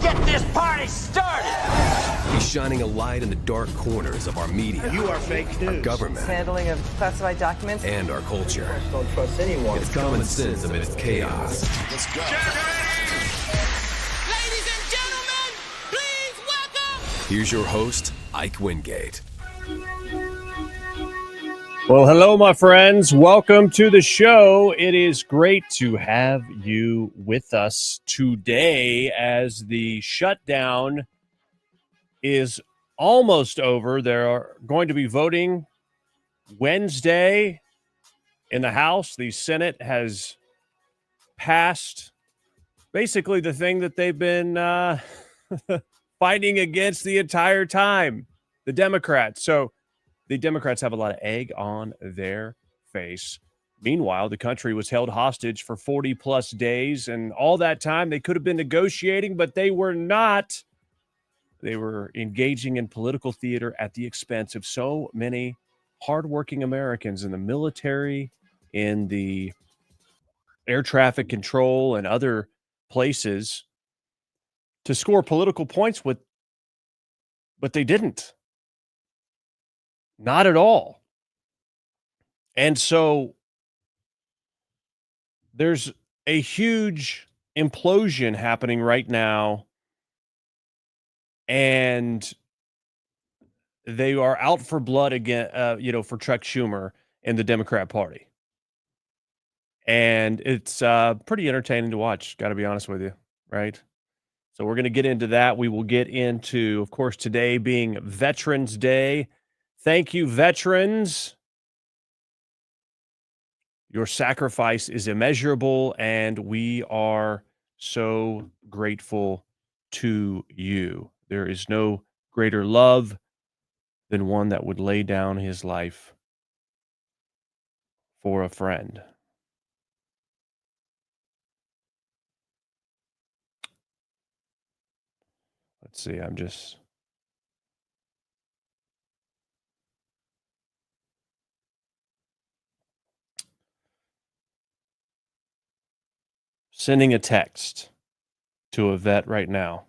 get this party started. He's shining a light in the dark corners of our media. You are fake news. Our government. Handling of classified documents. And our culture. Don't trust anyone. It's common sense amidst chaos. Let's go. Ladies and gentlemen, please welcome. Here's your host, Ike Wingate. Well, hello, my friends. Welcome to the show. It is great to have you with us today as the shutdown is almost over. They're going to be voting Wednesday in the House. The Senate has passed basically the thing that they've been fighting against the entire time, the Democrats. So the Democrats have a lot of egg on their face. Meanwhile, the country was held hostage for 40 plus days, and all that time they could have been negotiating, but they were not. They were engaging in political theater at the expense of so many hardworking Americans in the military, in the air traffic control, and other places to score political points with, but they didn't. Not at all. And so there's a huge implosion happening right now, and they are out for blood again, for Chuck Schumer and the Democrat Party. And it's pretty entertaining to watch, got to be honest with you, right? So we're going to get into that. We will get into, of course, today being Veterans Day. Thank you, veterans. Your sacrifice is immeasurable, and we are so grateful to you. There is no greater love than one that would lay down his life for a friend. Let's see, I'm just... sending a text to a vet right now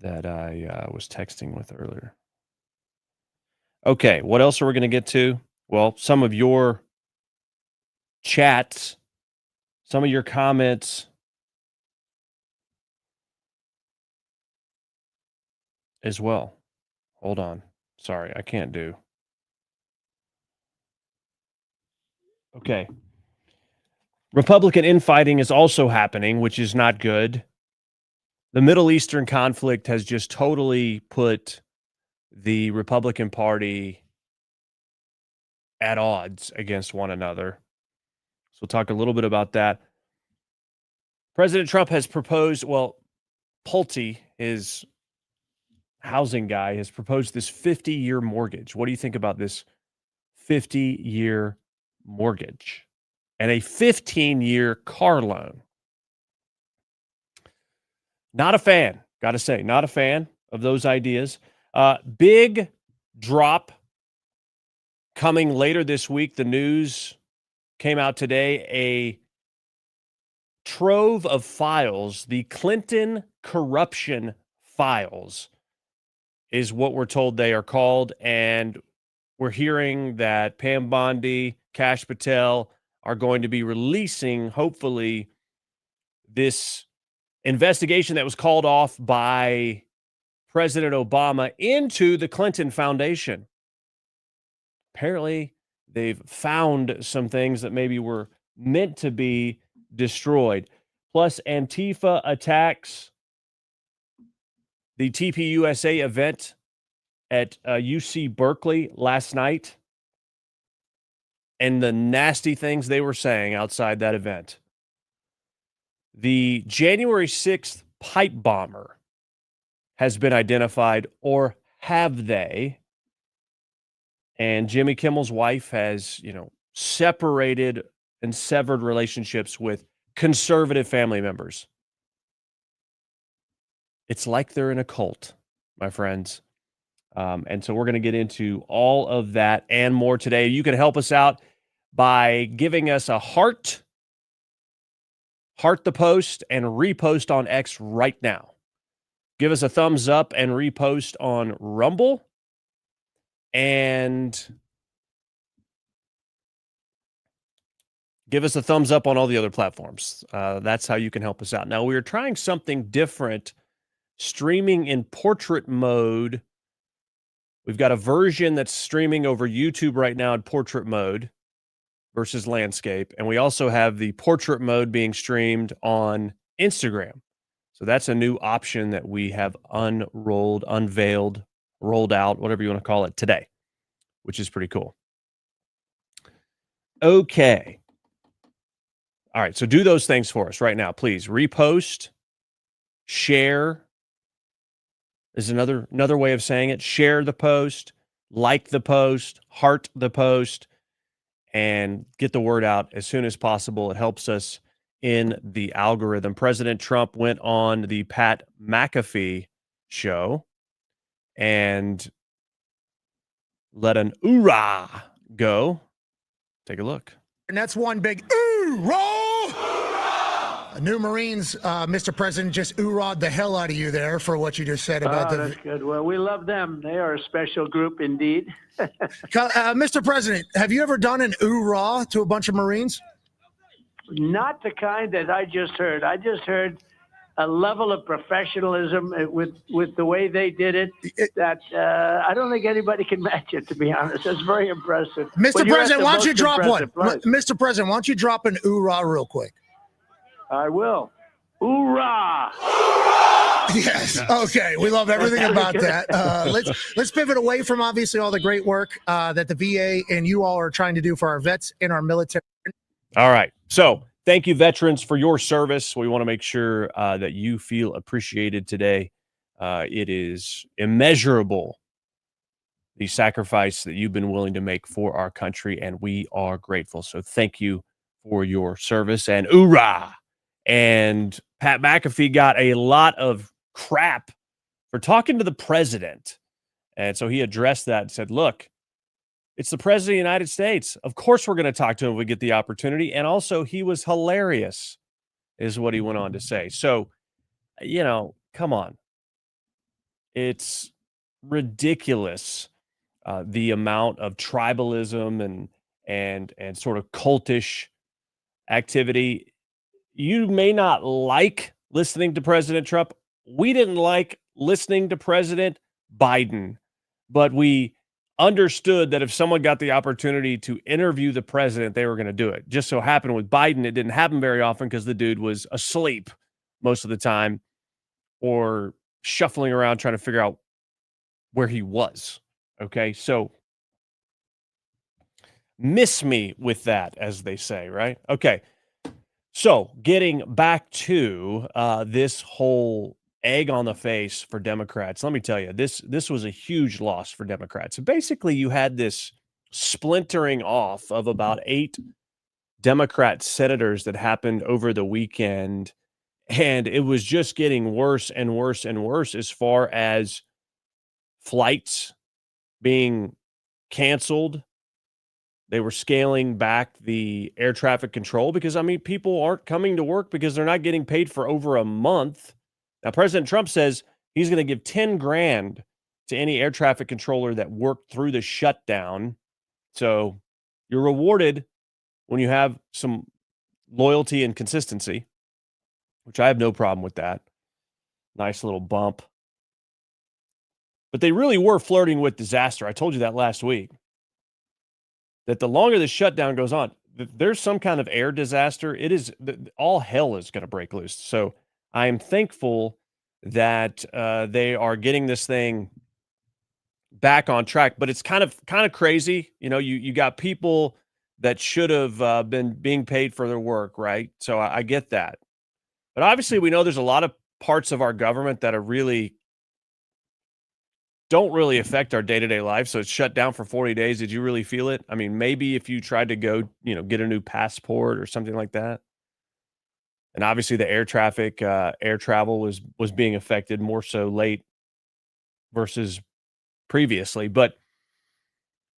that I was texting with earlier. Okay, what else are we going to get to? Well, some of your chats, some of your comments as well. Hold on. Sorry, I can't do. Okay. Republican infighting is also happening, which is not good. The Middle Eastern conflict has just totally put the Republican Party at odds against one another. So we'll talk a little bit about that. President Trump has proposed, Pulte, his housing guy, has proposed this 50-year mortgage. What do you think about this 50-year mortgage? And a 15-year car loan. Not a fan, got to say, not a fan of those ideas. Big drop coming later this week. The news came out today. A trove of files, the Clinton corruption files, is what we're told they are called. And we're hearing that Pam Bondi, Kash Patel are going to be releasing, hopefully, this investigation that was called off by President Obama into the Clinton Foundation. Apparently, they've found some things that maybe were meant to be destroyed. Plus, Antifa attacks the TPUSA event at UC Berkeley last night, and the nasty things they were saying outside that event. The January 6th Pipebomber has been identified, or have they? And Jimmy Kimmel's wife has, separated and severed relationships with conservative family members. It's like they're in a cult, my friends. And so we're going to get into all of that and more today. You can help us out by giving us a heart heart the post and repost on X right now. Give us a thumbs up and repost on Rumble. And give us a thumbs up on all the other platforms. That's how you can help us out. Now, we are trying something different, streaming in portrait mode. We've got a version that's streaming over YouTube right now in portrait mode versus landscape. And we also have the portrait mode being streamed on Instagram. So that's a new option that we have unveiled, rolled out, whatever you want to call it today, which is pretty cool. Okay. All right. So do those things for us right now, please. Repost, share is another way of saying it. Share the post, like the post, heart the post, and get the word out as soon as possible. It helps us in the algorithm. President Trump went on the Pat McAfee show and let an oorah go. Take a look. And that's one big oorah! New Marines, Mr. President, just oorah'd the hell out of you there for what you just said about that's good. Well, we love them. They are a special group indeed. Mr. President, have you ever done an oorah to a bunch of Marines? Not the kind that I just heard. I just heard a level of professionalism with the way they did it that I don't think anybody can match it, to be honest. That's very impressive. Mr. President, why don't you drop one? Mr. President, why don't you drop an oorah real quick? I will. Hoorah! Yes. Okay. We love everything about that. Let's pivot away from obviously all the great work that the VA and you all are trying to do for our vets and our military. All right. So thank you, veterans, for your service. We want to make sure that you feel appreciated today. It is immeasurable, the sacrifice that you've been willing to make for our country, and we are grateful. So thank you for your service, and oorah! And Pat McAfee got a lot of crap for talking to the president. And so he addressed that and said, look, it's the president of the United States. Of course we're going to talk to him if we get the opportunity. And also he was hilarious, is what he went on to say. So, come on. It's ridiculous, the amount of tribalism and sort of cultish activity. You may not like listening to President Trump. We didn't like listening to President Biden, but we understood that if someone got the opportunity to interview the president, they were going to do it. Just so happened with Biden, it didn't happen very often because the dude was asleep most of the time or shuffling around trying to figure out where he was. Okay, so miss me with that, as they say, right? Okay. So getting back to this whole egg on the face for Democrats, let me tell you, this was a huge loss for Democrats. Basically, you had this splintering off of about 8 Democrat senators that happened over the weekend, and it was just getting worse and worse and worse as far as flights being canceled. They were scaling back the air traffic control because, people aren't coming to work because they're not getting paid for over a month. Now, President Trump says he's going to give $10,000 to any air traffic controller that worked through the shutdown. So you're rewarded when you have some loyalty and consistency, which I have no problem with that. Nice little bump. But they really were flirting with disaster. I told you that last week. That the longer the shutdown goes on, there's some kind of air disaster. All hell is going to break loose. So I am thankful that they are getting this thing back on track. But it's kind of crazy. You got people that should have been being paid for their work, right? So I get that. But obviously, we know there's a lot of parts of our government that are don't really affect our day-to-day life. So it's shut down for 40 days. Did you really feel it? Maybe if you tried to go, get a new passport or something like that. And obviously the air travel was being affected more so late versus previously. But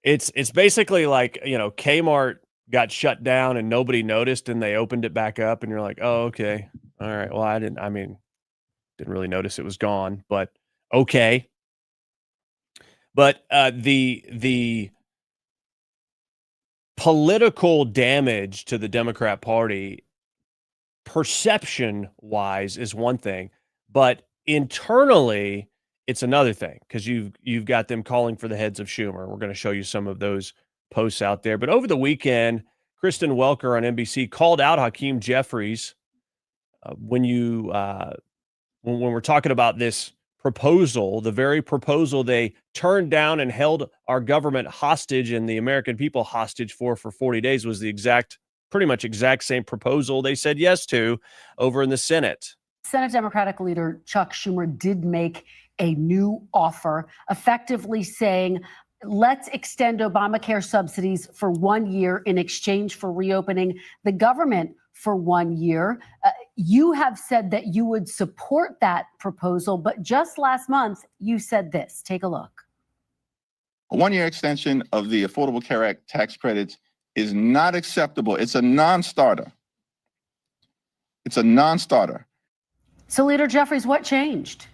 it's basically like, Kmart got shut down and nobody noticed and they opened it back up and you're like, oh, okay. All right. Well, didn't really notice it was gone, but okay. But the political damage to the Democrat Party, perception-wise, is one thing, but internally, it's another thing because you've got them calling for the heads of Schumer. We're going to show you some of those posts out there. But over the weekend, Kristen Welker on NBC called out Hakeem Jeffries when we're talking about this proposal, the very proposal they turned down and held our government hostage and the American people hostage for 40 days was the pretty much exact same proposal they said yes to over in the Senate. Senate Democratic leader Chuck Schumer did make a new offer, effectively saying, let's extend Obamacare subsidies for 1 year in exchange for reopening the government for 1 year. You have said that you would support that proposal, but just last month, you said this. Take a look. A 1 year extension of the Affordable Care Act tax credits is not acceptable. It's a non-starter. It's a non-starter. So, Leader Jeffries, what changed?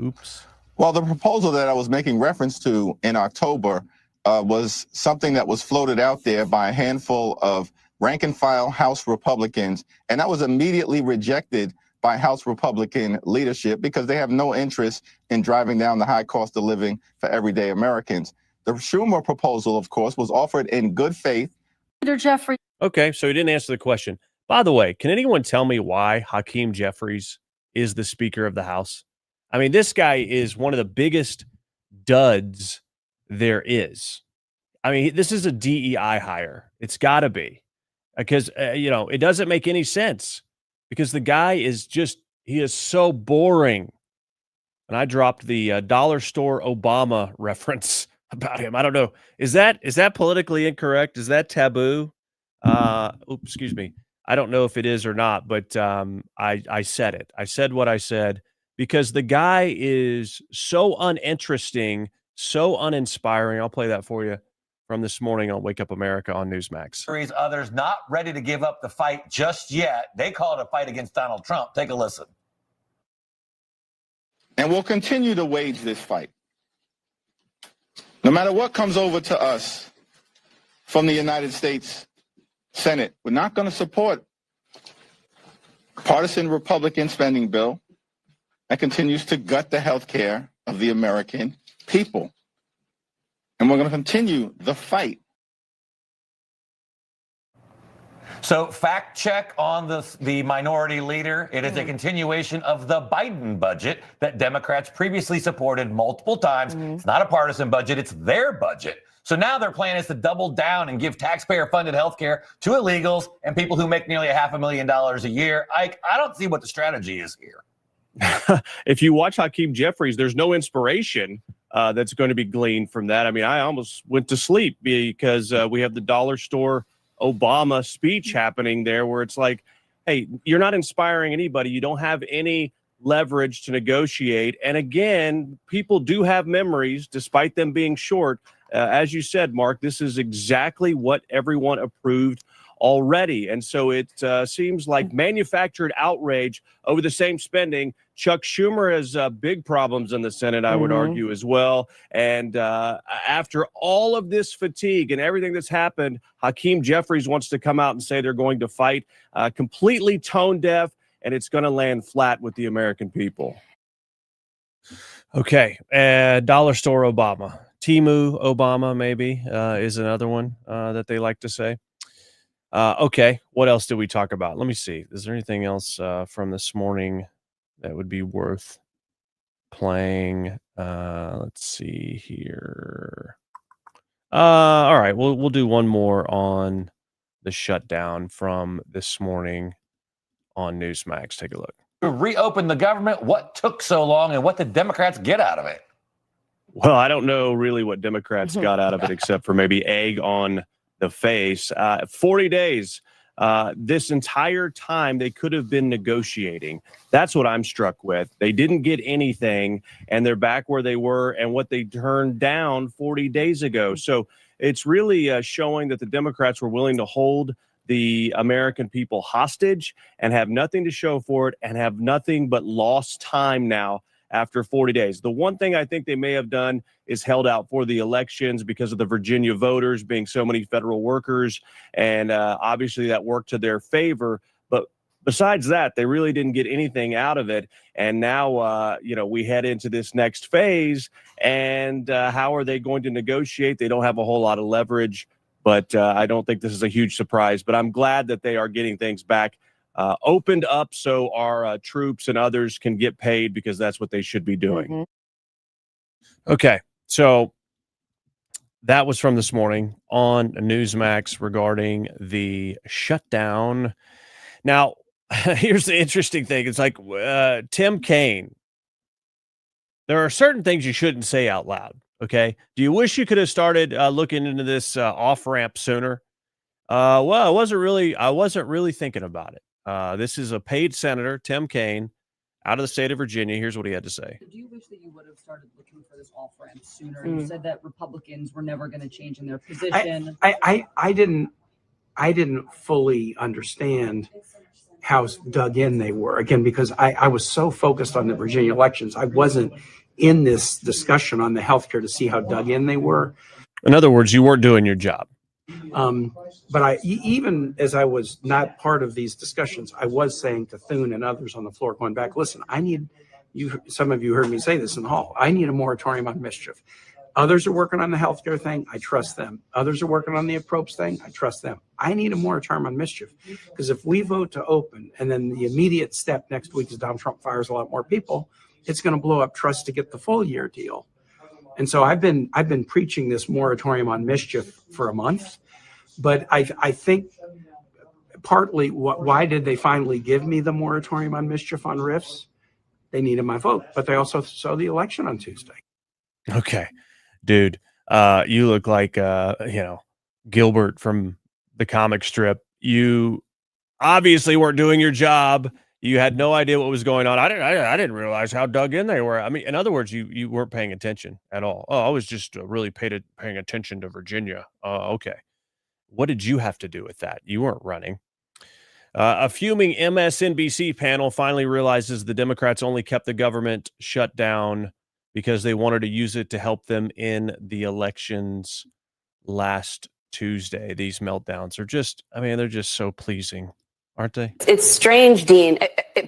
Oops. Well, the proposal that I was making reference to in October was something that was floated out there by a handful of rank and file House Republicans, and that was immediately rejected by House Republican leadership because they have no interest in driving down the high cost of living for everyday Americans. The Schumer proposal, of course, was offered in good faith. Leader Jeffries. Okay, so he didn't answer the question. By the way, can anyone tell me why Hakeem Jeffries is the Speaker of the House? I mean, this guy is one of the biggest duds there is. I mean, this is a DEI hire. It's got to be. Because, it doesn't make any sense because the guy he is so boring. And I dropped the dollar store Obama reference about him. I don't know. Is that politically incorrect? Is that taboo? Excuse me. I don't know if it is or not, but I said it. I said what I said because the guy is so uninteresting, so uninspiring. I'll play that for you from this morning on Wake Up America on Newsmax. Others not ready to give up the fight just yet. They call it a fight against Donald Trump. Take a listen. And we'll continue to wage this fight. No matter what comes over to us from the United States Senate, we're not going to support a partisan Republican spending bill that continues to gut the health care of the American people. And we're going to continue the fight. So fact check on the minority leader. It is a continuation of the Biden budget that Democrats previously supported multiple times. It's not a partisan budget. It's their budget. So now their plan is to double down and give taxpayer-funded health care to illegals and people who make nearly $500,000 a year. I don't see what the strategy is here. If you watch Hakeem Jeffries, there's no inspiration that's going to be gleaned from that. I mean, I almost went to sleep because we have the dollar store Obama speech happening there where it's like, hey, you're not inspiring anybody. You don't have any leverage to negotiate. And again, people do have memories despite them being short. As you said, Mark, this is exactly what everyone approved already. And so it seems like manufactured outrage over the same spending. Chuck Schumer has big problems in the Senate, I would argue, as well. And after all of this fatigue and everything that's happened, Hakeem Jeffries wants to come out and say they're going to fight completely tone deaf, and it's going to land flat with the American people. Okay. Dollar store Obama. Timu Obama, maybe, is another one that they like to say. Okay, what else did we talk about? Let me see. Is there anything else from this morning that would be worth playing? Let's see here. All right, we'll do one more on the shutdown from this morning on Newsmax. Take a look. To reopen the government, what took so long and what did Democrats get out of it? Well, I don't know really what Democrats got out of it except for maybe egg on the face. 40 days. This entire time they could have been negotiating. That's what I'm struck with. They didn't get anything, and they're back where they were and what they turned down 40 days ago. So it's really showing that the Democrats were willing to hold the American people hostage and have nothing to show for it and have nothing but lost time now after 40 days. The one thing I think they may have done is held out for the elections because of the Virginia voters being so many federal workers. And obviously that worked to their favor. But besides that, they really didn't get anything out of it. And now, we head into this next phase. And how are they going to negotiate? They don't have a whole lot of leverage. But I don't think this is a huge surprise. But I'm glad that they are getting things back opened up so our troops and others can get paid, because that's what they should be doing. Okay, so that was from this morning on Newsmax regarding the shutdown. Now, here's the interesting thing. It's like Tim Kaine. There are certain things you shouldn't say out loud. Okay. Do you wish you could have started looking into this off ramp sooner? Well, I wasn't really thinking about it. This is a paid senator, Tim Kaine, out of the state of Virginia. Here's what he had to say. Do you wish that you would have started looking for this off ramp sooner? You said that Republicans were never going to change in their position. I didn't fully understand how dug in they were, again, because I was so focused on the Virginia elections. I wasn't in this discussion on the healthcare to see how dug in they were. In other words, you weren't doing your job. But even as I was not part of these discussions, I was saying to Thune and others on the floor going back, listen, I need you. Some of you heard me say this in the hall. I need a moratorium on mischief. Others are working on the healthcare thing. I trust them. Others are working on the approach thing. I trust them. I need a moratorium on mischief, because if we vote to open and then the immediate step next week is Donald Trump fires a lot more people, it's going to blow up trust to get the full year deal. And so I've been preaching this moratorium on mischief for a month, but I think partly why did they finally give me the moratorium on mischief on RIFs? They needed my vote, but they also saw the election on Tuesday. Okay, dude, you look like Gilbert from the comic strip. You obviously weren't doing your job. You had no idea what was going on. I didn't realize how dug in they were. I mean, in other words, you weren't paying attention at all. Oh, I was just really paying attention to Virginia. Okay. What did you have to do with that? You weren't running. A fuming MSNBC panel finally realizes the Democrats only kept the government shut down because they wanted to use it to help them in the elections last Tuesday. These meltdowns are just, they're just so pleasing, aren't they? It's strange, Dean,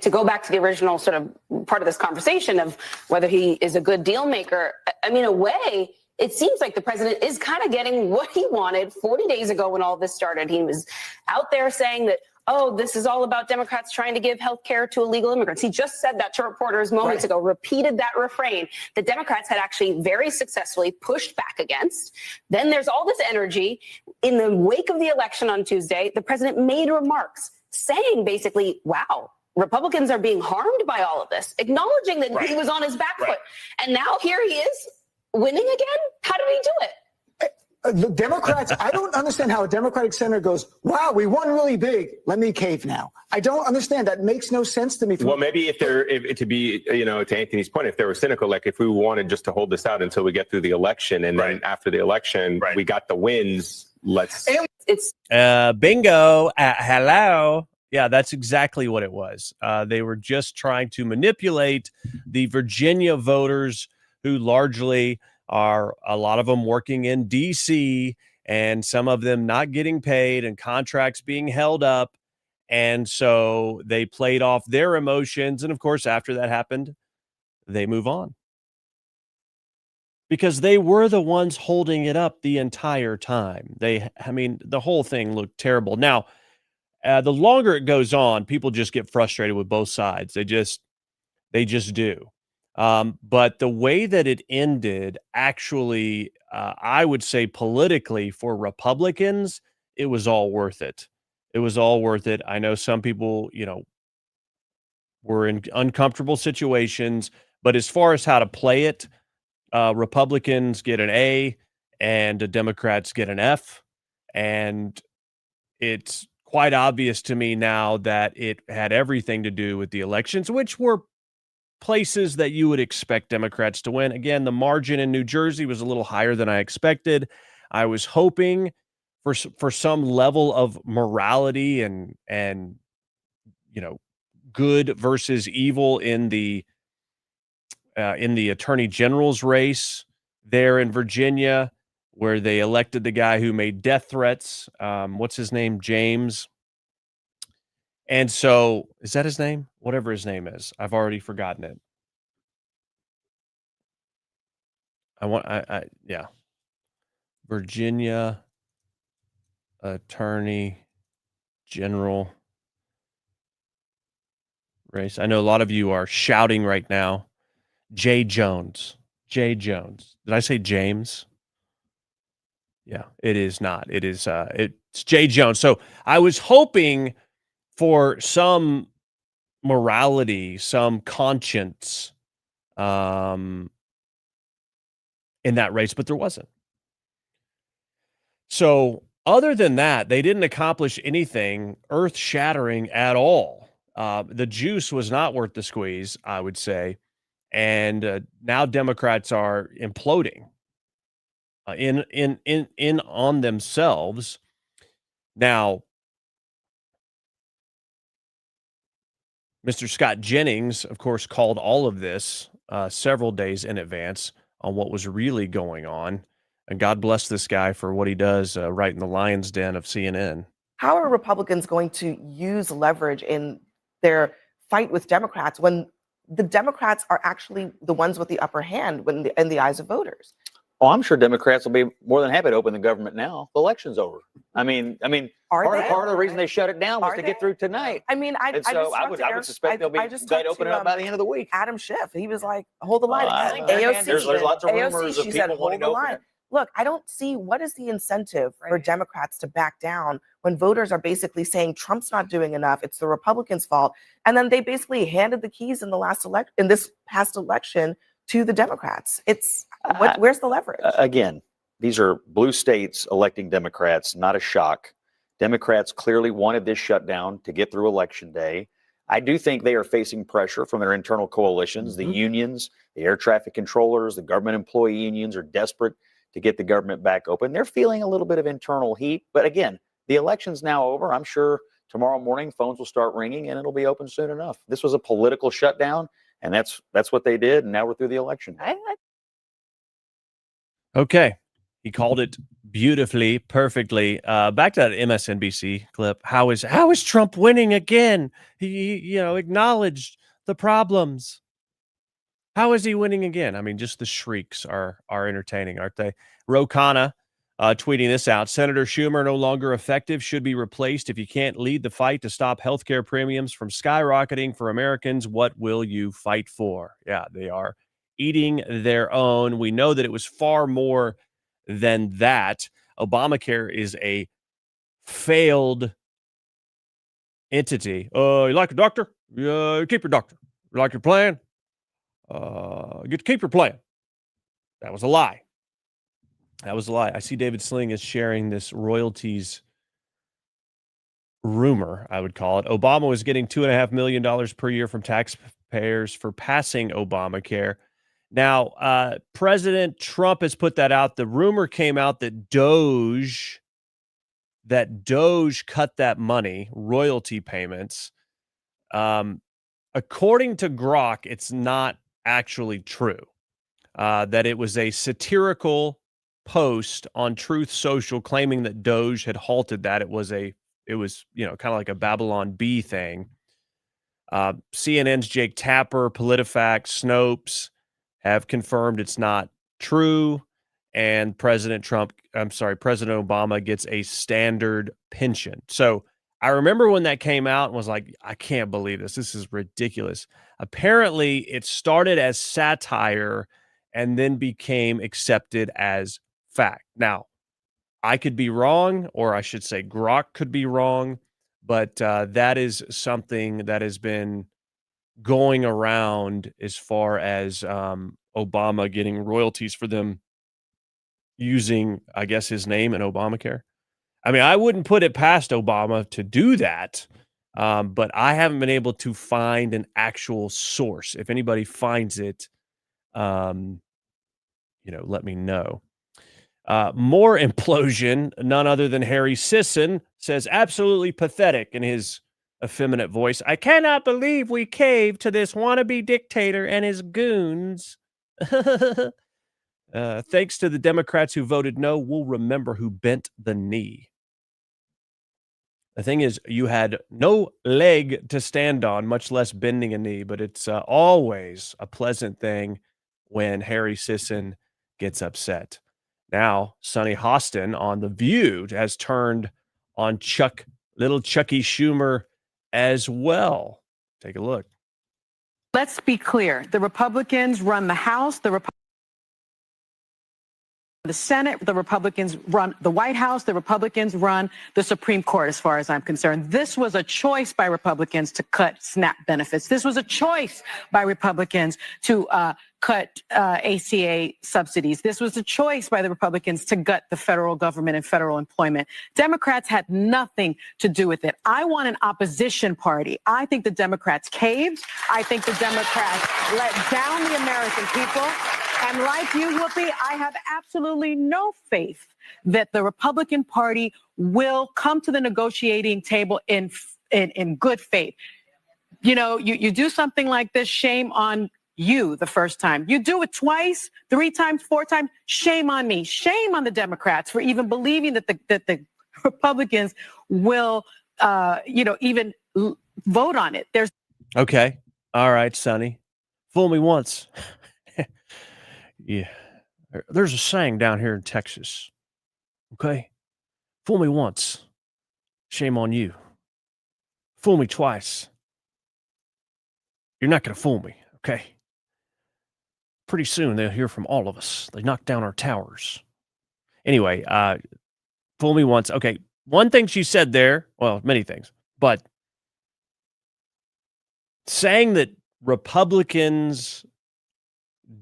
to go back to the original sort of part of this conversation of whether he is a good deal maker. In a way, it seems like the president is kind of getting what he wanted 40 days ago when all this started. He was out there saying that, oh, this is all about Democrats trying to give health care to illegal immigrants. He just said that to reporters moments ago, repeated that refrain that Democrats had actually very successfully pushed back against. Then there's all this energy. In the wake of the election on Tuesday, the president made remarks saying basically, wow, Republicans are being harmed by all of this, acknowledging that he was on his back foot. And now here he is winning again. How did he do it? The Democrats, I don't understand how a Democratic senator goes, wow, we won really big. Let me cave now. I don't understand. That makes no sense to me. Well, maybe to Anthony's point, if they were cynical, like if we wanted just to hold this out until we get through the election, and then after the election, we got the wins, it's bingo. Hello. Yeah, that's exactly what it was. They were just trying to manipulate the Virginia voters, who largely are a lot of them working in D.C. and some of them not getting paid and contracts being held up. And so they played off their emotions. And of course, after that happened, they move on, because they were the ones holding it up the entire time. The whole thing looked terrible. Now, the longer it goes on, people just get frustrated with both sides. They just do. But the way that it ended, actually, I would say politically for Republicans, it was all worth it. It was all worth it. I know some people, were in uncomfortable situations, but as far as how to play it, Republicans get an A and the Democrats get an F. And it's quite obvious to me now that it had everything to do with the elections, which were places that you would expect Democrats to win. Again, the margin in New Jersey was a little higher than I expected. I was hoping for some level of morality and good versus evil in the attorney general's race there in Virginia, where they elected the guy who made death threats. What's his name? James. And so, is that his name? Whatever his name is. I've already forgotten it. Yeah. Virginia Attorney General race. I know a lot of you are shouting right now. Jay Jones. Jay Jones. Did I say James? Yeah, it is not. It is it's Jay Jones. So I was hoping for some morality, some conscience in that race, but there wasn't. So other than that, they didn't accomplish anything earth-shattering at all. The juice was not worth the squeeze, I would say. And now Democrats are imploding in on themselves. Now, Mr. Scott Jennings, of course, called all of this several days in advance on what was really going on. And God bless this guy for what he does right in the lion's den of CNN. How are Republicans going to use leverage in their fight with Democrats when the Democrats are actually the ones with the upper hand in the eyes of voters? Oh, I'm sure Democrats will be more than happy to open the government now. The election's over. I mean, part of the reason they shut it down was to get through tonight. I mean, I would suspect they'll be open it up by the end of the week. Adam Schiff, he was like, hold the line. AOC, there's lots of rumors of she said, people hold wanting the to open line. it. Look, I don't see what is the incentive for Democrats to back down when voters are basically saying Trump's not doing enough. It's the Republicans' fault. And then they basically handed the keys in this past election to the Democrats. Where's the leverage? Again, these are blue states electing Democrats, not a shock. Democrats clearly wanted this shutdown to get through Election Day. I do think they are facing pressure from their internal coalitions. The unions, the air traffic controllers, the government employee unions are desperate to get the government back open. They're feeling a little bit of internal heat. But again, the election's now over. I'm sure tomorrow morning phones will start ringing and it'll be open soon enough. This was a political shutdown, and that's what they did. And now we're through the election. Okay. He called it beautifully, perfectly. Back to that MSNBC clip. How is Trump winning again? He acknowledged the problems. How is he winning again? I mean, just the shrieks are entertaining, aren't they? Ro Khanna tweeting this out. Senator Schumer no longer effective, should be replaced. If you can't lead the fight to stop healthcare premiums from skyrocketing for Americans, what will you fight for? Yeah, they are eating their own. We know that it was far more than that. Obamacare is a failed entity. You like a doctor? Keep your doctor. You like your plan? You get to keep your plan. That was a lie. That was a lie. I see David Sling is sharing this royalties rumor, I would call it. Obama was getting $2.5 million per year from taxpayers for passing Obamacare. Now, President Trump has put that out. The rumor came out that Doge cut that money, royalty payments. According to Grok, it's not actually true. That it was a satirical post on Truth Social claiming that Doge had halted that. It was kind of like a Babylon Bee thing. CNN's Jake Tapper, PolitiFact, Snopes have confirmed it's not true. And President Obama gets a standard pension. So I remember when that came out and was like, I can't believe this. This is ridiculous. Apparently, it started as satire and then became accepted as fact. Now, I could be wrong, or I should say Grok could be wrong, but that is something that has been going around as far as Obama getting royalties for them using, I guess, his name in Obamacare. I mean, I wouldn't put it past Obama to do that, but I haven't been able to find an actual source. If anybody finds it, let me know. More implosion. None other than Harry Sisson says, absolutely pathetic in his effeminate voice. I cannot believe we caved to this wannabe dictator and his goons. Thanks to the Democrats who voted no, we'll remember who bent the knee. The thing is, you had no leg to stand on, much less bending a knee, but it's always a pleasant thing when Harry Sisson gets upset. Now, Sonny Hostin on The View has turned on little Chucky Schumer as well. Take a look. Let's be clear. The Republicans run the House. The Senate, the Republicans run the White House, the Republicans run the Supreme Court, as far as I'm concerned. This was a choice by Republicans to cut SNAP benefits. This was a choice by Republicans to cut ACA subsidies. This was a choice by the Republicans to gut the federal government and federal employment. Democrats had nothing to do with it. I want an opposition party. I think the Democrats caved. I think the Democrats let down the American people. And like you, Whoopi, I have absolutely no faith that the Republican Party will come to the negotiating table in good faith. You know, you do something like this, shame on you the first time. You do it twice, 3 times, 4 times, shame on me. Shame on the Democrats for even believing that the Republicans will, even vote on it. Okay. All right, Sonny. Fool me once. Yeah. There's a saying down here in Texas. Okay? Fool me once. Shame on you. Fool me twice. You're not going to fool me, okay? Pretty soon they'll hear from all of us. They knocked down our towers. Anyway, fool me once. Okay, one thing she said there, well, many things, but saying that Republicans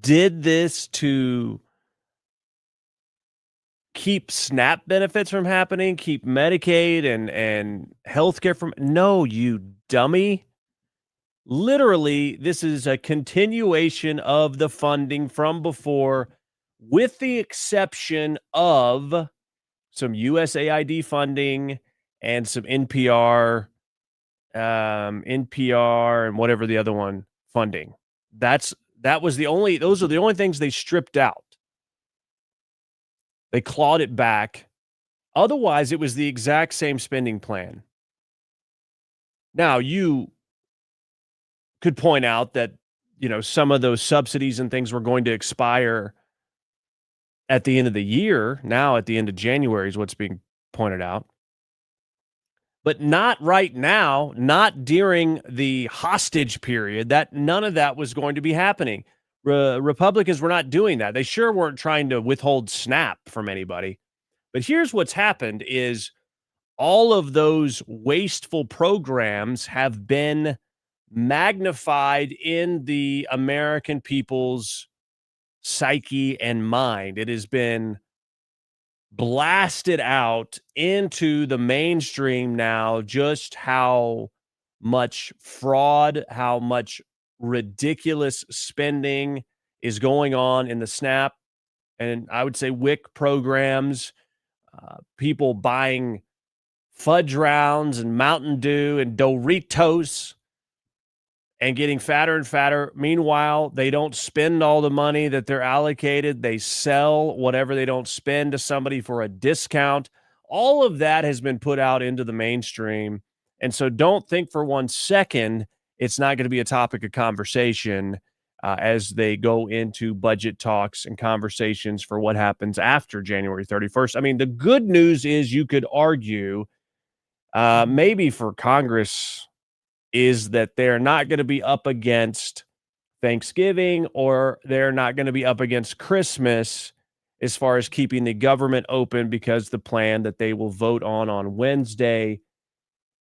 did this to keep SNAP benefits from happening, keep Medicaid and healthcare from, no, you dummy. Literally, this is a continuation of the funding from before, with the exception of some USAID funding and some NPR, and whatever the other one funding. Those are the only things they stripped out. They clawed it back. Otherwise, it was the exact same spending plan. Now, you could point out that, some of those subsidies and things were going to expire at the end of the year. Now, at the end of January is what's being pointed out. But not right now, not during the hostage period. None of that was going to be happening. Republicans were not doing that. They sure weren't trying to withhold SNAP from anybody. But here's what's happened is all of those wasteful programs have been magnified in the American people's psyche and mind. It has been blasted out into the mainstream now just how much fraud, how much ridiculous spending is going on in the SNAP and I would say WIC programs, people buying fudge rounds and Mountain Dew and Doritos and getting fatter and fatter. Meanwhile, they don't spend all the money that they're allocated. They sell whatever they don't spend to somebody for a discount. All of that has been put out into the mainstream. And so don't think for 1 second it's not going to be a topic of conversation as they go into budget talks and conversations for what happens after January 31st. I mean, the good news is you could argue maybe for Congress is that they're not going to be up against Thanksgiving or they're not going to be up against Christmas as far as keeping the government open, because the plan that they will vote on Wednesday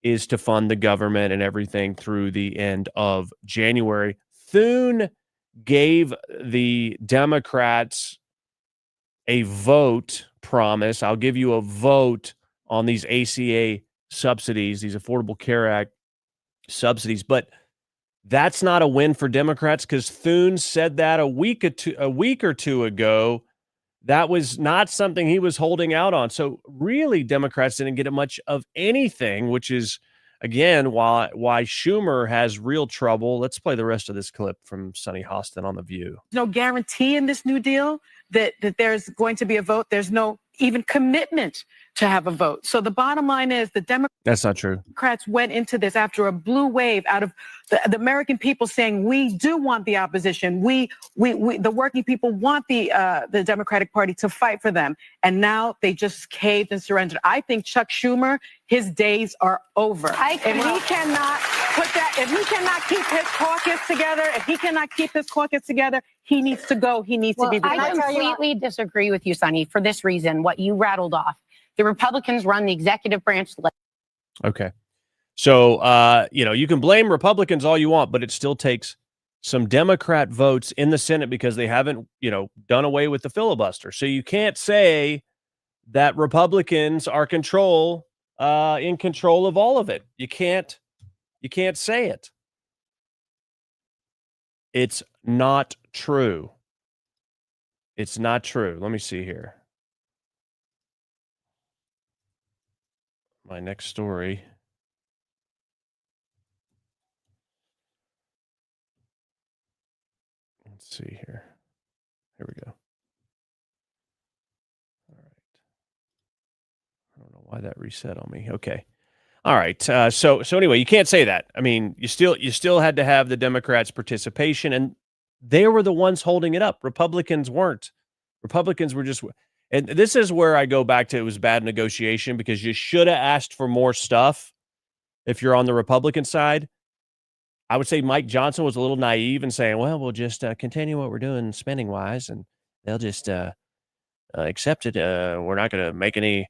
is to fund the government and everything through the end of January. Thune gave the Democrats a vote promise. I'll give you a vote on these ACA subsidies, these Affordable Care Act subsidies, but that's not a win for Democrats because Thune said that a week or two ago that was not something he was holding out on. So really, Democrats didn't get much of anything, which is, again, why Schumer has real trouble. Let's play the rest of this clip from Sonny Hostin on The View. No guarantee in this new deal that there's going to be a vote. There's no even commitment to have a vote. So the bottom line is the That's not true. Democrats went into this after a blue wave out of the American people saying we do want the opposition. We the working people want the Democratic Party to fight for them, and now they just caved and surrendered. I think Chuck Schumer, his days are over. If he cannot keep his caucus together, he needs to go. He needs to be replaced. I completely disagree with you, Sonny, for this reason, what you rattled off. The Republicans run the executive branch. Okay. So, you can blame Republicans all you want, but it still takes some Democrat votes in the Senate because they haven't, done away with the filibuster. So you can't say that Republicans are in control of all of it. You can't say it. It's not true. It's not true. Let me see here. My next story. Let's see here. Here we go. All right. I don't know why that reset on me. Okay. All right. So anyway, you can't say that. I mean, you still had to have the Democrats' participation, and they were the ones holding it up. Republicans weren't. Republicans were just. And this is where I go back to it was bad negotiation because you should have asked for more stuff if you're on the Republican side. I would say Mike Johnson was a little naive in saying, well, we'll just continue what we're doing spending-wise, and they'll just accept it. We're not going to make any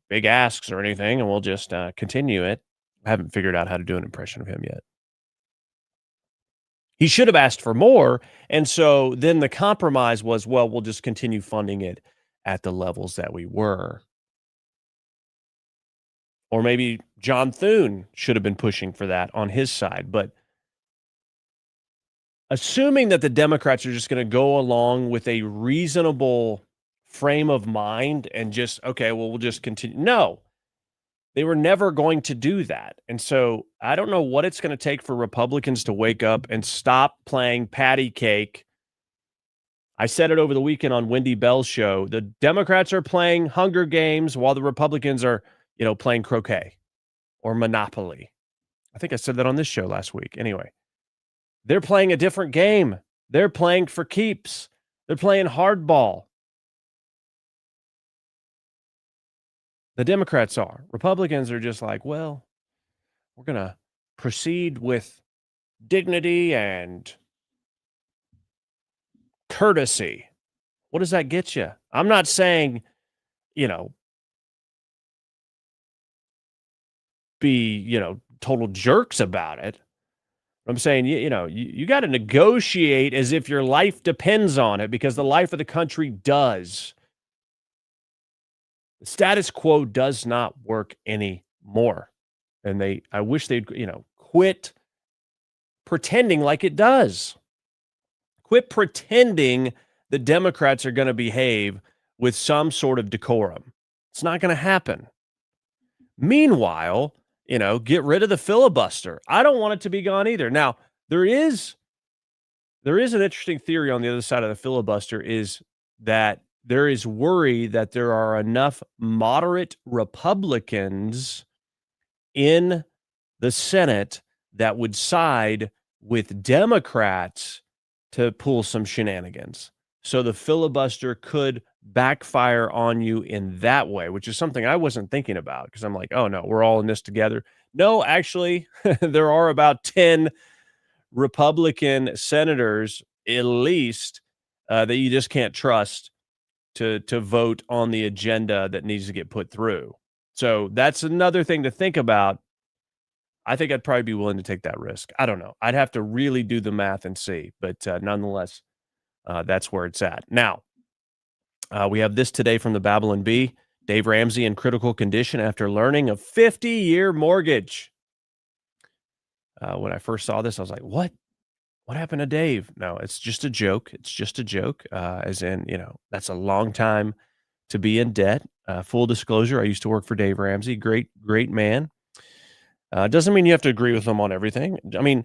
big asks or anything, and we'll just continue it. I haven't figured out how to do an impression of him yet. He should have asked for more, and so then the compromise was, well, we'll just continue funding it at the levels that we were. Or maybe John Thune should have been pushing for that on his side. But assuming that the Democrats are just going to go along with a reasonable frame of mind and just, okay, well, we'll just continue. No, they were never going to do that. And so I don't know what it's going to take for Republicans to wake up and stop playing patty cake. I said it over the weekend on Wendy Bell's show. The Democrats are playing Hunger Games while the Republicans are, playing croquet or Monopoly. I think I said that on this show last week. Anyway, they're playing a different game. They're playing for keeps. They're playing hardball. The Democrats are. Republicans are just like, well, we're going to proceed with dignity and courtesy. What does that get you? I'm not saying, be, total jerks about it. I'm saying, you got to negotiate as if your life depends on it because the life of the country does. The status quo does not work anymore. And I wish they'd, quit pretending like it does. Quit pretending the Democrats are going to behave with some sort of decorum. It's not going to happen. Meanwhile, get rid of the filibuster. I don't want it to be gone either. Now, there is an interesting theory on the other side of the filibuster is that there is worry that there are enough moderate Republicans in the Senate that would side with Democrats to pull some shenanigans. So the filibuster could backfire on you in that way, which is something I wasn't thinking about because I'm like, oh no, we're all in this together. No, actually, there are about 10 Republican senators, at least, that you just can't trust to vote on the agenda that needs to get put through. So that's another thing to think about. I think I'd probably be willing to take that risk. I don't know. I'd have to really do the math and see, but nonetheless, that's where it's at. Now, we have this today from the Babylon Bee. Dave Ramsey in critical condition after learning a 50-year mortgage. When I first saw this, I was like, what? What happened to Dave? No, it's just a joke. It's just a joke. As in, that's a long time to be in debt. Full disclosure, I used to work for Dave Ramsey. Great, great man. Doesn't mean you have to agree with him on everything. I mean,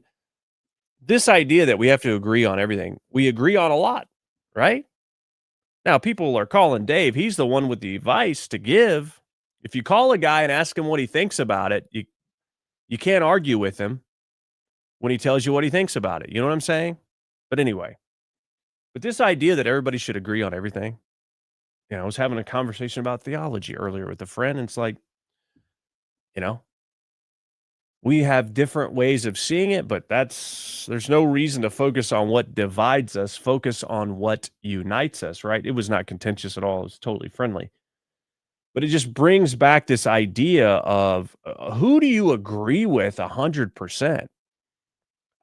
this idea that we have to agree on everything, we agree on a lot, right? Now, people are calling Dave. He's the one with the advice to give. If you call a guy and ask him what he thinks about it, you can't argue with him when he tells you what he thinks about it. You know what I'm saying? But anyway, but this idea that everybody should agree on everything, I was having a conversation about theology earlier with a friend, and it's like, we have different ways of seeing it, but there's no reason to focus on what divides us. Focus on what unites us, right? It was not contentious at all. It was totally friendly. But it just brings back this idea of who do you agree with 100%?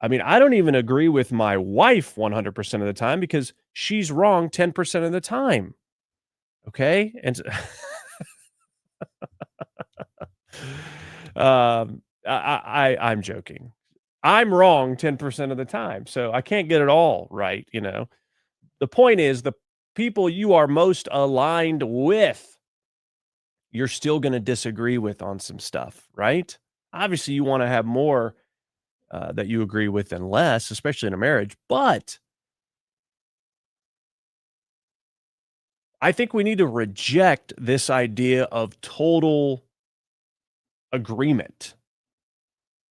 I mean, I don't even agree with my wife 100% of the time because she's wrong 10% of the time. Okay? And I'm joking. I'm wrong 10% of the time, so I can't get it all right, The point is, the people you are most aligned with, you're still going to disagree with on some stuff, right? Obviously, you want to have more that you agree with than less, especially in a marriage, but I think we need to reject this idea of total agreement.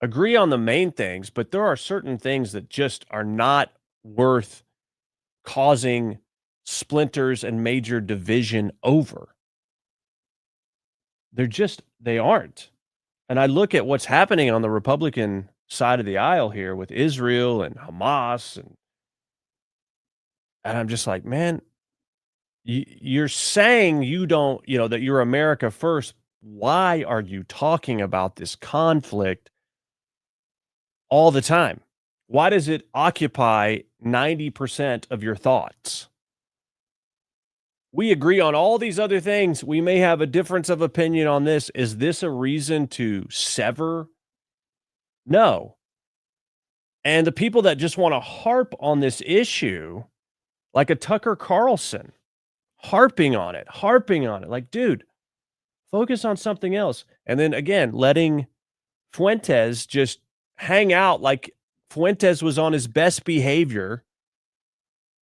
Agree on the main things, but there are certain things that just are not worth causing splinters and major division over. They aren't. And I look at what's happening on the Republican side of the aisle here with Israel and Hamas, and I'm just like, man, you're saying you don't, that you're America first. Why are you talking about this conflict all the time? Why does it occupy 90% of your thoughts? We agree on all these other things. We may have a difference of opinion on this. Is this a reason to sever? No. And the people that just want to harp on this issue, like a Tucker Carlson, harping on it, like, dude, focus on something else. And then again, letting Fuentes just hang out like Fuentes was on his best behavior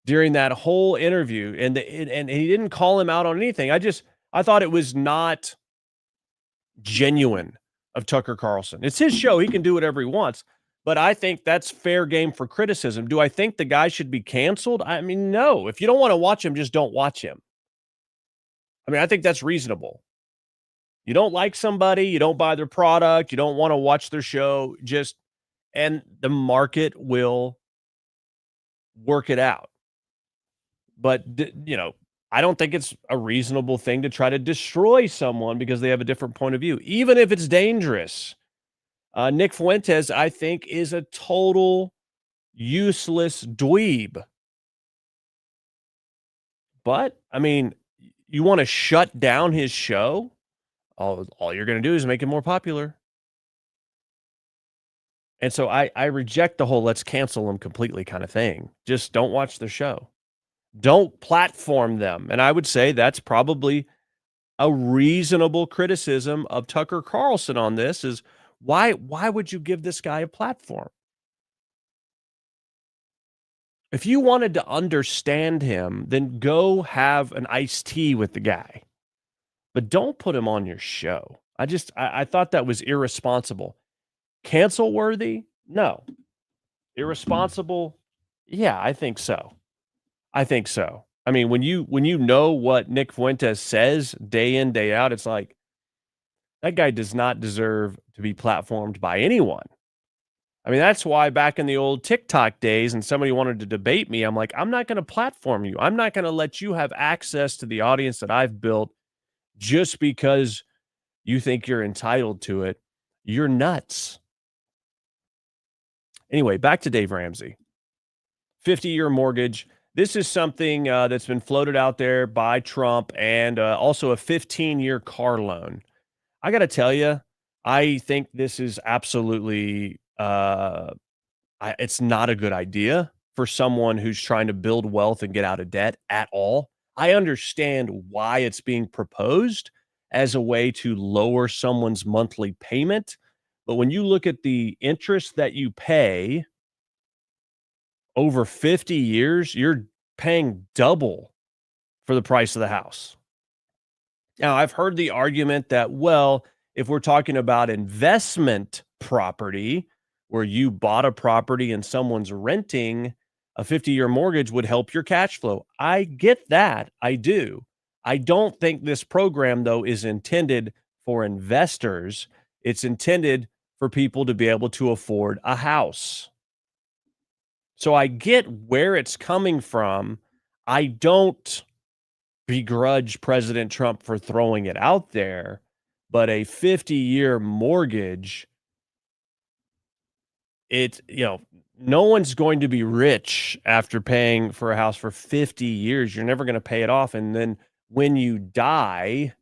during that whole interview, and he didn't call him out on anything. I thought it was not genuine of Tucker Carlson. It's his show. He can do whatever he wants, but I think that's fair game for criticism. Do I think the guy should be canceled? I mean, no. If you don't want to watch him, just don't watch him. I mean, I think that's reasonable. You don't like somebody, you don't buy their product, you don't want to watch their show, and the market will work it out. But, I don't think it's a reasonable thing to try to destroy someone because they have a different point of view, even if it's dangerous. Nick Fuentes, I think, is a total useless dweeb. But, I mean, you want to shut down his show? All you're going to do is make it more popular. And so I reject the whole let's cancel them completely kind of thing. Just don't watch their show. Don't platform them. And I would say that's probably a reasonable criticism of Tucker Carlson on this is why would you give this guy a platform? If you wanted to understand him, then go have an iced tea with the guy. But don't put him on your show. I thought that was irresponsible. Cancel worthy? No. Irresponsible? Yeah, I think so. I mean, when you know what Nick Fuentes says day in, day out, it's like that guy does not deserve to be platformed by anyone. I mean, that's why back in the old TikTok days and somebody wanted to debate me, I'm like, I'm not going to platform you. I'm not going to let you have access to the audience that I've built just because you think you're entitled to it. You're nuts. Anyway, back to Dave Ramsey. 50-year mortgage. This is something that's been floated out there by Trump, and also a 15-year car loan. I got to tell you, I think this is absolutely It's not a good idea for someone who's trying to build wealth and get out of debt at all. I understand why it's being proposed as a way to lower someone's monthly payment. But when you look at the interest that you pay over 50 years, you're paying double for the price of the house. Now, I've heard the argument that, well, if we're talking about investment property, where you bought a property and someone's renting, a 50-year mortgage would help your cash flow. I get that. I do. I don't think this program, though, is intended for investors. It's intended for people to be able to afford a house. So I get where it's coming from. I don't begrudge President Trump for throwing it out there, but a 50-year mortgage, no one's going to be rich after paying for a house for 50 years. You're never going to pay it off. And then when you die,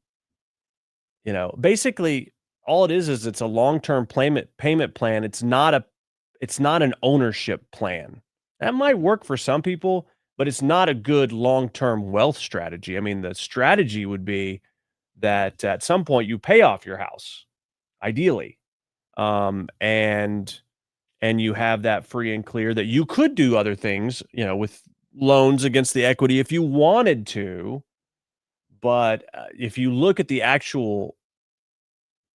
basically all it is it's a long-term payment plan. It's not an ownership plan. That might work for some people, but it's not a good long-term wealth strategy. I mean, the strategy would be that at some point you pay off your house, ideally. And you have that free and clear that you could do other things, with loans against the equity if you wanted to. But if you look at the actual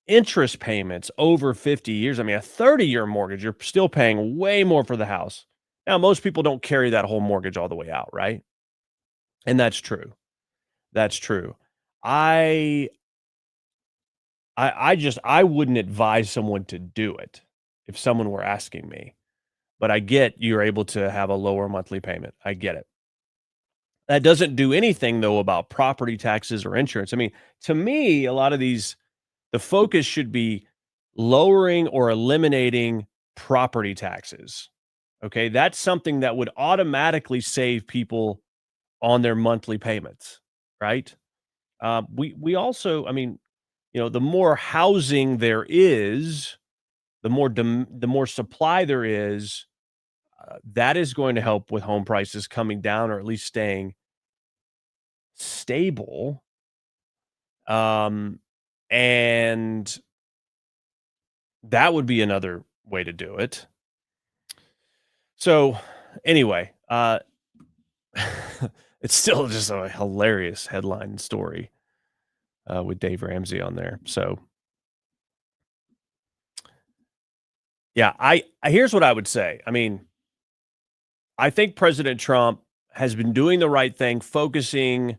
interest payments over 50 years, I mean, a 30-year mortgage, you're still paying way more for the house. Now, most people don't carry that whole mortgage all the way out, right? And that's true. That's true. I wouldn't advise someone to do it if someone were asking me, but I get you're able to have a lower monthly payment. I get it. That doesn't do anything, though, about property taxes or insurance. I mean, to me, a lot of these, the focus should be lowering or eliminating property taxes. Okay, that's something that would automatically save people on their monthly payments, right? We also, I mean, the more housing there is, the more supply there is, that is going to help with home prices coming down or at least staying stable. And that would be another way to do it. So anyway, it's still just a hilarious headline story with Dave Ramsey on there. So yeah, I here's what I would say. I mean, I think President Trump has been doing the right thing, focusing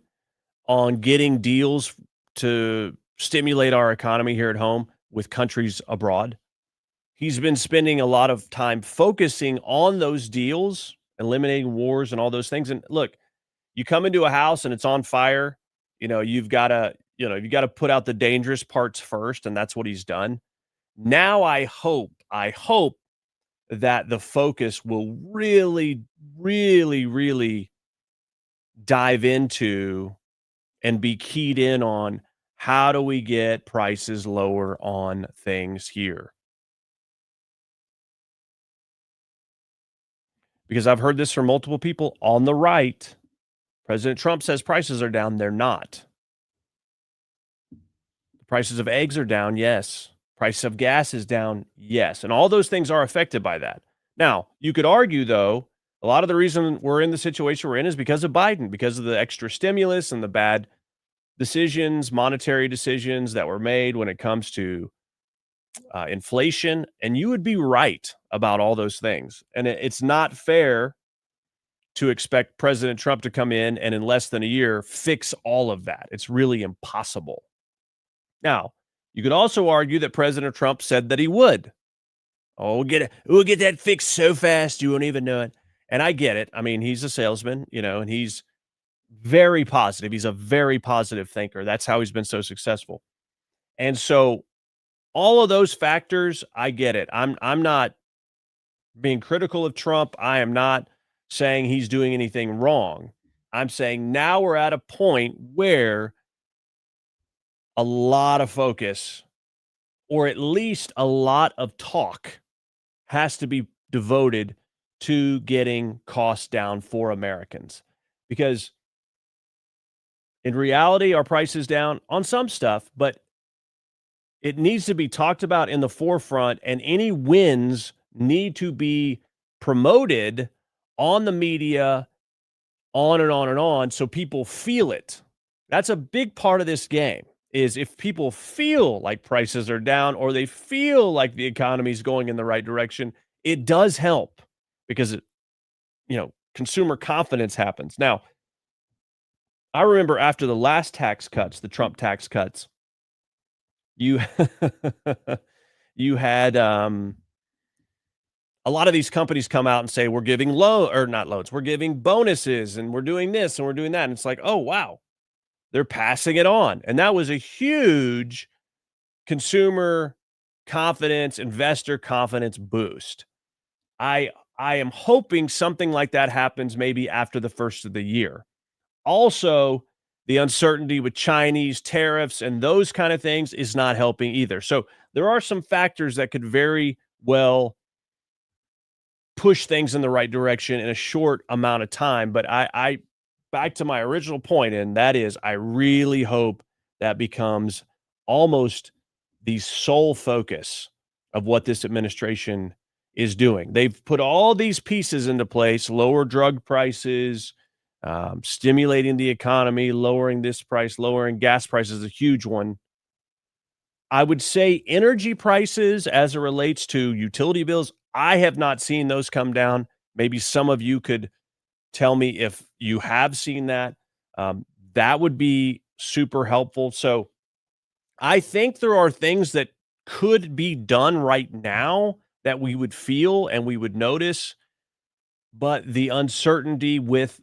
on getting deals to stimulate our economy here at home with countries abroad. He's been spending a lot of time focusing on those deals, eliminating wars and all those things. And look, you come into a house and it's on fire, you've got to put out the dangerous parts first, and that's what he's done. Now I hope that the focus will really, really, really dive into and be keyed in on how do we get prices lower on things here. Because I've heard this from multiple people on the right. President Trump says prices are down. They're not. The prices of eggs are down. Yes. Price of gas is down. Yes. And all those things are affected by that. Now, you could argue, though, a lot of the reason we're in the situation we're in is because of Biden, because of the extra stimulus and the bad decisions, monetary decisions that were made when it comes to inflation. And you would be right about all those things. And it's not fair to expect President Trump to come in and in less than a year fix all of that. It's really impossible. Now, you could also argue that President Trump said that he would. Oh, we'll get that fixed so fast you won't even know it. And I get it. I mean, he's a salesman, and he's very positive. He's a very positive thinker. That's how he's been so successful. And so all of those factors, I get it. I'm not being critical of Trump. I am not saying he's doing anything wrong. I'm saying now we're at a point where a lot of focus, or at least a lot of talk, has to be devoted to getting costs down for Americans. Because in reality, our price is down on some stuff, but it needs to be talked about in the forefront, and any wins need to be promoted on the media, on and on and on, so people feel it. That's a big part of this game, is if people feel like prices are down or they feel like the economy is going in the right direction, it does help because consumer confidence happens. Now, I remember after the last tax cuts, the Trump tax cuts, you had a lot of these companies come out and say, we're giving not loans, we're giving bonuses and we're doing this and we're doing that. And it's like, oh, wow, they're passing it on. And that was a huge consumer confidence, investor confidence boost. I am hoping something like that happens maybe after the first of the year. Also, the uncertainty with Chinese tariffs and those kind of things is not helping either. So there are some factors that could very well push things in the right direction in a short amount of time. But I back to my original point, and that is I really hope that becomes almost the sole focus of what this administration is doing. They've put all these pieces into place: lower drug prices, stimulating the economy, lowering this price, lowering gas prices, a huge one. I would say energy prices as it relates to utility bills, I have not seen those come down. Maybe some of you could tell me if you have seen that. That would be super helpful. So I think there are things that could be done right now that we would feel and we would notice, but the uncertainty with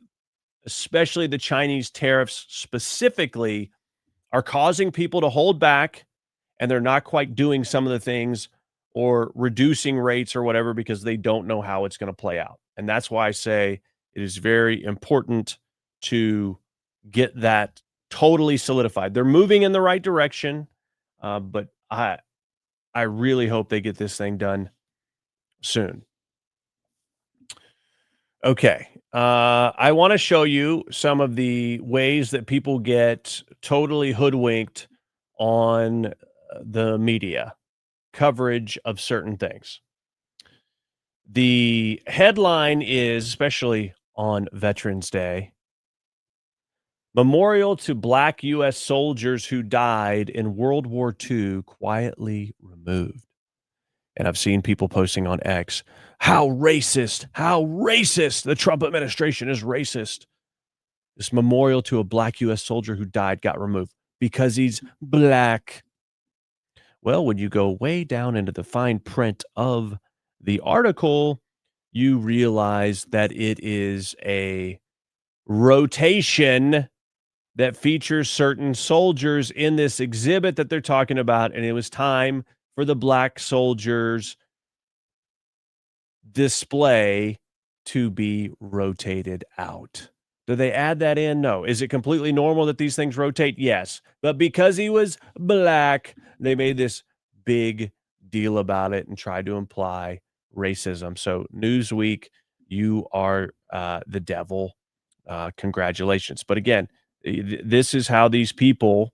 especially the Chinese tariffs specifically are causing people to hold back, and they're not quite doing some of the things or reducing rates or whatever because they don't know how it's going to play out. And that's why I say it is very important to get that totally solidified. They're moving in the right direction, but I really hope they get this thing done soon. Okay. I want to show you some of the ways that people get totally hoodwinked on the media coverage of certain things. The headline is, especially on Veterans Day, Memorial to Black U.S. soldiers who died in World War II quietly removed. And I've seen people posting on X, how racist, the Trump administration is racist. This memorial to a Black U.S. soldier who died got removed because he's Black. Well, when you go way down into the fine print of the article, you realize that it is a rotation that features certain soldiers in this exhibit that they're talking about, and it was time for the Black soldiers display to be rotated out. Do they add that in? No. Is it completely normal that these things rotate? Yes. But because he was Black, they made this big deal about it and tried to imply racism. So Newsweek, you are the devil. Congratulations. But again, this is how these people,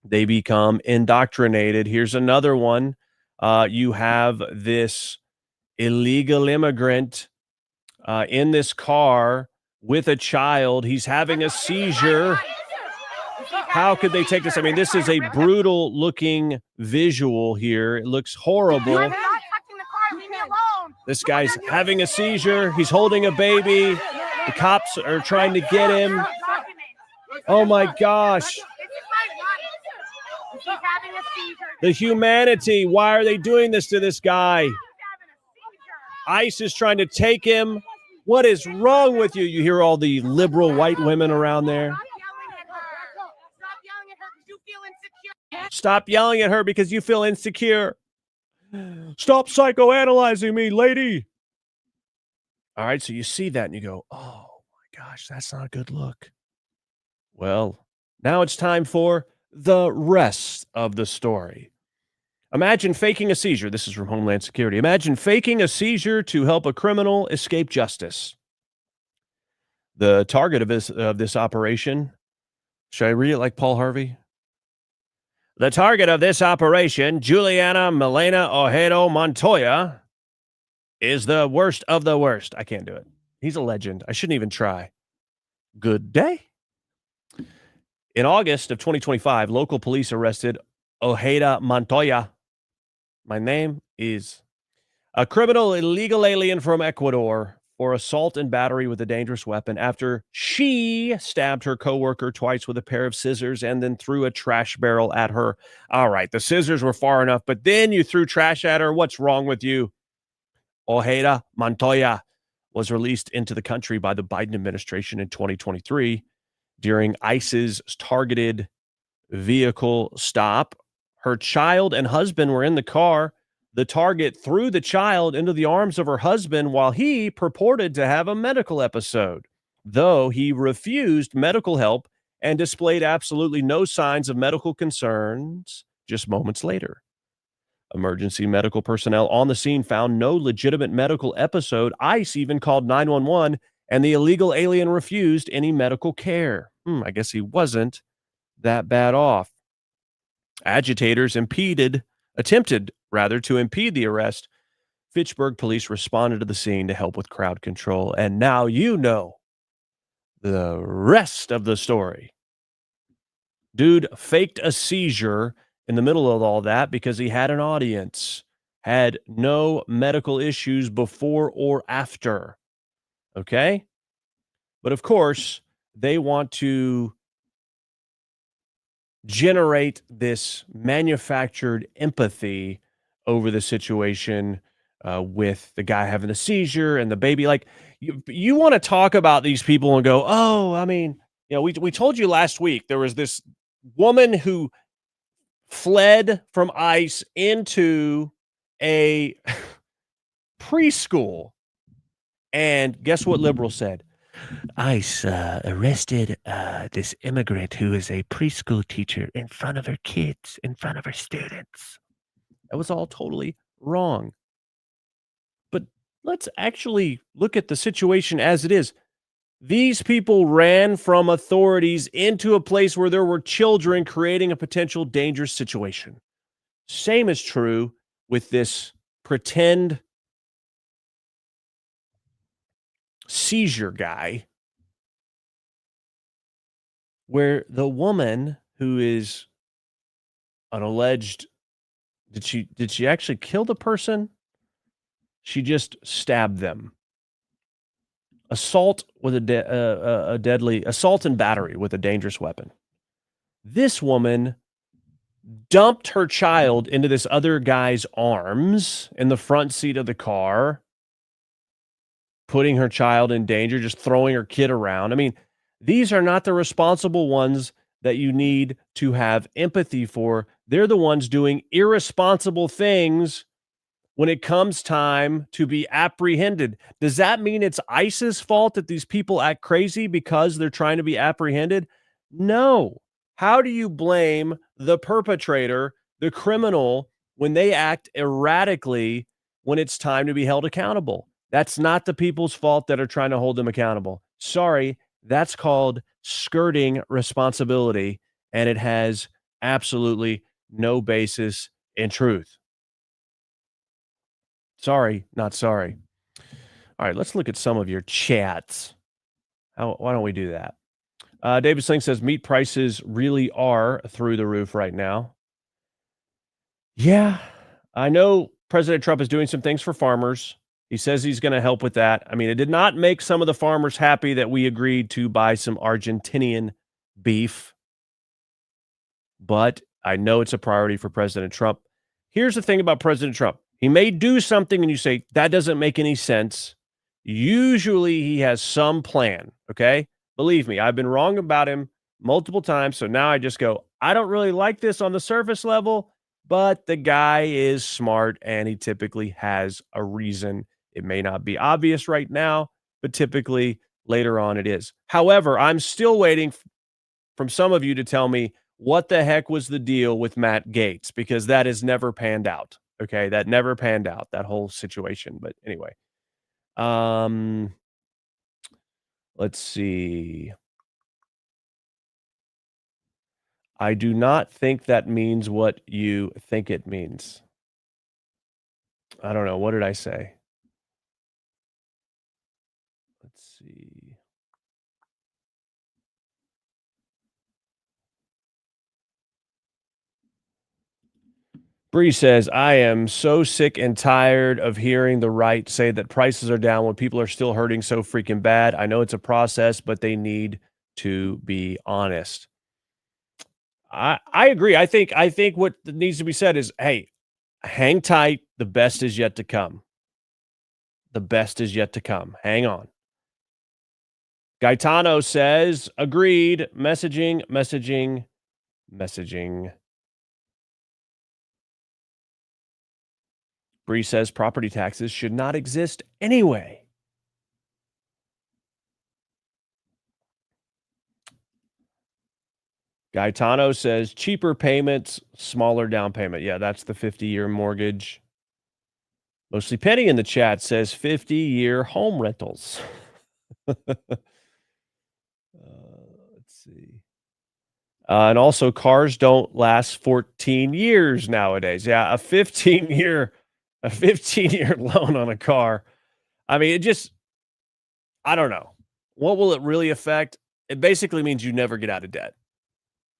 they become indoctrinated. Here's another one. You have this illegal immigrant in this car with a child. He's having a seizure. How could they take this? I mean, this is a brutal looking visual here. It looks horrible. This guy's having a seizure. He's holding a baby. The cops are trying to get him. Oh my gosh. The humanity. Why are they doing this to this guy? ICE is trying to take him. What is wrong with you? You hear all the liberal white women around there. Stop yelling at her because you feel insecure. Stop psychoanalyzing me, lady. All right, so you see that and you go, oh my gosh, that's not a good look. Well, now it's time for the rest of the story. Imagine faking a seizure. This is from Homeland Security. Imagine faking a seizure to help a criminal escape justice. The target of this operation, should I read it like Paul Harvey? The target of this operation, Juliana Milena Ojeda Montoya, is the worst of the worst. I can't do it. He's a legend. I shouldn't even try. Good day. In August of 2025, local police arrested Ojeda Montoya. My name is a criminal illegal alien from Ecuador for assault and battery with a dangerous weapon after she stabbed her coworker twice with a pair of scissors and then threw a trash barrel at her. All right, the scissors were far enough, but then you threw trash at her. What's wrong with you? Ojeda Montoya was released into the country by the Biden administration in 2023 during ICE's targeted vehicle stop. Her child and husband were in the car. The target threw the child into the arms of her husband while he purported to have a medical episode, though he refused medical help and displayed absolutely no signs of medical concerns just moments later. Emergency medical personnel on the scene found no legitimate medical episode. ICE even called 911, and the illegal alien refused any medical care. I guess he wasn't that bad off. Agitators attempted to impede the arrest. Fitchburg police responded to the scene to help with crowd control. And now you know the rest of the story. Dude faked a seizure in the middle of all that because he had an audience, had no medical issues before or after. Okay? But of course, they want to generate this manufactured empathy over the situation with the guy having a seizure and the baby. Like, you want to talk about these people and go, oh, I mean, we told you last week there was this woman who fled from ICE into a preschool. And guess what liberals said? ICE arrested this immigrant who is a preschool teacher in front of her kids, in front of her students. That was all totally wrong. But let's actually look at the situation as it is. These people ran from authorities into a place where there were children, creating a potential dangerous situation. Same is true with this pretend seizure guy, where the woman who is an alleged, did she actually kill the person? She just stabbed them. Assault with a deadly assault and battery with a dangerous weapon. This woman dumped her child into this other guy's arms in the front seat of the car, putting her child in danger, just throwing her kid around. I mean, these are not the responsible ones that you need to have empathy for. They're the ones doing irresponsible things when it comes time to be apprehended. Does that mean it's ICE's fault that these people act crazy because they're trying to be apprehended? No. How do you blame the perpetrator, the criminal, when they act erratically when it's time to be held accountable? That's not the people's fault that are trying to hold them accountable. Sorry, that's called skirting responsibility, and it has absolutely no basis in truth. Sorry, not sorry. All right, let's look at some of your chats. Why don't we do that? David Sling says meat prices really are through the roof right now. Yeah, I know President Trump is doing some things for farmers. He says he's going to help with that. I mean, it did not make some of the farmers happy that we agreed to buy some Argentinian beef, but I know it's a priority for President Trump. Here's the thing about President Trump. He may do something and you say, that doesn't make any sense. Usually he has some plan, okay? Believe me, I've been wrong about him multiple times, so now I just go, I don't really like this on the surface level, but the guy is smart and he typically has a reason. It may not be obvious right now, but typically later on it is. However, I'm still waiting from some of you to tell me what the heck was the deal with Matt Gaetz? Because that has never panned out. Okay, that never panned out, that whole situation. But anyway, let's see. I do not think that means what you think it means. I don't know. What did I say? Let's see. Bree says, I am so sick and tired of hearing the right say that prices are down when people are still hurting so freaking bad. I know it's a process, but they need to be honest. I agree. I think what needs to be said is, hey, hang tight. The best is yet to come. The best is yet to come. Hang on. Gaetano says, agreed. Messaging. Bree says property taxes should not exist anyway. Gaetano says cheaper payments, smaller down payment. Yeah, that's the 50-year mortgage. Mostly Penny in the chat says 50-year home rentals. Let's see. And also, cars don't last 14 years nowadays. Yeah, a 15-year loan on a car. I mean, I don't know. What will it really affect? It basically means you never get out of debt.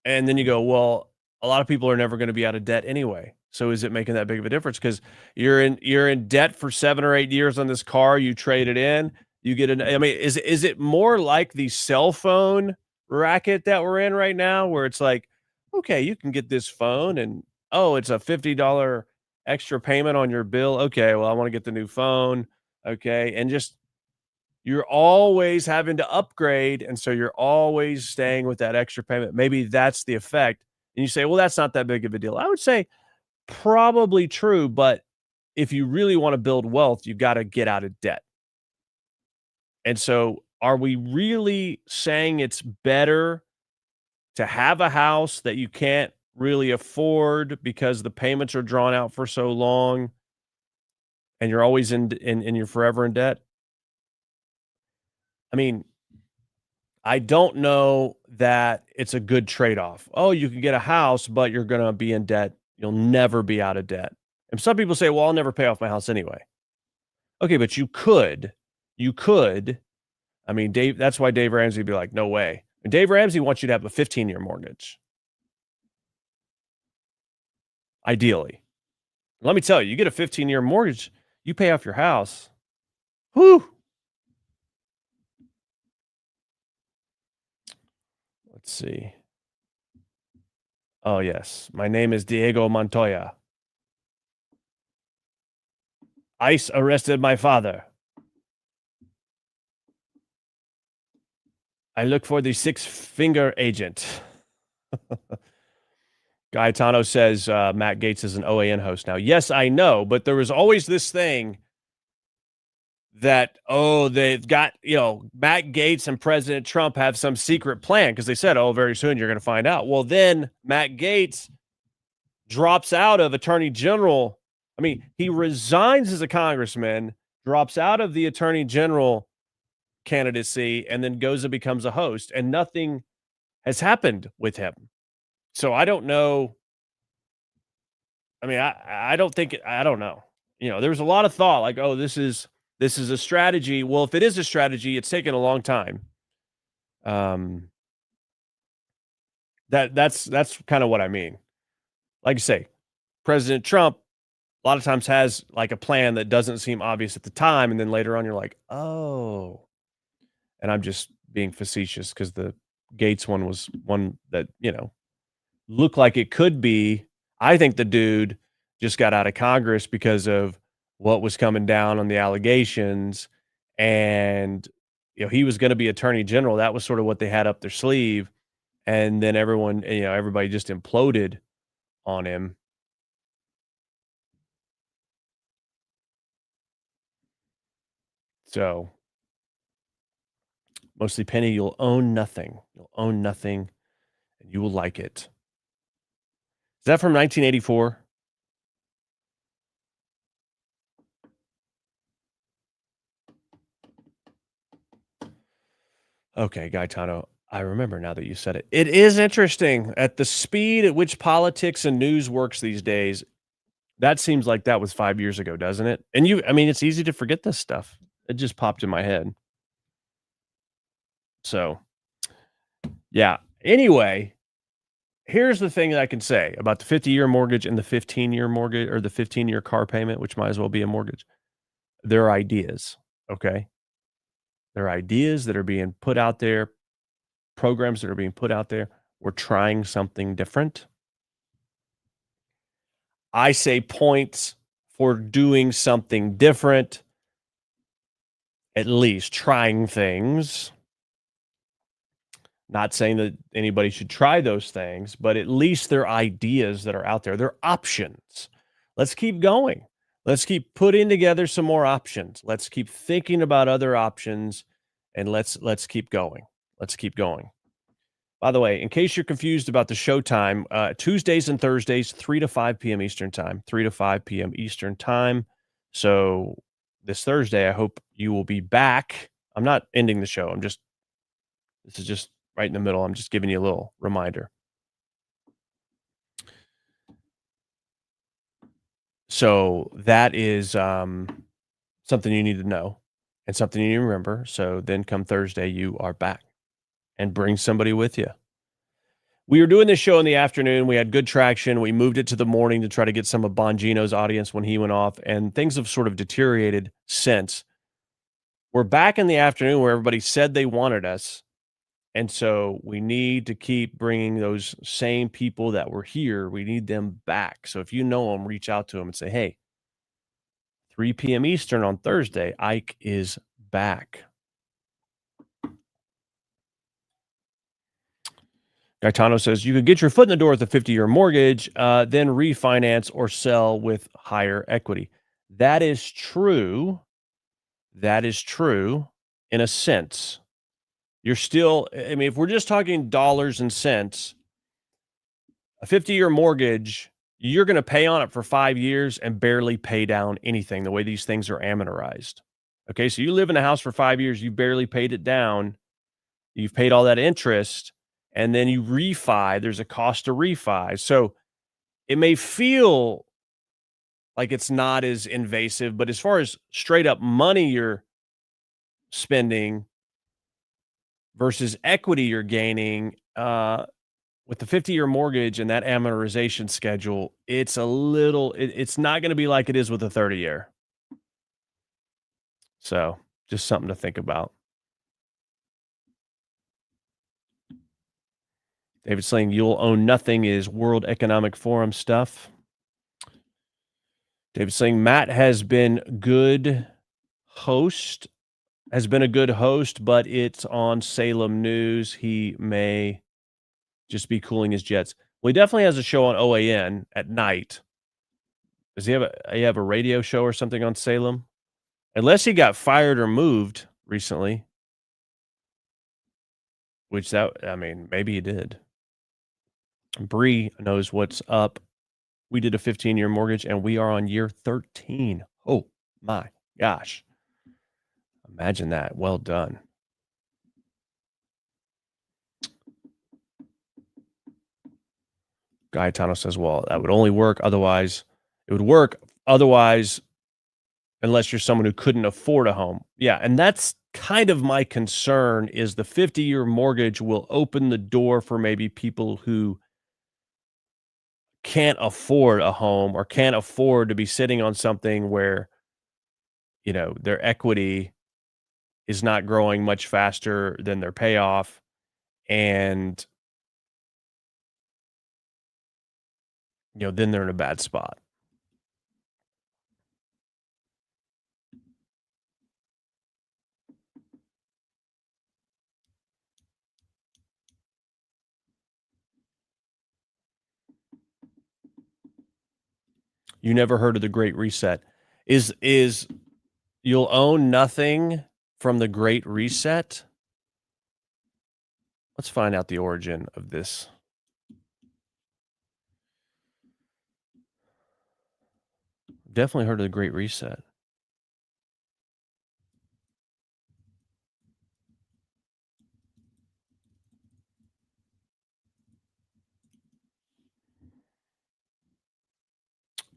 And then you go, well, a lot of people are never going to be out of debt anyway. So is it making that big of a difference? Because you're in debt for 7 or 8 years on this car, you trade it in, you get I mean, is it more like the cell phone racket that we're in right now, where it's like, okay, you can get this phone and it's a $50 extra payment on your bill. Okay, well, I want to get the new phone. Okay, and just you're always having to upgrade, and so you're always staying with that extra payment. Maybe that's the effect. And you say, well, that's not that big of a deal. I would say probably true, but if you really want to build wealth, you got to get out of debt. And so are we really saying it's better to have a house that you can't really afford because the payments are drawn out for so long and you're always in you're forever in debt? I mean, I don't know that it's a good trade-off. Oh, you can get a house, but you're going to be in debt. You'll never be out of debt. And some people say, well, I'll never pay off my house anyway. Okay, but you could. I mean, that's why Dave Ramsey would be like, no way. And Dave Ramsey wants you to have a 15-year mortgage. Ideally. Let me tell you, you get a 15-year mortgage, you pay off your house. Whew. Let's see. Oh, yes. My name is Diego Montoya. ICE arrested my father. I look for the 6-finger agent. Gaetano says Matt Gaetz is an OAN host now. Yes, I know, but there was always this thing that, they've got, Matt Gaetz and President Trump have some secret plan because they said, very soon you're going to find out. Well, then Matt Gaetz drops out of Attorney General. I mean, he resigns as a congressman, drops out of the Attorney General candidacy, and then goes and becomes a host, and nothing has happened with him. So I don't know. I mean, I don't know. There was a lot of thought like, this is a strategy. Well, if it is a strategy, it's taken a long time. That's kind of what I mean. Like I say, President Trump a lot of times has like a plan that doesn't seem obvious at the time, and then later on you're like, oh. And I'm just being facetious because the Gates one was one that, looked like it could be. I think the dude just got out of Congress because of what was coming down on the allegations. And, he was going to be Attorney General. That was sort of what they had up their sleeve. And then everybody just imploded on him. So mostly Penny, you'll own nothing. You'll own nothing and you will like it. Is that from 1984? Okay, Gaetano, I remember now that you said it. It is interesting at the speed at which politics and news works these days. That seems like that was 5 years ago, doesn't it? And I mean, it's easy to forget this stuff. It just popped in my head. So, yeah. Anyway, here's the thing that I can say about the 50-year mortgage and the 15-year mortgage, or the 15-year car payment, which might as well be a mortgage. They're ideas, okay? They're ideas that are being put out there, programs that are being put out there. We're trying something different. I say points for doing something different, at least trying things. Not saying that anybody should try those things, but at least they're ideas that are out there. They're options. Let's keep going. Let's keep putting together some more options. Let's keep thinking about other options, and let's keep going. Let's keep going. By the way, in case you're confused about the show time, Tuesdays and Thursdays, 3 to 5 p.m. Eastern time, 3 to 5 p.m. Eastern time. So this Thursday, I hope you will be back. I'm not ending the show. This is just right in the middle. I'm just giving you a little reminder. So that is something you need to know and something you need to remember. So then come Thursday, you are back, and bring somebody with you. We were doing this show in the afternoon. We had good traction. We moved it to the morning to try to get some of Bongino's audience when he went off, and things have sort of deteriorated since. We're back in the afternoon where everybody said they wanted us, and so we need to keep bringing those same people that were here. We need them back. So if you know them, reach out to them and say, hey, 3 p.m. Eastern on Thursday, Ike is back. Gaetano says you could get your foot in the door with a 50-year mortgage, then refinance or sell with higher equity. That is true. That is true in a sense. You're still, I mean, if we're just talking dollars and cents, a 50-year mortgage, you're going to pay on it for 5 years and barely pay down anything the way these things are amortized. Okay, so you live in a house for 5 years, you barely paid it down. You've paid all that interest. And then you refi, there's a cost to refi. So it may feel like it's not as invasive, but as far as straight up money you're spending versus equity you're gaining, with the 50-year mortgage and that amortization schedule, it's it's not going to be like it is with a 30-year. So just something to think about. David saying you'll own nothing is World Economic Forum stuff. David saying Matt has been a good host, but it's on Salem News. He may just be cooling his jets. Well, he definitely has a show on OAN at night. Does he have a radio show or something on Salem? Unless he got fired or moved recently. Maybe he did. Bree knows what's up. We did a 15-year mortgage, and we are on year 13. Oh, my gosh. Imagine that. Well done. Gaetano says, well, that would only work. Otherwise, it would work. Otherwise, unless you're someone who couldn't afford a home. Yeah, and that's kind of my concern is the 50-year mortgage will open the door for maybe people who can't afford a home or can't afford to be sitting on something where, their equity is not growing much faster than their payoff. And, then they're in a bad spot. You never heard of the Great Reset. Is you'll own nothing from the Great Reset? Let's find out the origin of this. definitely heard of the Great Reset.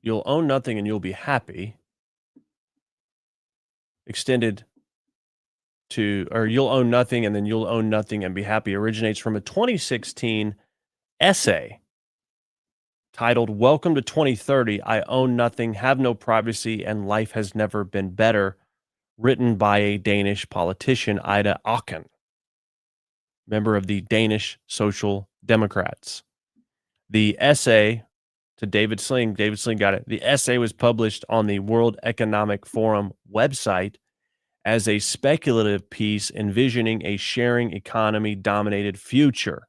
You'll own nothing and you'll be happy. Extended to, or you'll own nothing and then you'll own nothing and be happy, originates from a 2016 essay titled Welcome to 2030, I Own Nothing, Have No Privacy, and Life Has Never Been Better, written by a Danish politician, Ida Auken, member of the Danish Social Democrats. The essay to David Sling got it. The essay was published on the World Economic Forum website as a speculative piece envisioning a sharing economy dominated future,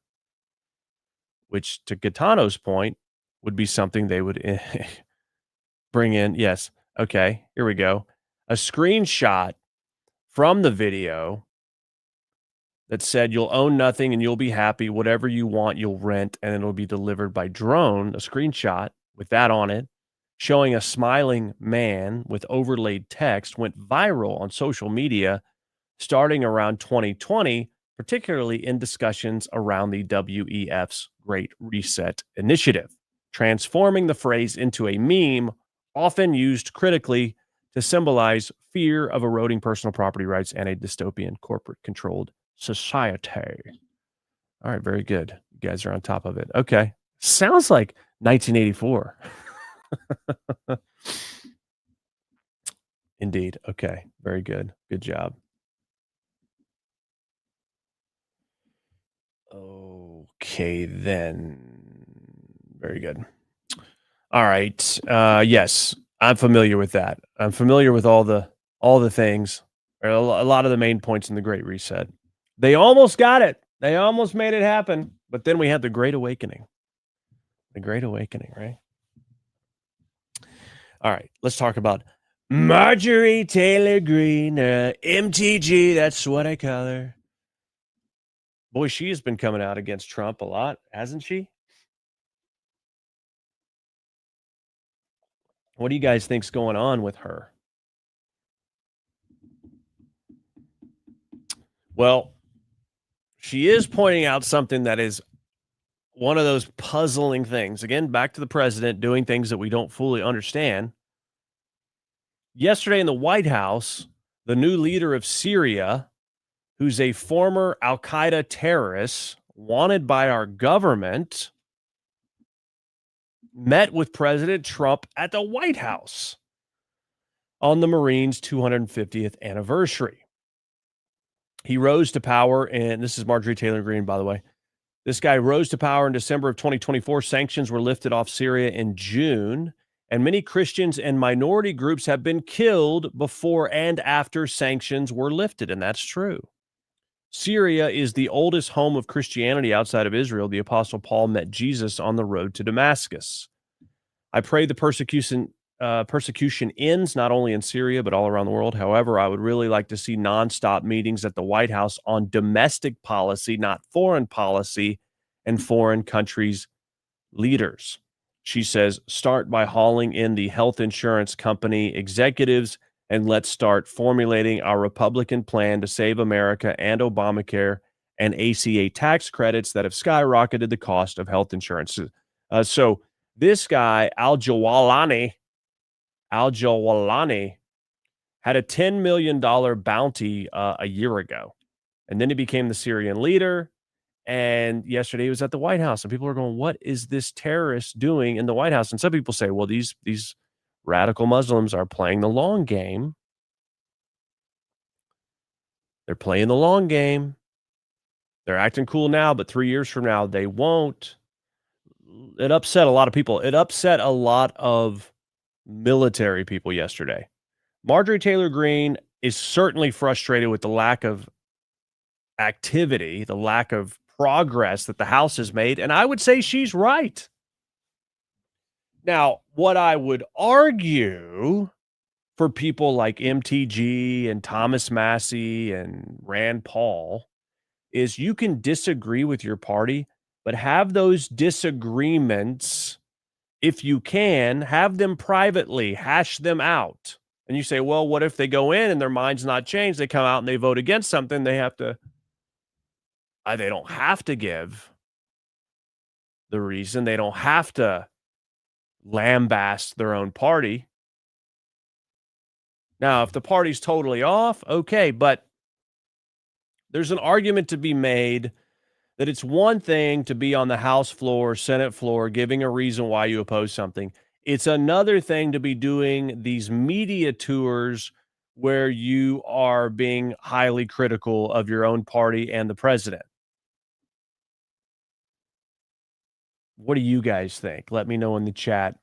which, to Gaetano's point, would be something they would bring in. Yes. Okay, here we go. A screenshot from the video that said you'll own nothing and you'll be happy. Whatever you want, you'll rent, and it'll be delivered by drone. A screenshot with that on it, showing a smiling man with overlaid text, went viral on social media starting around 2020, particularly in discussions around the WEF's Great Reset initiative, transforming the phrase into a meme often used critically to symbolize fear of eroding personal property rights and a dystopian corporate-controlled society. All right, very good. You guys are on top of it. Okay. Sounds like 1984. Indeed. Okay. Very good. Good job. Okay, then. Very good. All right. Yes, I'm familiar with that. I'm familiar with all the things, or a lot of the main points in the Great Reset. They almost got it. They almost made it happen. But then we had the Great Awakening. The Great Awakening, right? All right. Let's talk about Marjorie Taylor Greene, MTG. That's what I call her. Boy, she has been coming out against Trump a lot, hasn't she? What do you guys think's going on with her? Well, she is pointing out something that is one of those puzzling things. Again, back to the president doing things that we don't fully understand. Yesterday in the White House, the new leader of Syria, who's a former Al-Qaeda terrorist wanted by our government, met with President Trump at the White House on the Marines' 250th anniversary. He rose to power, and this is Marjorie Taylor Greene, by the way. This guy rose to power in December of 2024. Sanctions were lifted off Syria in June, and many Christians and minority groups have been killed before and after sanctions were lifted, and that's true. Syria is the oldest home of Christianity outside of Israel. The Apostle Paul met Jesus on the road to Damascus. I pray the persecution ends not only in Syria, but all around the world. However, I would really like to see nonstop meetings at the White House on domestic policy, not foreign policy, and foreign countries' leaders. She says, start by hauling in the health insurance company executives, and let's start formulating our Republican plan to save America and Obamacare and ACA tax credits that have skyrocketed the cost of health insurance. So this guy, Al-Jawlani, had a $10 million bounty a year ago. And then he became the Syrian leader. And yesterday he was at the White House. And people are going, what is this terrorist doing in the White House? And some people say, well, these radical Muslims are playing the long game. They're playing the long game. They're acting cool now, but 3 years from now, they won't. It upset a lot of people. It upset a lot of military people yesterday. Marjorie Taylor Greene is certainly frustrated with the lack of activity, the lack of progress that the House has made, and I would say she's right. Now, what I would argue for people like MTG and Thomas Massie and Rand Paul is you can disagree with your party, but have those disagreements if you can, have them privately, hash them out. And you say, well, what if they go in and their mind's not changed? They come out and they vote against something. They have to, they don't have to give the reason. They don't have to lambaste their own party. Now, if the party's totally off, okay, but there's an argument to be made that it's one thing to be on the House floor, Senate floor, giving a reason why you oppose something. It's another thing to be doing these media tours where you are being highly critical of your own party and the president. What do you guys think? Let me know in the chat.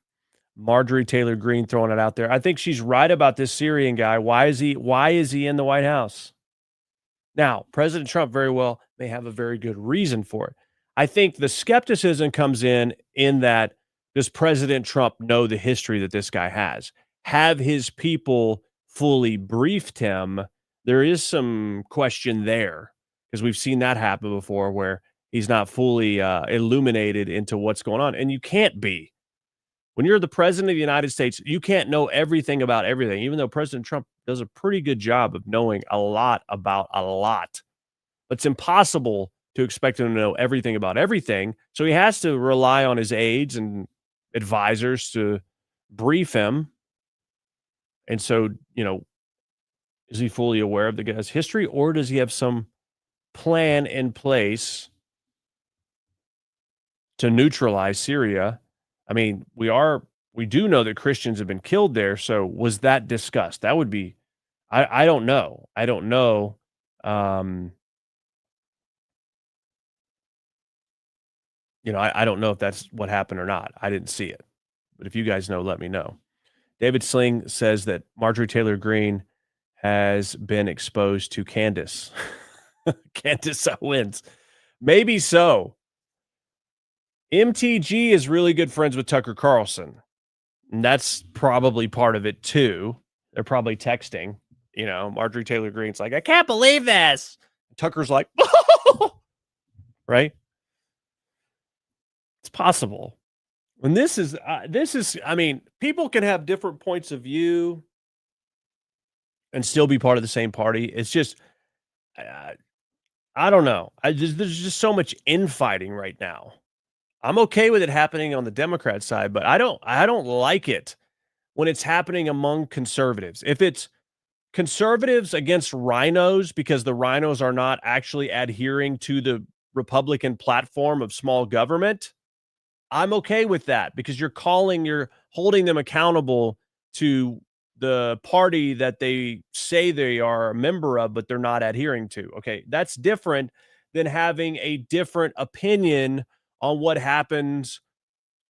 Marjorie Taylor Greene throwing it out there. I think she's right about this Syrian guy. Why is he in the White House? Now, President Trump very well may have a very good reason for it. I think the skepticism comes in that, does President Trump know the history that this guy has? Have his people fully briefed him? There is some question there because we've seen that happen before where he's not fully illuminated into what's going on. And you can't be. When you're the president of the United States, you can't know everything about everything, even though President Trump does a pretty good job of knowing a lot about a lot. But it's impossible to expect him to know everything about everything. So he has to rely on his aides and advisors to brief him. And so, is he fully aware of the guy's history, or does he have some plan in place to neutralize Syria? I mean, we do know that Christians have been killed there. So was that discussed? That would be, I don't know. I don't know. I don't know if that's what happened or not. I didn't see it. But if you guys know, let me know. David Sling says that Marjorie Taylor Greene has been exposed to Candace. Candace wins. Maybe so. MTG is really good friends with Tucker Carlson. And that's probably part of it too. They're probably texting. Marjorie Taylor Greene's like, I can't believe this. Tucker's like, right? It's possible. And this is, people can have different points of view and still be part of the same party. It's just, I don't know. There's just so much infighting right now. I'm okay with it happening on the Democrat side, but I don't like it when it's happening among conservatives. If it's conservatives against rhinos because the rhinos are not actually adhering to the Republican platform of small government, I'm okay with that because you're holding them accountable to the party that they say they are a member of, but they're not adhering to. Okay, that's different than having a different opinion on what happens,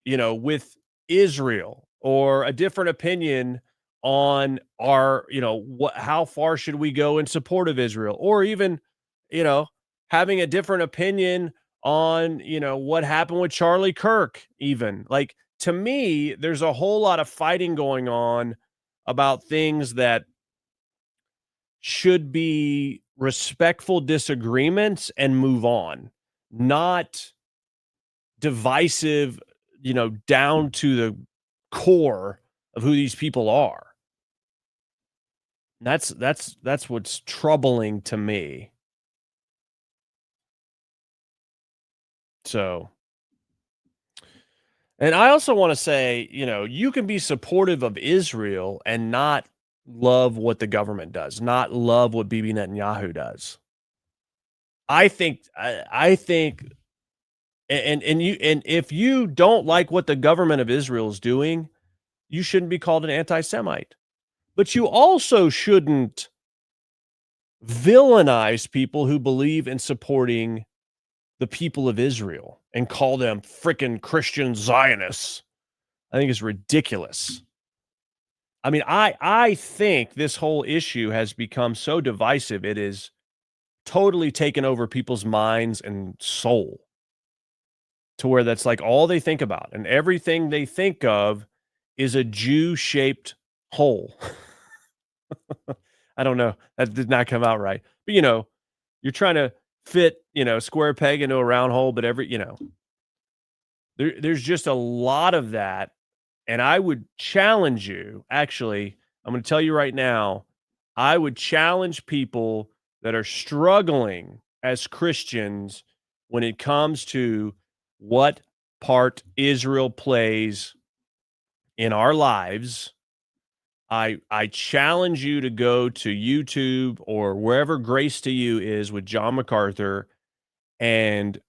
with Israel, or a different opinion on our, how far should we go in support of Israel, or even, having a different opinion on, what happened with Charlie Kirk, even. Like, to me, there's a whole lot of fighting going on about things that should be respectful disagreements and move on, not divisive, down to the core of who these people are. That's what's troubling to me. So, and I also want to say, you can be supportive of Israel and not love what the government does, not love what Bibi Netanyahu does. I think And if you don't like what the government of Israel is doing, you shouldn't be called an anti-Semite. But you also shouldn't villainize people who believe in supporting the people of Israel and call them frickin' Christian Zionists. I think it's ridiculous. I mean, I think this whole issue has become so divisive, it is totally taken over people's minds and soul, to where that's like all they think about, and everything they think of is a Jew-shaped hole. I don't know. That did not come out right. But, you're trying to fit, square peg into a round hole, but there's just a lot of that And I would challenge you, actually, I'm going to tell you right now, I would challenge people that are struggling as Christians when it comes to what part Israel plays in our lives. I challenge you to go to YouTube or wherever Grace to You is with John MacArthur and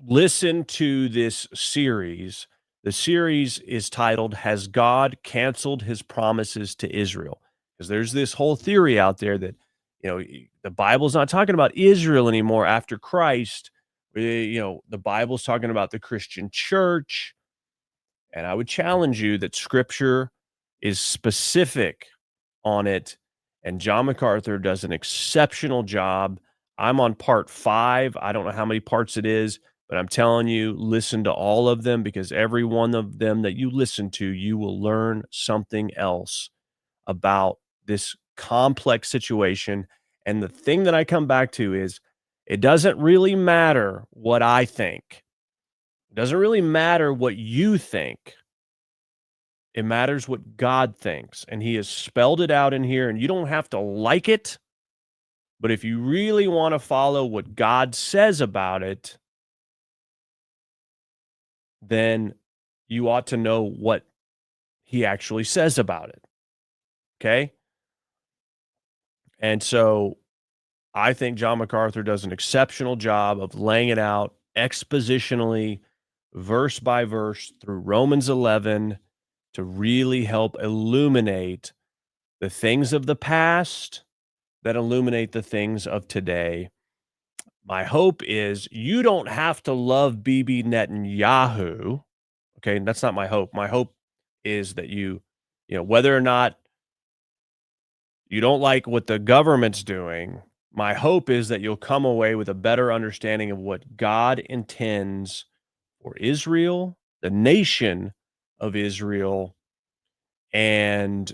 listen to this series. The series is titled, Has God Canceled His Promises to Israel? Because there's this whole theory out there that, the Bible's not talking about Israel anymore after Christ. The Bible's talking about the Christian church. And I would challenge you that Scripture is specific on it. And John MacArthur does an exceptional job. I'm on part 5. I don't know how many parts it is, but I'm telling you, listen to all of them, because every one of them that you listen to, you will learn something else about this complex situation. And the thing that I come back to is it doesn't really matter what I think. It doesn't really matter what you think. It matters what God thinks. And he has spelled it out in here, and you don't have to like it. But if you really want to follow what God says about it, then you ought to know what he actually says about it. Okay? And so I think John MacArthur does an exceptional job of laying it out expositionally, verse by verse, through Romans 11 to really help illuminate the things of the past that illuminate the things of today. My hope is you don't have to love Bibi Netanyahu. Okay, that's not my hope. My hope is that whether or not you don't like what the government's doing, my hope is that you'll come away with a better understanding of what God intends for Israel, the nation of Israel, and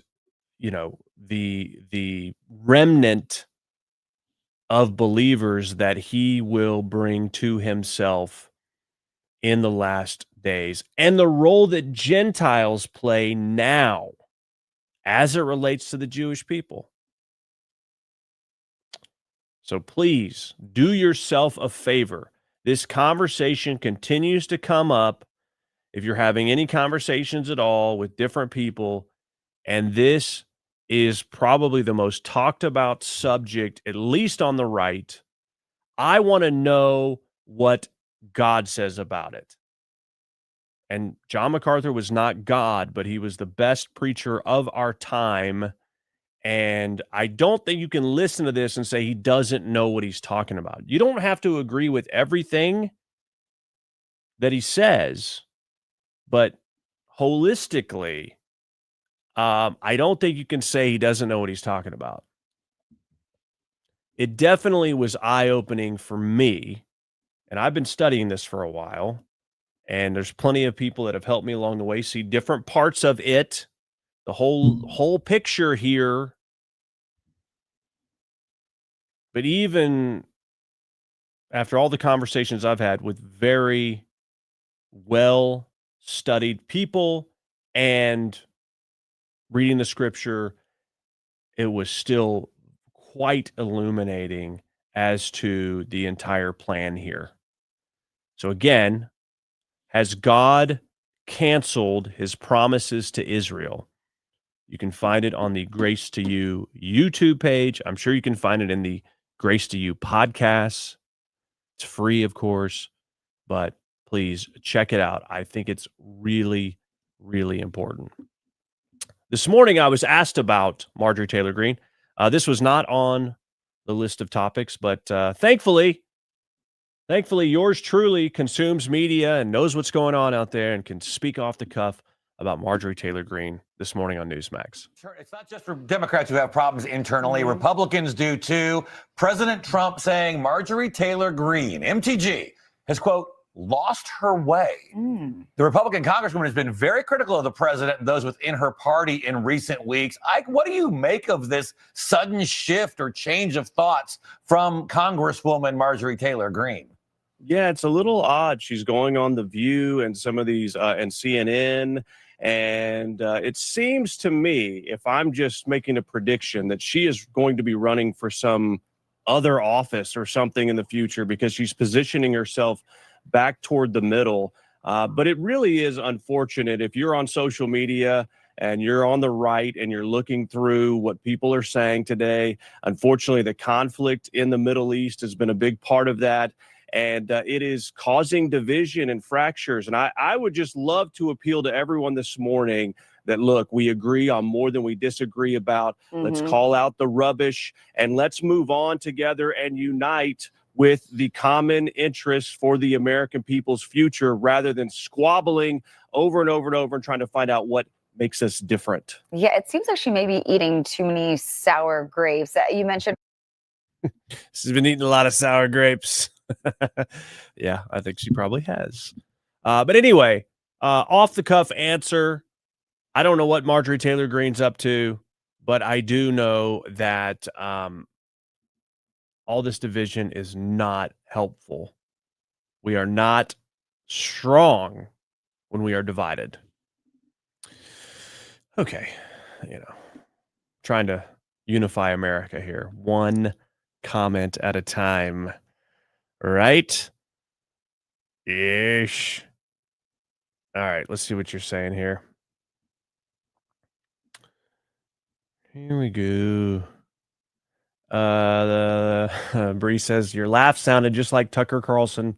the remnant of believers that he will bring to himself in the last days, and the role that Gentiles play now as it relates to the Jewish people. So please do yourself a favor. This conversation continues to come up if you're having any conversations at all with different people, and this is probably the most talked about subject, at least on the right. I want to know what God says about it. And John MacArthur was not God, but he was the best preacher of our time. And I don't think you can listen to this and say he doesn't know what he's talking about. You don't have to agree with everything that he says, but holistically, I don't think you can say he doesn't know what he's talking about. It definitely was eye-opening for me, and I've been studying this for a while, and there's plenty of people that have helped me along the way see different parts of it, the whole picture here. But even after all the conversations I've had with very well-studied people and reading the scripture, it was still quite illuminating as to the entire plan here. So again, has God canceled his promises to Israel? You can find it on the Grace to You YouTube page. I'm sure you can find it in the Grace to You podcasts. It's free, of course, but please check it out. I think it's really, really important. This morning, I was asked about Marjorie Taylor Greene. This was not on the list of topics, but thankfully, yours truly consumes media and knows what's going on out there and can speak off the cuff about Marjorie Taylor Greene this morning on Newsmax. Sure, it's not just for Democrats who have problems internally. Republicans do too. President Trump saying Marjorie Taylor Greene, MTG, has, quote, lost her way. The Republican congresswoman has been very critical of the president and those within her party in recent weeks. Ike, what do you make of this sudden shift or change of thoughts from Congresswoman Marjorie Taylor Greene? Yeah, it's a little odd. She's going on The View and some of these and CNN. And it seems to me, if I'm just making a prediction, that she is going to be running for some other office or something in the future because she's positioning herself back toward the middle. But it really is unfortunate if you're on social media and you're on the right and you're looking through what people are saying today. Unfortunately, the conflict in the Middle East has been a big part of that. And it is causing division and fractures. And I would just love to appeal to everyone this morning that, look, we agree on more than we disagree about. Let's call out the rubbish and let's move on together and unite with the common interest for the American people's future rather than squabbling over and over and over and trying to find out what makes us different. Yeah, it seems like she may be eating too many sour grapes. You mentioned She's been eating a lot of sour grapes. Yeah, I think she probably has. But anyway, off the cuff answer. I don't know what Marjorie Taylor Greene's up to, but I do know that all this division is not helpful. We are not strong when we are divided. Okay, trying to unify America here. One comment at a time. Right? Ish. All right, let's see what you're saying here. Here we go. Bree says, your laugh sounded just like Tucker Carlson.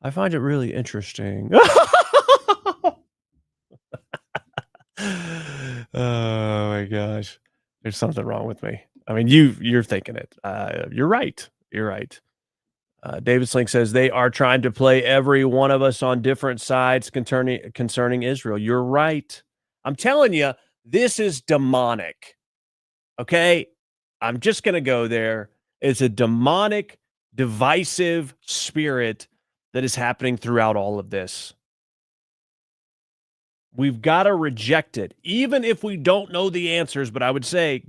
I find it really interesting. Oh my gosh. There's something wrong with me. I mean, you're thinking it. You're right. You're right. David Slink says they are trying to play every one of us on different sides concerning Israel. You're right. I'm telling you, this is demonic. Okay? I'm just going to go there. It's a demonic, divisive spirit that is happening throughout all of this. We've got to reject it, even if we don't know the answers. But I would say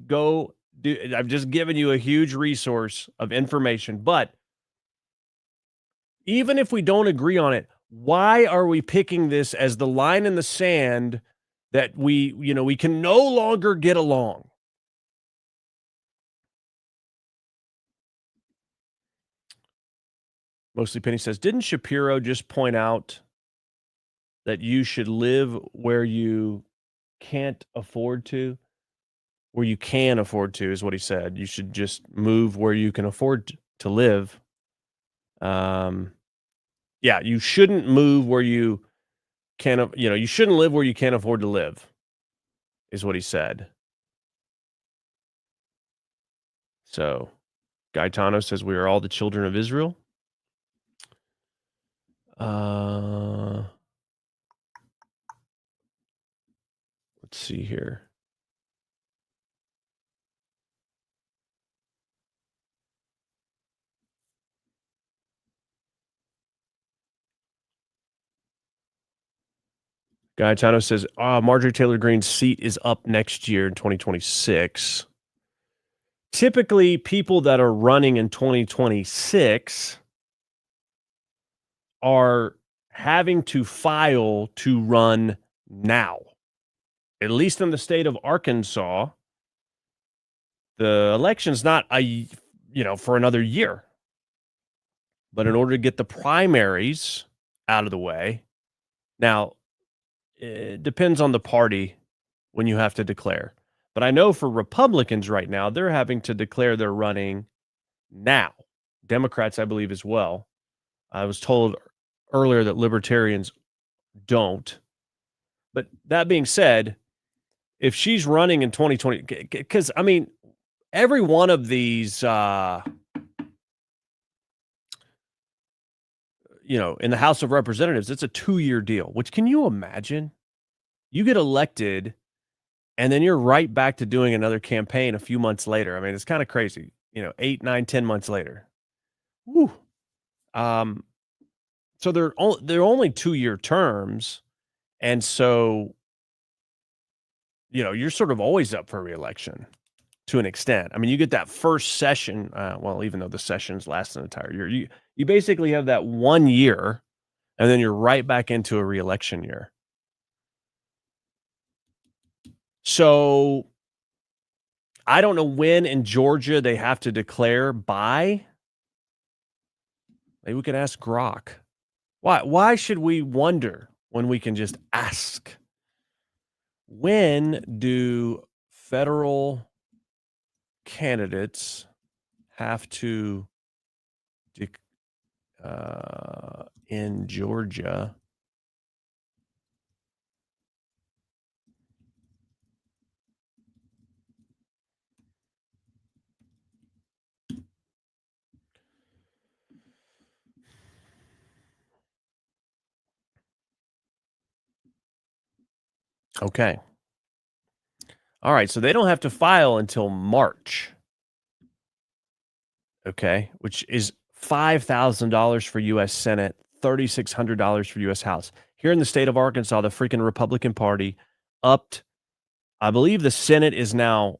I've just given you a huge resource of information. But even if we don't agree on it, why are we picking this as the line in the sand that we can no longer get along? Mostly Penny says, didn't Shapiro just point out that you should live where you can't afford to? Where you can afford to is what he said. You should just move where you can afford to live. Yeah, you shouldn't move where you can't, you shouldn't live where you can't afford to live, is what he said. So, Gaetano says we are all the children of Israel. Let's see here. Gaetano says, Marjorie Taylor Greene's seat is up next year in 2026. Typically, people that are running in 2026 are having to file to run now. At least in the state of Arkansas, the election's not for another year. But in order to get the primaries out of the way, now, it depends on the party when you have to declare. But I know for Republicans right now, they're having to declare they're running now. Democrats, I believe, as well. I was told earlier that libertarians don't. But that being said, if she's running in 2020, because, I mean, every one of these, in the House of Representatives, it's a 2-year deal, which can you imagine? You get elected and then you're right back to doing another campaign a few months later. I mean, it's kind of crazy, 8, 9, 10 months later. Woo. So they're only 2-year terms. And so, you're sort of always up for re-election. to an extent. I mean, you get that first session. Well, even though the sessions last an entire year, you basically have that 1 year, and then you're right back into a re-election year. So I don't know when in Georgia they have to declare by. Maybe we could ask Grok. Why should we wonder when we can just ask? When do federal candidates have to in Georgia? Okay. All right, so they don't have to file until March. Okay, which is $5,000 for U.S. Senate, $3,600 for U.S. House. Here in the state of Arkansas, the freaking Republican Party upped. I believe the Senate is now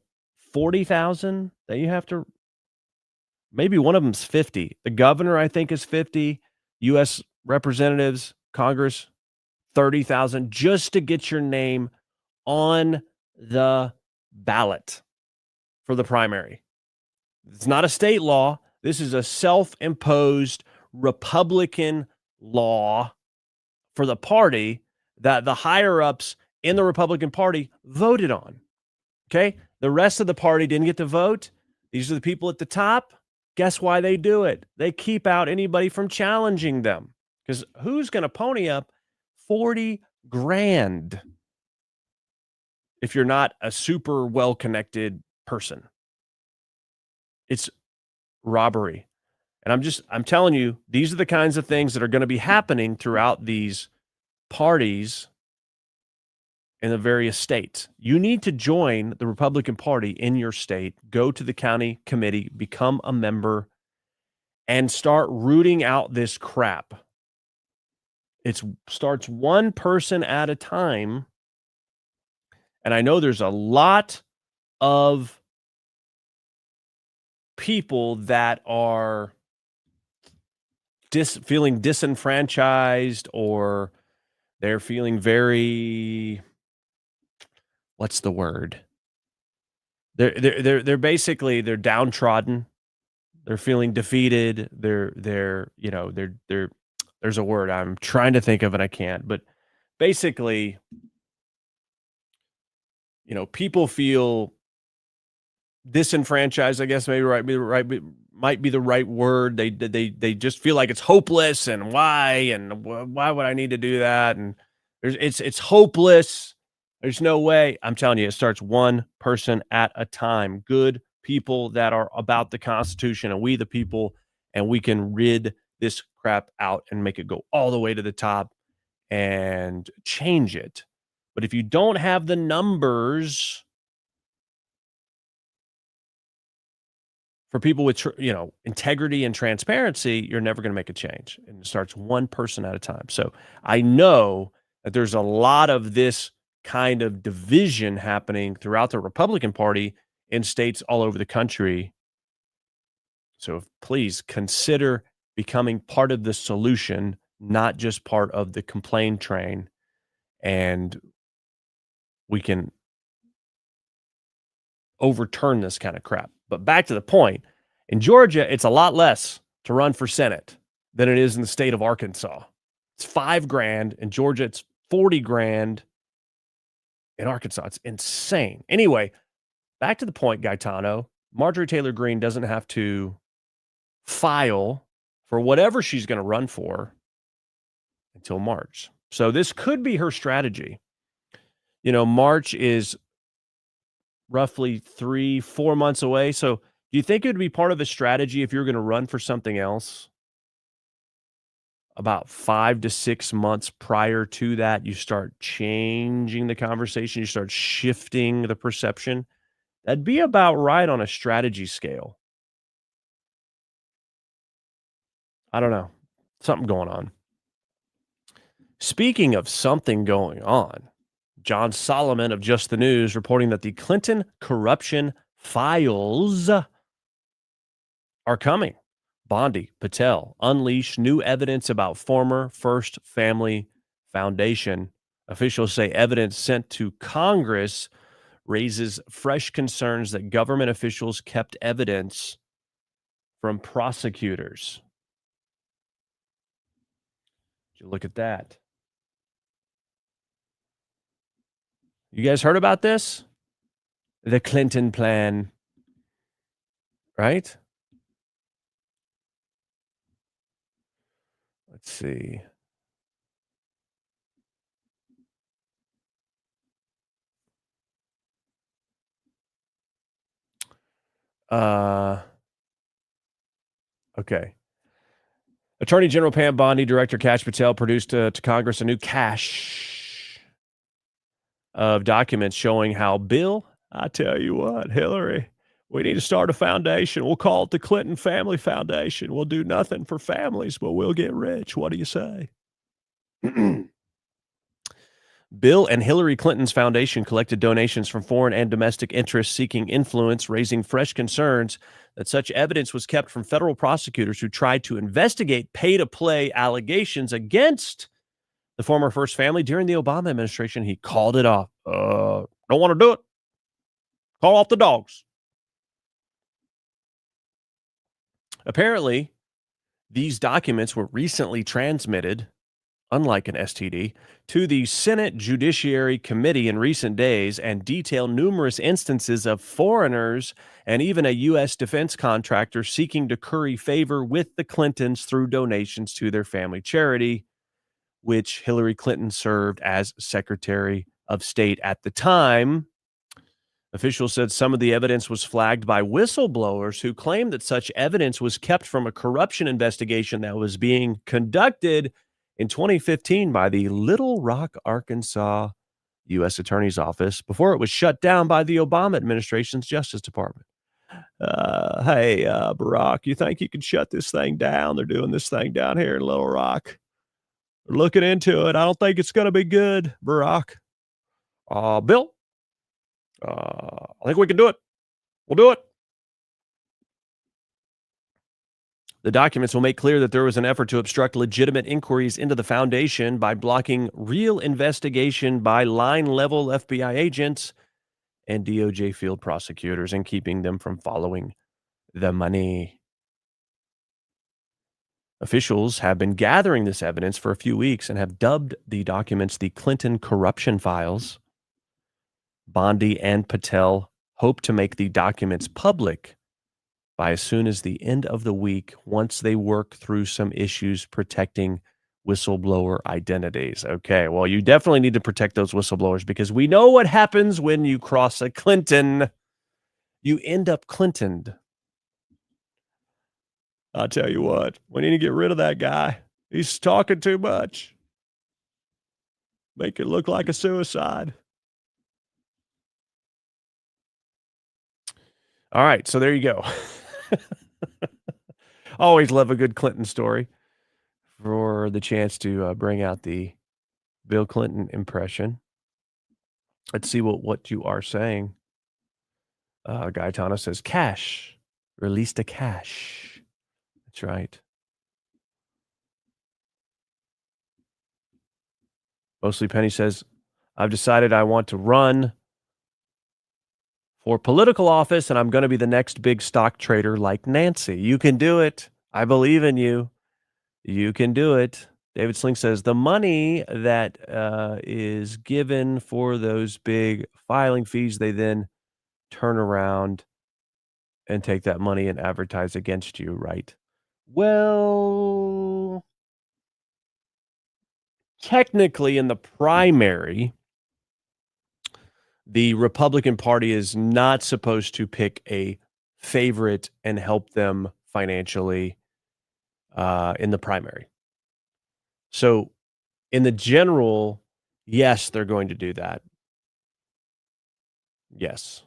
40,000 that you have to. Maybe one of them's 50. The governor, I think, is 50. U.S. representatives, Congress, 30,000 just to get your name on the ballot for the primary. It's not a state law. This is a self-imposed Republican law for the party that the higher-ups in the Republican Party voted on. Okay? The rest of the party didn't get to vote. These are the people at the top. Guess why they do it? They keep out anybody from challenging them. Because who's going to pony up $40,000 if you're not a super well-connected person? It's robbery. And I'm telling you, these are the kinds of things that are going to be happening throughout these parties in the various states. You need to join the Republican Party in your state, go to the county committee, become a member, and start rooting out this crap. It starts one person at a time. And I know there's a lot of people that are feeling disenfranchised, or they're feeling very, what's the word? They're basically, they're downtrodden. They're feeling defeated. There's a word I'm trying to think of and I can't, but basically, people feel disenfranchised, I guess might be the right word. They just feel like it's hopeless, and why would I need to do that? And it's hopeless. There's no way. I'm telling you, it starts one person at a time. Good people that are about the Constitution and we the people, and we can rid this crap out and make it go all the way to the top and change it. But if you don't have the numbers for people with, integrity and transparency, you're never going to make a change. And it starts one person at a time. So I know that there's a lot of this kind of division happening throughout the Republican Party in states all over the country. So please consider becoming part of the solution, not just part of the complaint train. And we can overturn this kind of crap. But back to the point, in Georgia, it's a lot less to run for Senate than it is in the state of Arkansas. It's $5,000. In Georgia, it's $40,000. In Arkansas, it's insane. Anyway, back to the point, Gaetano. Marjorie Taylor Greene doesn't have to file for whatever she's going to run for until March. So this could be her strategy. March is roughly 3-4 months away. So do you think it would be part of a strategy if you're going to run for something else? About 5 to 6 months prior to that, you start changing the conversation. You start shifting the perception. That'd be about right on a strategy scale. I don't know. Something going on. Speaking of something going on, John Solomon of Just the News reporting that the Clinton corruption files are coming. Bondi, Patel, unleash new evidence about former First Family Foundation. Officials say evidence sent to Congress raises fresh concerns that government officials kept evidence from prosecutors. Did you look at that? You guys heard about this? The Clinton plan, right? Let's see. Okay. Attorney General Pam Bondi, Director Kash Patel produced to Congress a new cache of documents showing how I tell you what, Hillary, we need to start a foundation. We'll call it the Clinton Family Foundation. We'll do nothing for families, but we'll get rich. What do you say? Bill and Hillary Clinton's foundation collected donations from foreign and domestic interests seeking influence, raising fresh concerns that such evidence was kept from federal prosecutors who tried to investigate pay-to-play allegations against the former First Family during the Obama administration. He called it off. Don't want to do it. Call off the dogs. Apparently, these documents were recently transmitted, unlike an STD, to the Senate Judiciary Committee in recent days and detail numerous instances of foreigners and even a U.S. defense contractor seeking to curry favor with the Clintons through donations to their family charity, which Hillary Clinton served as Secretary of State at the time. Officials said some of the evidence was flagged by whistleblowers who claimed that such evidence was kept from a corruption investigation that was being conducted in 2015 by the Little Rock, Arkansas U.S. Attorney's Office before it was shut down by the Obama administration's Justice Department. Hey, Barack, you think you can shut this thing down? They're doing this thing down here in Little Rock. They're looking into it. I don't think it's going to be good, Barack. Bill, I think we can do it. We'll do it. The documents will make clear that there was an effort to obstruct legitimate inquiries into the foundation by blocking real investigation by line-level FBI agents and DOJ field prosecutors and keeping them from following the money. Officials have been gathering this evidence for a few weeks and have dubbed the documents the Clinton corruption files. Bondi and Patel hope to make the documents public by as soon as the end of the week once they work through some issues protecting whistleblower identities. Okay, well, you definitely need to protect those whistleblowers because we know what happens when you cross a Clinton. You end up Clintoned. I'll tell you what, we need to get rid of that guy. He's talking too much. Make it look like a suicide. All right, so there you go. Always love a good Clinton story for the chance to bring out the Bill Clinton impression. Let's see what you are saying. Gaetano says, cash. Release the cash. That's right. Mostly Penny says, I've decided I want to run for political office, and I'm going to be the next big stock trader like Nancy. You can do it. I believe in you. You can do it. David Sling says, the money that is given for those big filing fees, they then turn around and take that money and advertise against you, right? Well, technically in the primary, the Republican Party is not supposed to pick a favorite and help them financially in the primary. So in the general, yes, they're going to do that. Yes.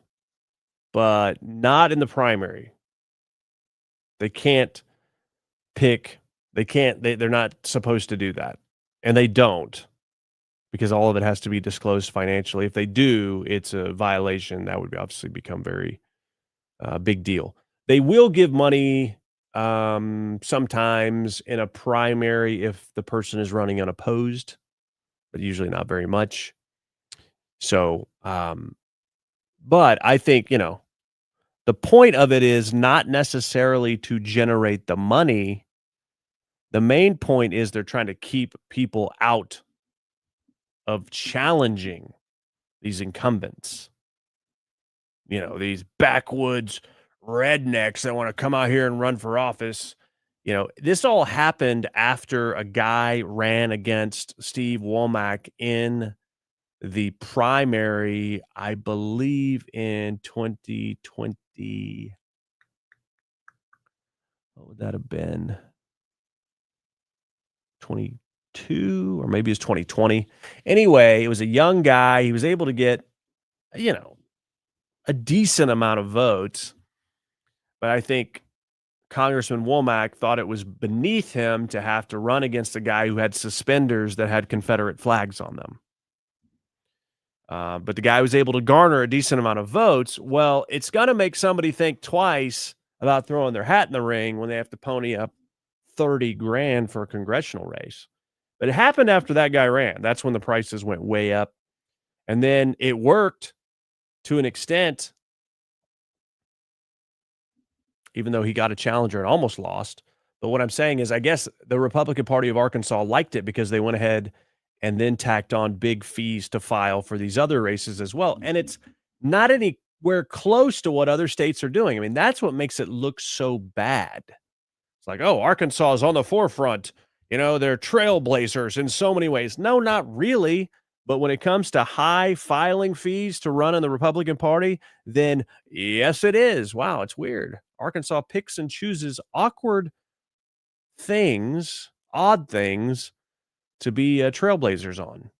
But not in the primary. They can't pick, they're not supposed to do that. And they don't, because all of it has to be disclosed financially. If they do, it's a violation. That would obviously become very Big deal. They will give money sometimes in a primary if the person is running unopposed, but usually not very much. So, but I think, the point of it is not necessarily to generate the money. The main point is they're trying to keep people out of challenging these incumbents. These backwoods rednecks that want to come out here and run for office. This all happened after a guy ran against Steve Womack in the primary, I believe in 2020. What would that have been? 22, or maybe it's 2020. Anyway, it was a young guy. He was able to get, a decent amount of votes. But I think Congressman Womack thought it was beneath him to have to run against a guy who had suspenders that had Confederate flags on them. But the guy was able to garner a decent amount of votes. Well, it's going to make somebody think twice about throwing their hat in the ring when they have to pony up $30,000 for a congressional race. But it happened after that guy ran. That's when the prices went way up. And then it worked to an extent, even though he got a challenger and almost lost. But what I'm saying is, I guess the Republican Party of Arkansas liked it because they went ahead and then tacked on big fees to file for these other races as well. And it's not anywhere close to what other states are doing. I mean, that's what makes it look so bad. It's like, oh, Arkansas is on the forefront. They're trailblazers in so many ways. No, not really. But when it comes to high filing fees to run in the Republican Party, then yes, it is. Wow, it's weird. Arkansas picks and chooses awkward things, odd things to be trailblazers on.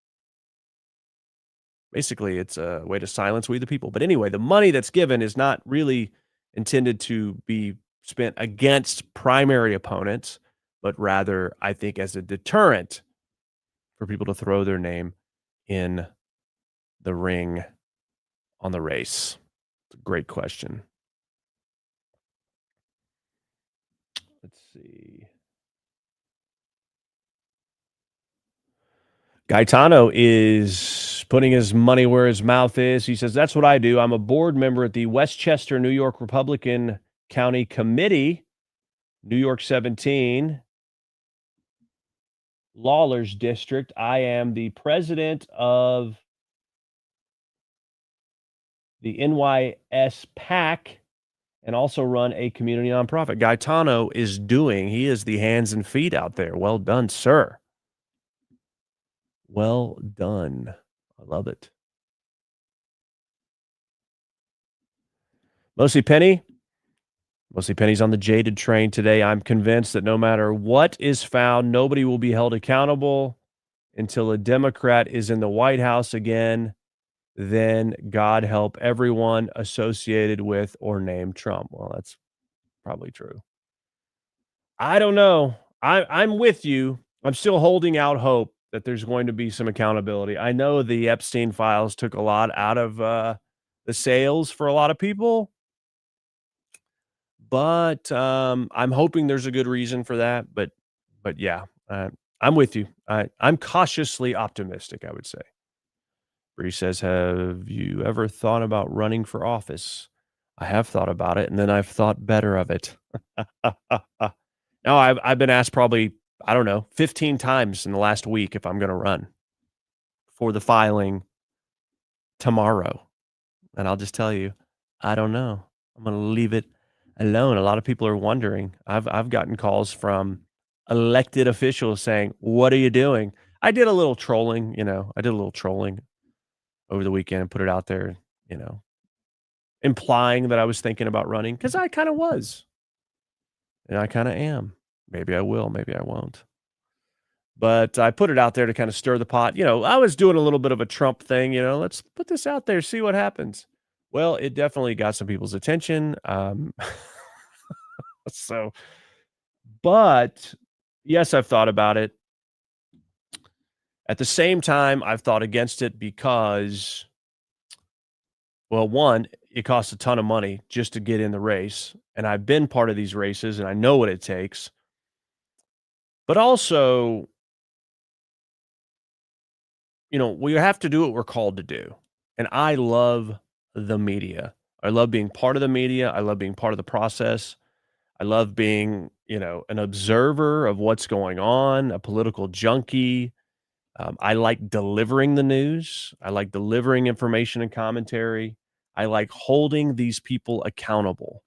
Basically, it's a way to silence we the people. But anyway, the money that's given is not really intended to be spent against primary opponents, but rather, I think, as a deterrent for people to throw their name in the ring on the race. It's a great question. Let's see. Gaetano is putting his money where his mouth is. He says, that's what I do. I'm a board member at the Westchester, New York Republican County Committee, New York 17, Lawler's District. I am the president of the NYS PAC and also run a community nonprofit. Gaetano he is the hands and feet out there. Well done, sir. Well done. I love it. Mostly Penny's on the jaded train today. I'm convinced that no matter what is found, nobody will be held accountable until a Democrat is in the White House again. Then God help everyone associated with or named Trump. Well, that's probably true. I don't know. I'm with you. I'm still holding out hope that there's going to be some accountability. I know the Epstein files took a lot out of the sales for a lot of people, but I'm hoping there's a good reason for that. But yeah, I'm with you. I'm cautiously optimistic, I would say. Bree says, have you ever thought about running for office? I have thought about it, and then I've thought better of it. No, I've been asked probably, 15 times in the last week if I'm going to run for the filing tomorrow. And I'll just tell you, I don't know. I'm going to leave it alone. A lot of people are wondering. I've gotten calls from elected officials saying, what are you doing? I did a little trolling, over the weekend and put it out there, implying that I was thinking about running because I kind of was. And I kind of am. Maybe I will, maybe I won't. But I put it out there to kind of stir the pot. I was doing a little bit of a Trump thing, let's put this out there, see what happens. Well, it definitely got some people's attention. But yes, I've thought about it. At the same time, I've thought against it because Well, one, it costs a ton of money just to get in the race. And I've been part of these races and I know what it takes. But also, we have to do what we're called to do. And I love the media. I love being part of the media. I love being part of the process. I love being, an observer of what's going on, a political junkie. I like delivering the news. I like delivering information and commentary. I like holding these people accountable.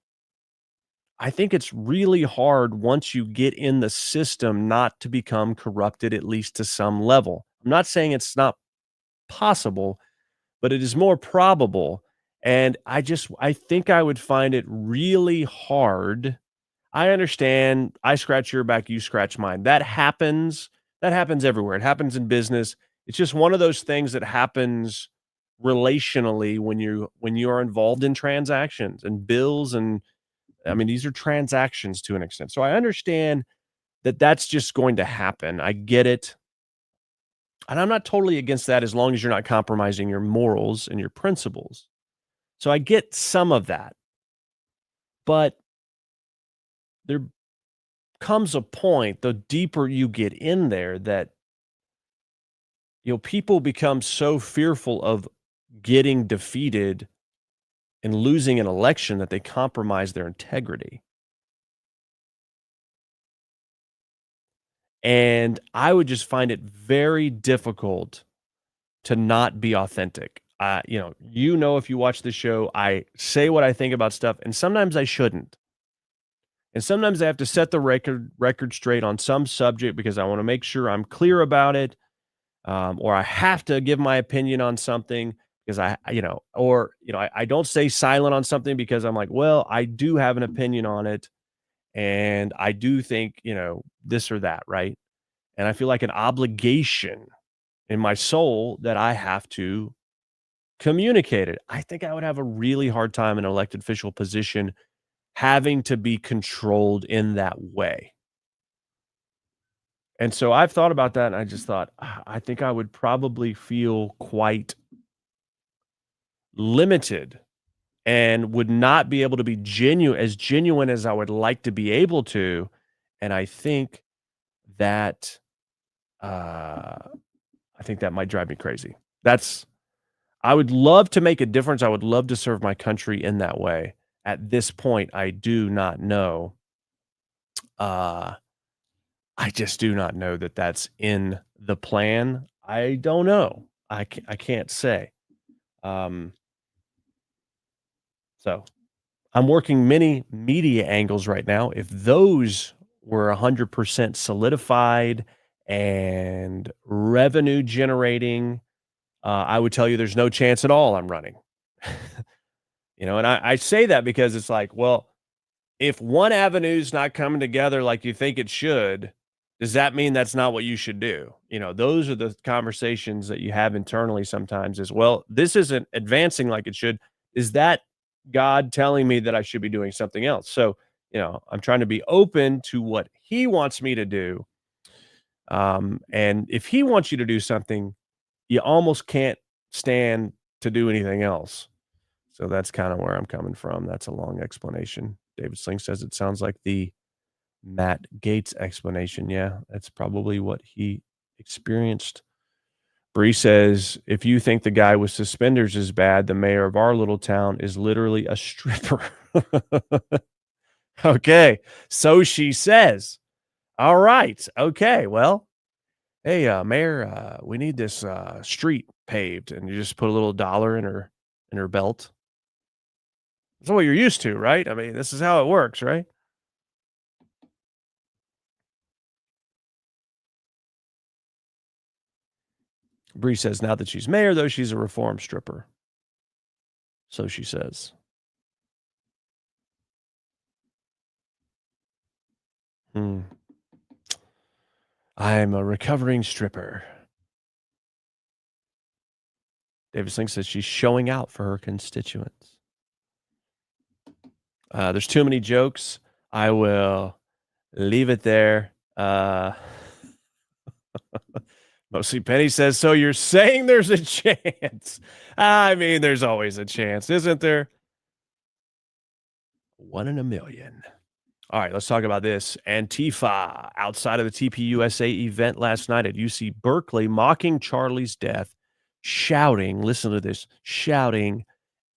I think it's really hard once you get in the system not to become corrupted, at least to some level. I'm not saying it's not possible, but it is more probable. And I think I would find it really hard. I understand. I scratch your back, you scratch mine. That happens. That happens everywhere. It happens in business. It's just one of those things that happens relationally when you are involved in transactions and bills. And I mean, these are transactions to an extent. So I understand that that's just going to happen. I get it. And I'm not totally against that as long as you're not compromising your morals and your principles. So I get some of that. But there comes a point, the deeper you get in there, that people become so fearful of getting defeated and losing an election that they compromise their integrity. And I would just find it very difficult to not be authentic. If you watch the show, I say what I think about stuff, and sometimes I shouldn't. And sometimes I have to set the record straight on some subject because I want to make sure I'm clear about it, or I have to give my opinion on something because I don't stay silent on something because I'm like, well, I do have an opinion on it, and I do think this or that, right? And I feel like an obligation in my soul that I have to communicate it. I think I would have a really hard time in an elected official position having to be controlled in that way. And so I've thought about that, and I just thought, I think I would probably feel quite limited and would not be able to be genuine as I would like to be able to. And I think that might drive me crazy. I would love to make a difference. I would love to serve my country in that way. At this point, I do not know. I just do not know that that's in the plan. I don't know. I can't say. So I'm working many media angles right now. If those were 100% solidified and revenue generating, I would tell you there's no chance at all I'm running. And I say that because it's like, well, if one avenue's not coming together like you think it should, does that mean that's not what you should do? Those are the conversations that you have internally sometimes is, well, this isn't advancing like it should. Is that God telling me that I should be doing something else? So, I'm trying to be open to what he wants me to do. And if he wants you to do something, you almost can't stand to do anything else. So that's kind of where I'm coming from. That's a long explanation. David Sling says it sounds like the Matt Gaetz explanation. Yeah, that's probably what he experienced. Bree says, if you think the guy with suspenders is bad, the mayor of our little town is literally a stripper. Okay, so she says. All right. Okay, well, hey, Mayor, we need this street paved, and you just put a little dollar in her belt. That's what you're used to, right? I mean, this is how it works, right? Bree says now that she's mayor, though, she's a reformed stripper. So she says. I'm a recovering stripper. David Sling says she's showing out for her constituents. There's too many jokes. I will leave it there. Mostly Penny says, so you're saying there's a chance? I mean, there's always a chance, isn't there? 1 in a million. All right, let's talk about this. Antifa, outside of the TPUSA event last night at UC Berkeley, mocking Charlie's death, shouting, listen to this, shouting,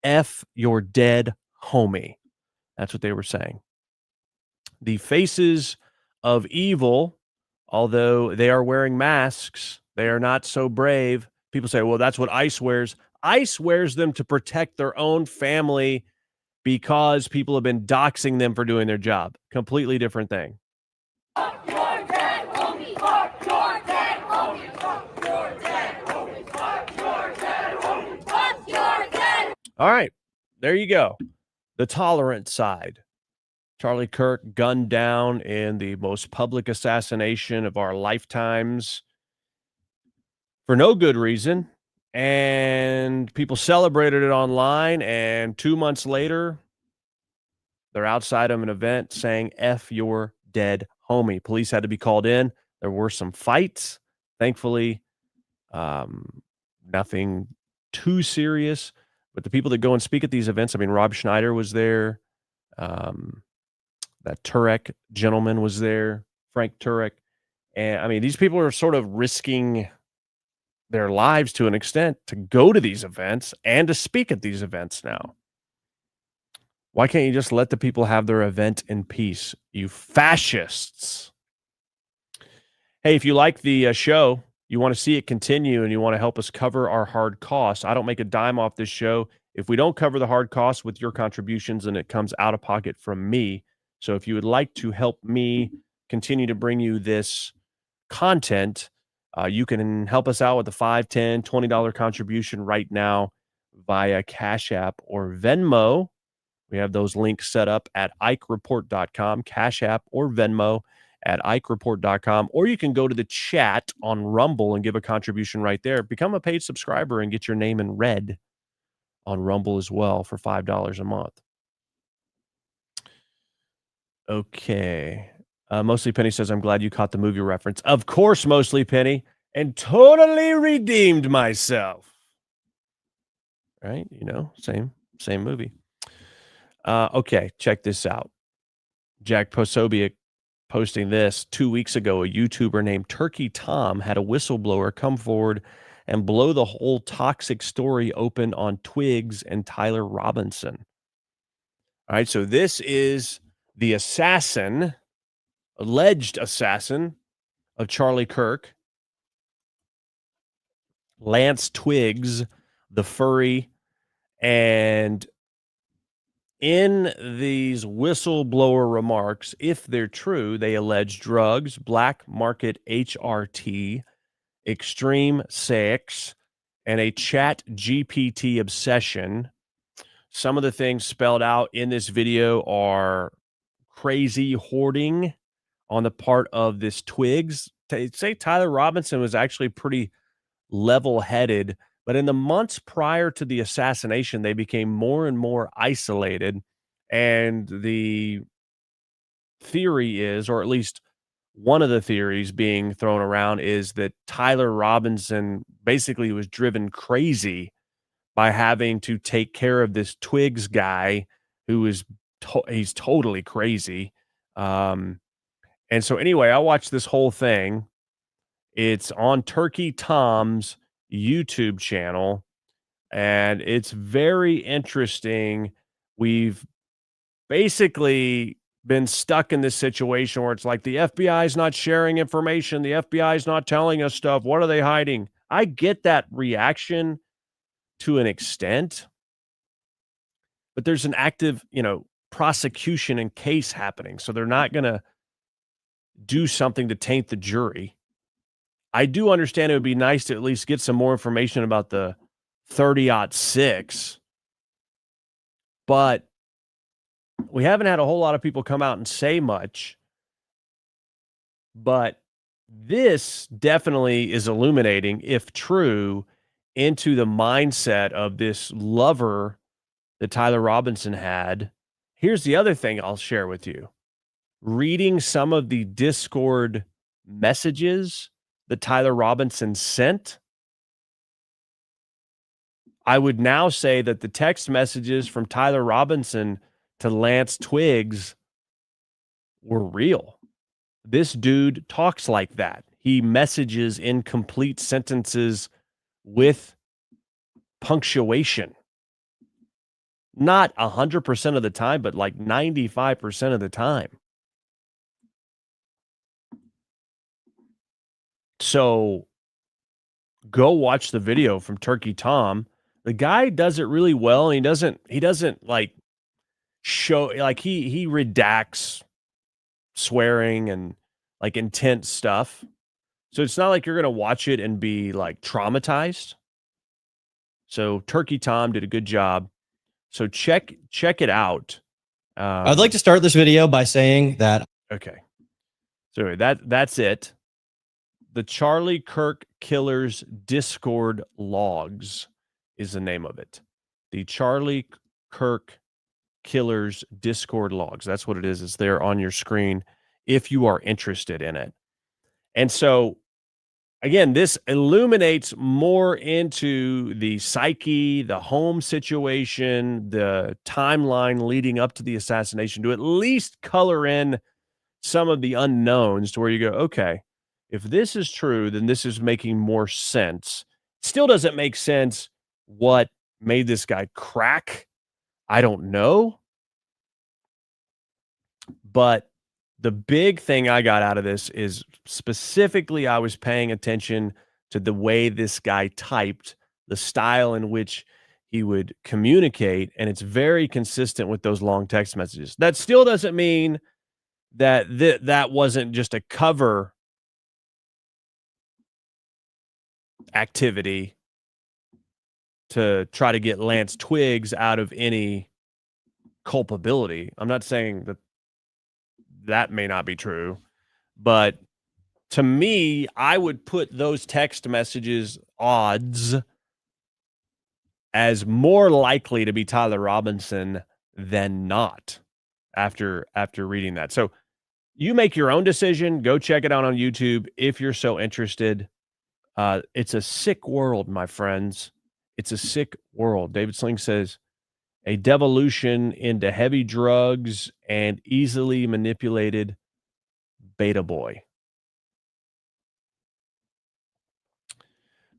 F your dead homie. That's what they were saying. The faces of evil, although they are wearing masks, they are not so brave. People say, well, that's what ICE wears. ICE wears them to protect their own family because people have been doxing them for doing their job. Completely different thing. All right, there you go. The tolerant side. Charlie Kirk gunned down in the most public assassination of our lifetimes for no good reason. And people celebrated it online. And 2 months later, they're outside of an event saying, F your dead homie. Police had to be called in. There were some fights. Thankfully, nothing too serious. But the people that go and speak at these events, I mean, Rob Schneider was there. That Turek gentleman was there, Frank Turek. And I mean, these people are sort of risking their lives to an extent to go to these events and to speak at these events now. Why can't you just let the people have their event in peace, you fascists? Hey, if you like the show, you want to see it continue, and you want to help us cover our hard costs, I don't make a dime off this show. If we don't cover the hard costs with your contributions, then it comes out of pocket from me. So if you would like to help me continue to bring you this content, you can help us out with a $5, $10, $20 contribution right now via Cash App or Venmo. We have those links set up at IkeReport.com, Cash App or Venmo at IkeReport.com, or you can go to the chat on Rumble and give a contribution right there. Become a paid subscriber and get your name in red on Rumble as well for $5 a month. Okay. Mostly Penny says, I'm glad you caught the movie reference. Of course, Mostly Penny, and totally redeemed myself. Right? You know, same movie. Okay, check this out. Jack Posobiec posting this 2 weeks ago. A YouTuber named Turkey Tom had a whistleblower come forward and blow the whole toxic story open on Twigs and Tyler Robinson. All right, so this is the assassin, alleged assassin of Charlie Kirk, Lance Twigs, the furry. And in these whistleblower remarks, if they're true, they allege drugs, black market HRT, extreme sex, and a chat GPT obsession. Some of the things spelled out in this video are crazy hoarding on the part of this Twigs. Say Tyler Robinson was actually pretty level-headed, but in the months prior to the assassination, they became more and more isolated. And the theory is, or at least one of the theories being thrown around, is that Tyler Robinson basically was driven crazy by having to take care of this Twigs guy who is he's totally crazy. And so anyway, I watched this whole thing. It's on Turkey Tom's YouTube channel, and it's very interesting. We've basically been stuck in this situation where it's like the FBI is not sharing information. The FBI is not telling us stuff. What are they hiding? I get that reaction to an extent, but there's an active, prosecution and case happening. So they're not going to do something to taint the jury. I do understand it would be nice to at least get some more information about the 30-06, but we haven't had a whole lot of people come out and say much. But this definitely is illuminating, if true, into the mindset of this lover that Tyler Robinson had. Here's the other thing I'll share with you. Reading some of the Discord messages that Tyler Robinson sent, I would now say that the text messages from Tyler Robinson to Lance Twiggs were real. This dude talks like that. He messages incomplete sentences with punctuation. Not 100% of the time, but like 95% of the time. So go watch the video from Turkey Tom. The guy does it really well, and he doesn't like show, like he redacts swearing and like intense stuff. So it's not like you're going to watch it and be like traumatized. So Turkey Tom did a good job. So check it out. I'd like to start this video by saying that. Okay. So that's it. The Charlie Kirk Killers Discord logs is the name of it. The Charlie Kirk Killers Discord logs. That's what it is. It's there on your screen if you are interested in it. And so, again, this illuminates more into the psyche, the home situation, the timeline leading up to the assassination to at least color in some of the unknowns to where you go, okay, if this is true, then this is making more sense. Still doesn't make sense what made this guy crack. I don't know. But the big thing I got out of this is specifically I was paying attention to the way this guy typed, the style in which he would communicate, and it's very consistent with those long text messages. That still doesn't mean that that wasn't just a cover activity to try to get Lance Twiggs out of any culpability. I'm not saying that may not be true, but to me, I would put those text messages odds as more likely to be Tyler Robinson than not after reading that. So you make your own decision. Go check it out on YouTube if you're so interested. It's a sick world, my friends. It's a sick world. David Sling says, a devolution into heavy drugs and easily manipulated beta boy.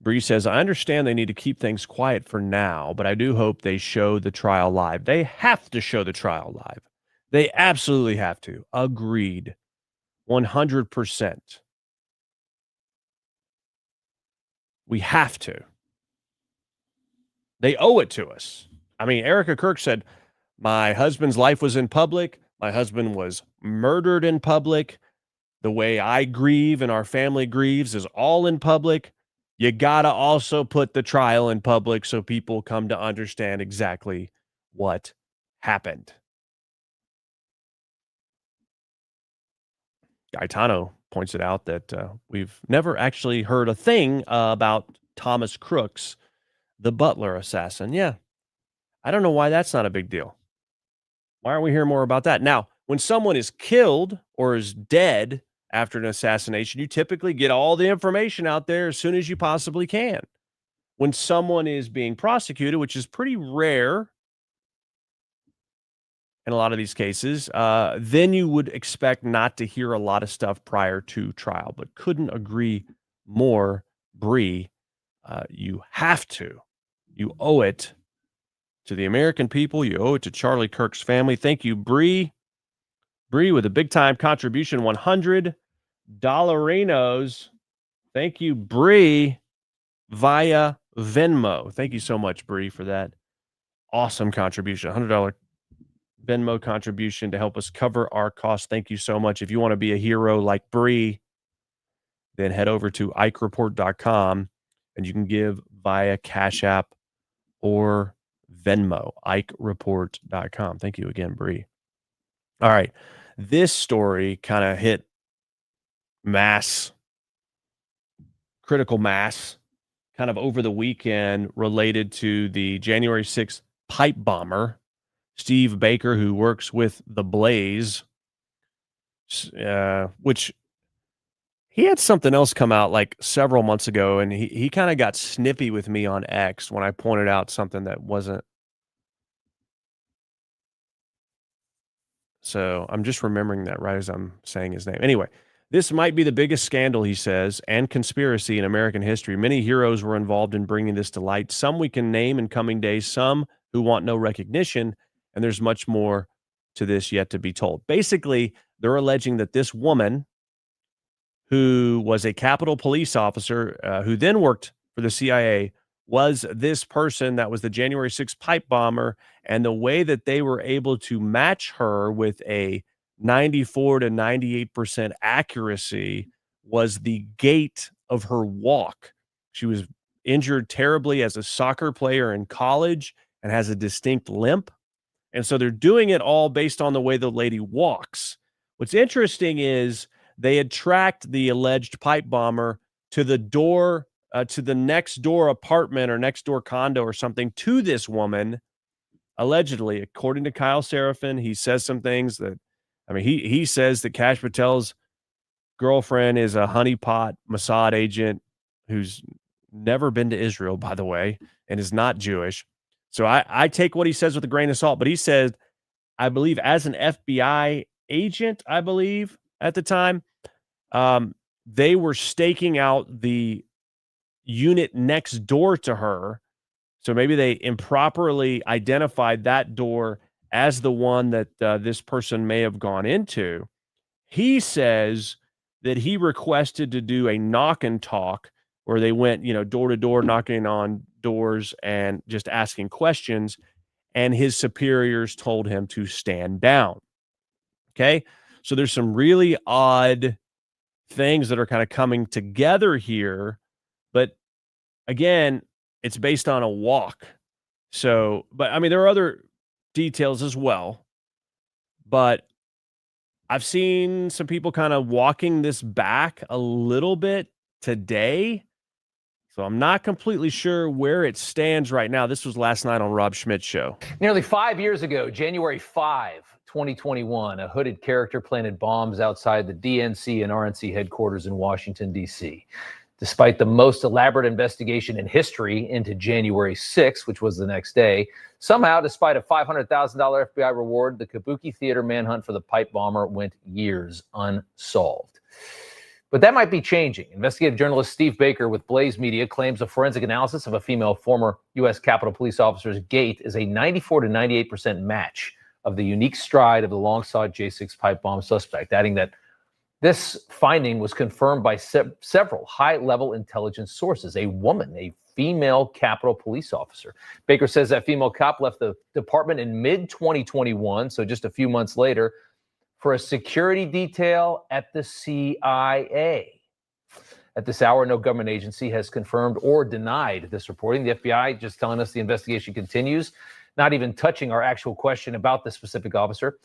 Bree says, I understand they need to keep things quiet for now, but I do hope they show the trial live. They have to show the trial live. They absolutely have to. Agreed. 100%. We have to. They owe it to us. I mean, Erica Kirk said, my husband's life was in public. My husband was murdered in public. The way I grieve and our family grieves is all in public. You got to also put the trial in public so people come to understand exactly what happened. Gaetano points it out that we've never actually heard a thing about Thomas Crooks, the Butler assassin. Yeah. I don't know why that's not a big deal. Why aren't we hearing more about that? Now, when someone is killed or is dead after an assassination, you typically get all the information out there as soon as you possibly can. When someone is being prosecuted, which is pretty rare in a lot of these cases, then you would expect not to hear a lot of stuff prior to trial. But couldn't agree more, Bree. You have to. You owe it to the American people. You owe it to Charlie Kirk's family. Thank you, Bree. Bree with a big-time contribution, $100 $100. Thank you, Bree, via Venmo. Thank you so much, Bree, for that awesome contribution. $100 Venmo contribution to help us cover our costs. Thank you so much. If you want to be a hero like Bree, then head over to IkeReport.com and you can give via Cash App or Venmo, IkeReport.com. Thank you again, Bree. All right. This story kind of hit critical mass, kind of over the weekend related to the January 6th pipe bomber, Steve Baker, who works with The Blaze, which He had something else come out like several months ago, and he kind of got snippy with me on X when I pointed out something that wasn't. So I'm just remembering that right as I'm saying his name. Anyway, this might be the biggest scandal, he says, and conspiracy in American history. Many heroes were involved in bringing this to light. Some we can name in coming days, some who want no recognition, and there's much more to this yet to be told. Basically, they're alleging that this woman, who was a Capitol police officer, who then worked for the CIA, was this person that was the January 6th pipe bomber. And the way that they were able to match her with a 94 to 98% accuracy was the gait of her walk. She was injured terribly as a soccer player in college and has a distinct limp. And so they're doing it all based on the way the lady walks. What's interesting is they had tracked the alleged pipe bomber to the door, to the next door apartment or next door condo or something to this woman, allegedly, according to Kyle Seraphin. He says some things that, I mean, he says that Kash Patel's girlfriend is a honeypot Mossad agent who's never been to Israel, by the way, and is not Jewish. So I take what he says with a grain of salt, but he said, I believe as an FBI agent, I believe at the time, they were staking out the unit next door to her. So maybe they improperly identified that door as the one that this person may have gone into. He says that he requested to do a knock and talk where they went, door to door, knocking on doors and just asking questions. And his superiors told him to stand down. Okay. So there's some really odd things that are kind of coming together here. But again, it's based on a walk. So, but I mean, there are other details as well. But I've seen some people kind of walking this back a little bit today. So I'm not completely sure where it stands right now. This was last night on Rob Schmidt's show. Nearly 5 years ago, January 5, 2021, a hooded character planted bombs outside the DNC and RNC headquarters in Washington, D.C. Despite the most elaborate investigation in history into January 6, which was the next day, somehow, despite a $500,000 FBI reward, the Kabuki Theater manhunt for the pipe bomber went years unsolved. But that might be changing. Investigative journalist Steve Baker with Blaze Media claims a forensic analysis of a female former U.S. Capitol Police officer's gait is a 94 to 98% match of the unique stride of the long-sought J6 pipe bomb suspect, adding that this finding was confirmed by several high-level intelligence sources. A woman, a female Capitol Police officer. Baker says that female cop left the department in mid-2021, so just a few months later, for a security detail at the CIA. At this hour, no government agency has confirmed or denied this reporting. The FBI just telling us the investigation continues, not even touching our actual question about the specific officer.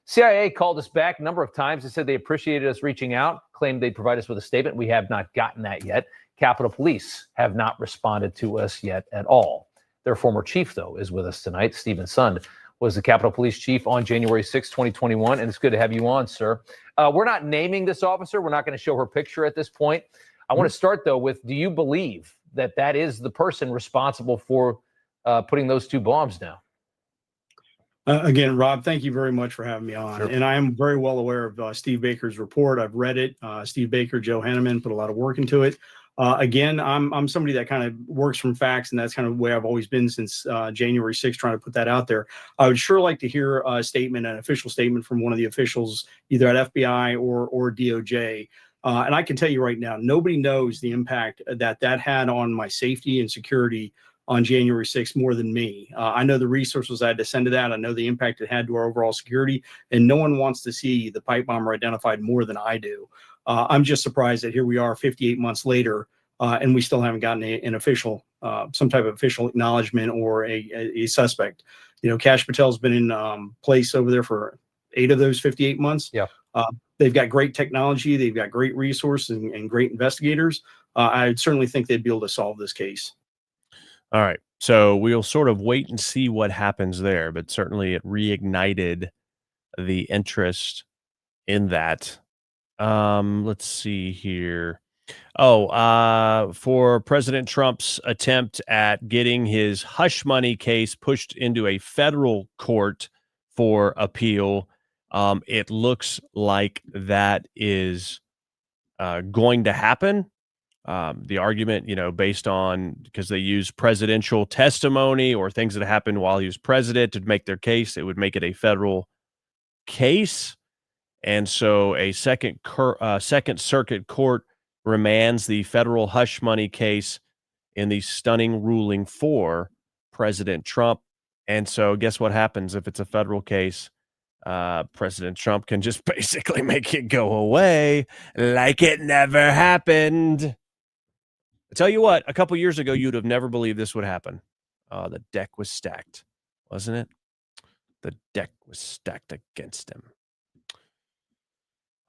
CIA called us back a number of times. They said they appreciated us reaching out, claimed they'd provide us with a statement. We have not gotten that yet. Capitol Police have not responded to us yet at all. Their former chief, though, is with us tonight. Stephen Sund was the Capitol Police chief on January 6, 2021, and it's good to have you on, sir. We're not naming this officer. We're not going to show her picture at this point. I want to start, though, with, do you believe that that is the person responsible for putting those two bombs down? Again, Rob, thank you very much for having me on. Sure. And I am very well aware of Steve Baker's report. I've read it. Steve Baker, Joe Hanneman put a lot of work into it. Again, I'm somebody that kind of works from facts, and that's kind of the way I've always been since January 6th, trying to put that out there. I would sure like to hear a statement, an official statement from one of the officials, either at FBI or DOJ. And I can tell you right now, nobody knows the impact that had on my safety and security on January 6th more than me. I know the resources I had to send to that. I know the impact it had to our overall security, and no one wants to see the pipe bomber identified more than I do. I'm just surprised that here we are 58 months later, and we still haven't gotten an official, some type of official acknowledgement or a suspect. Kash Patel's been in place over there for 8 of those 58 months. Yeah. They've got great technology. They've got great resources and great investigators. I certainly think they'd be able to solve this case. All right. So we'll sort of wait and see what happens there, but certainly it reignited the interest in that. Let's see here. Oh, for President Trump's attempt at getting his hush money case pushed into a federal court for appeal, it looks like that is going to happen. The argument, based on because they use presidential testimony or things that happened while he was president to make their case, it would make it a federal case. And so a second circuit court remands the federal hush money case in the stunning ruling for President Trump. And so guess what happens if it's a federal case? President Trump can just basically make it go away like it never happened. I tell you what, a couple years ago, you'd have never believed this would happen. The deck was stacked, wasn't it? The deck was stacked against him.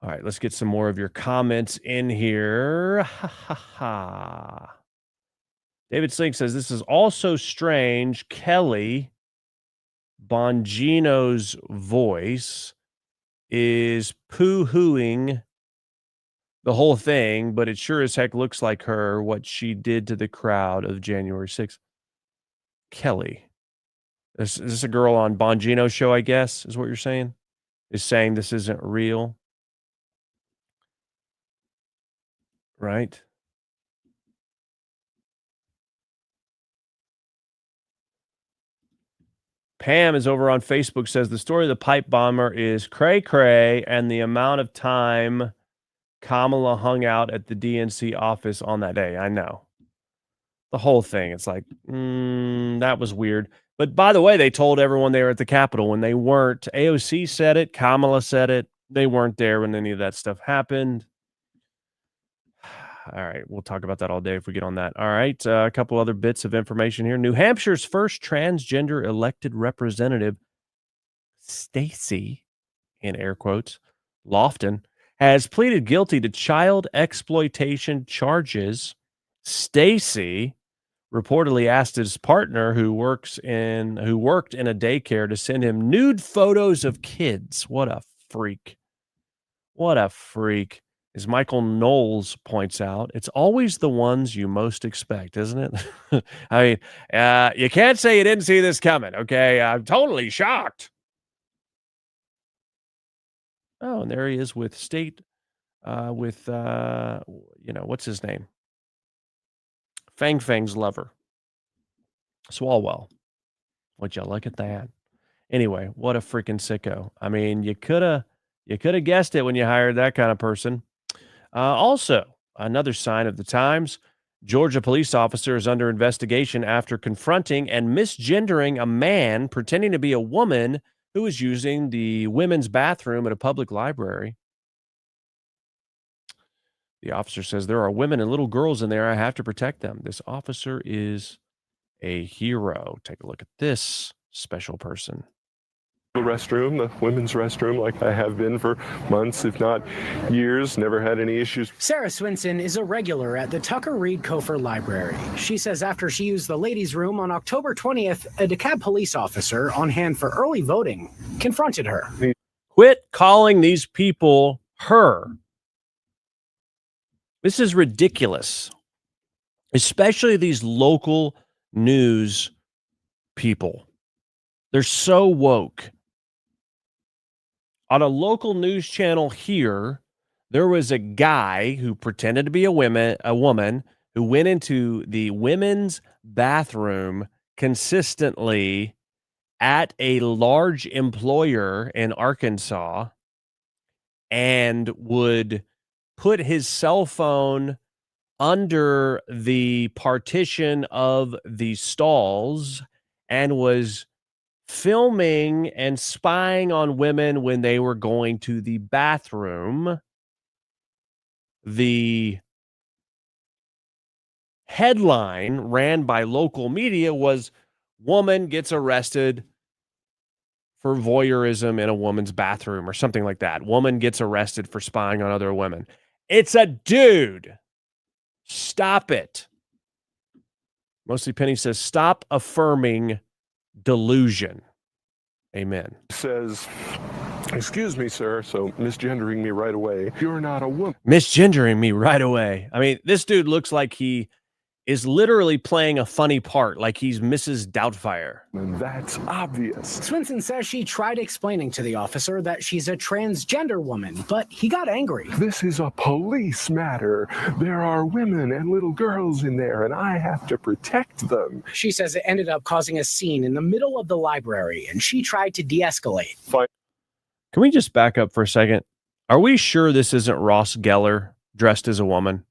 All right, let's get some more of your comments in here. Ha ha ha. David Sling says, this is also strange. Kelly Bongino's voice is poo-hooing the whole thing, but it sure as heck looks like her, what she did to the crowd of January 6th. Kelly. Is this a girl on Bongino's show, I guess, is what you're saying? Is saying this isn't real? Right? Pam is over on Facebook, says the story of the pipe bomber is cray-cray, and the amount of time Kamala hung out at the DNC office on that day. I know. The whole thing. It's like, that was weird. But by the way, they told everyone they were at the Capitol when they weren't. AOC said it. Kamala said it. They weren't there when any of that stuff happened. All right. We'll talk about that all day if we get on that. All right. A couple other bits of information here. New Hampshire's first transgender elected representative, Stacy, in air quotes, Lofton, has pleaded guilty to child exploitation charges. Stacy reportedly asked his partner, who worked in a daycare, to send him nude photos of kids. What a freak. What a freak. As Michael Knowles points out, it's always the ones you most expect, isn't it? I mean, you can't say you didn't see this coming, okay? I'm totally shocked. Oh, and there he is with what's his name? Fang's lover, Swalwell. Would you look at that? Anyway, what a freaking sicko. I mean, you could have guessed it when you hired that kind of person. Also, another sign of the times, Georgia police officer is under investigation after confronting and misgendering a man pretending to be a woman who was using the women's bathroom at a public library. The officer says, there are women and little girls in there. I have to protect them. This officer is a hero. Take a look at this special person. The restroom, the women's restroom, like I have been for months, if not years, never had any issues. Sarah Swinson is a regular at the Tucker Reed Kofer Library. She says after she used the ladies' room on October 20th, a DeKalb police officer on hand for early voting confronted her. Quit calling these people her. This is ridiculous, especially these local news people. They're so woke. On a local news channel here, there was a guy who pretended to be a woman who went into the women's bathroom consistently at a large employer in Arkansas and would put his cell phone under the partition of the stalls and was filming and spying on women when they were going to the bathroom. The headline ran by local media was woman gets arrested for voyeurism in a woman's bathroom or something like that. Woman gets arrested for spying on other women. It's a dude. Stop it. Mostly Penny says, stop affirming delusion. Amen. Says Excuse me, sir. So misgendering me right away. You're not a woman. Misgendering me right away. I mean, this dude looks like he is literally playing a funny part, like he's Mrs. Doubtfire. And that's obvious. Swinson says she tried explaining to the officer that she's a transgender woman, but he got angry. This is a police matter. There are women and little girls in there, and I have to protect them. She says it ended up causing a scene in the middle of the library, and she tried to de-escalate. Fine. Can we just back up for a second? Are we sure this isn't Ross Geller dressed as a woman?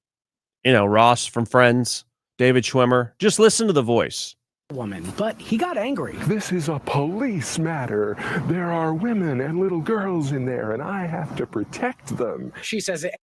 You know, Ross from Friends, David Schwimmer. Just listen to the voice. Woman, but he got angry. This is a police matter. There are women and little girls in there, and I have to protect them. She says it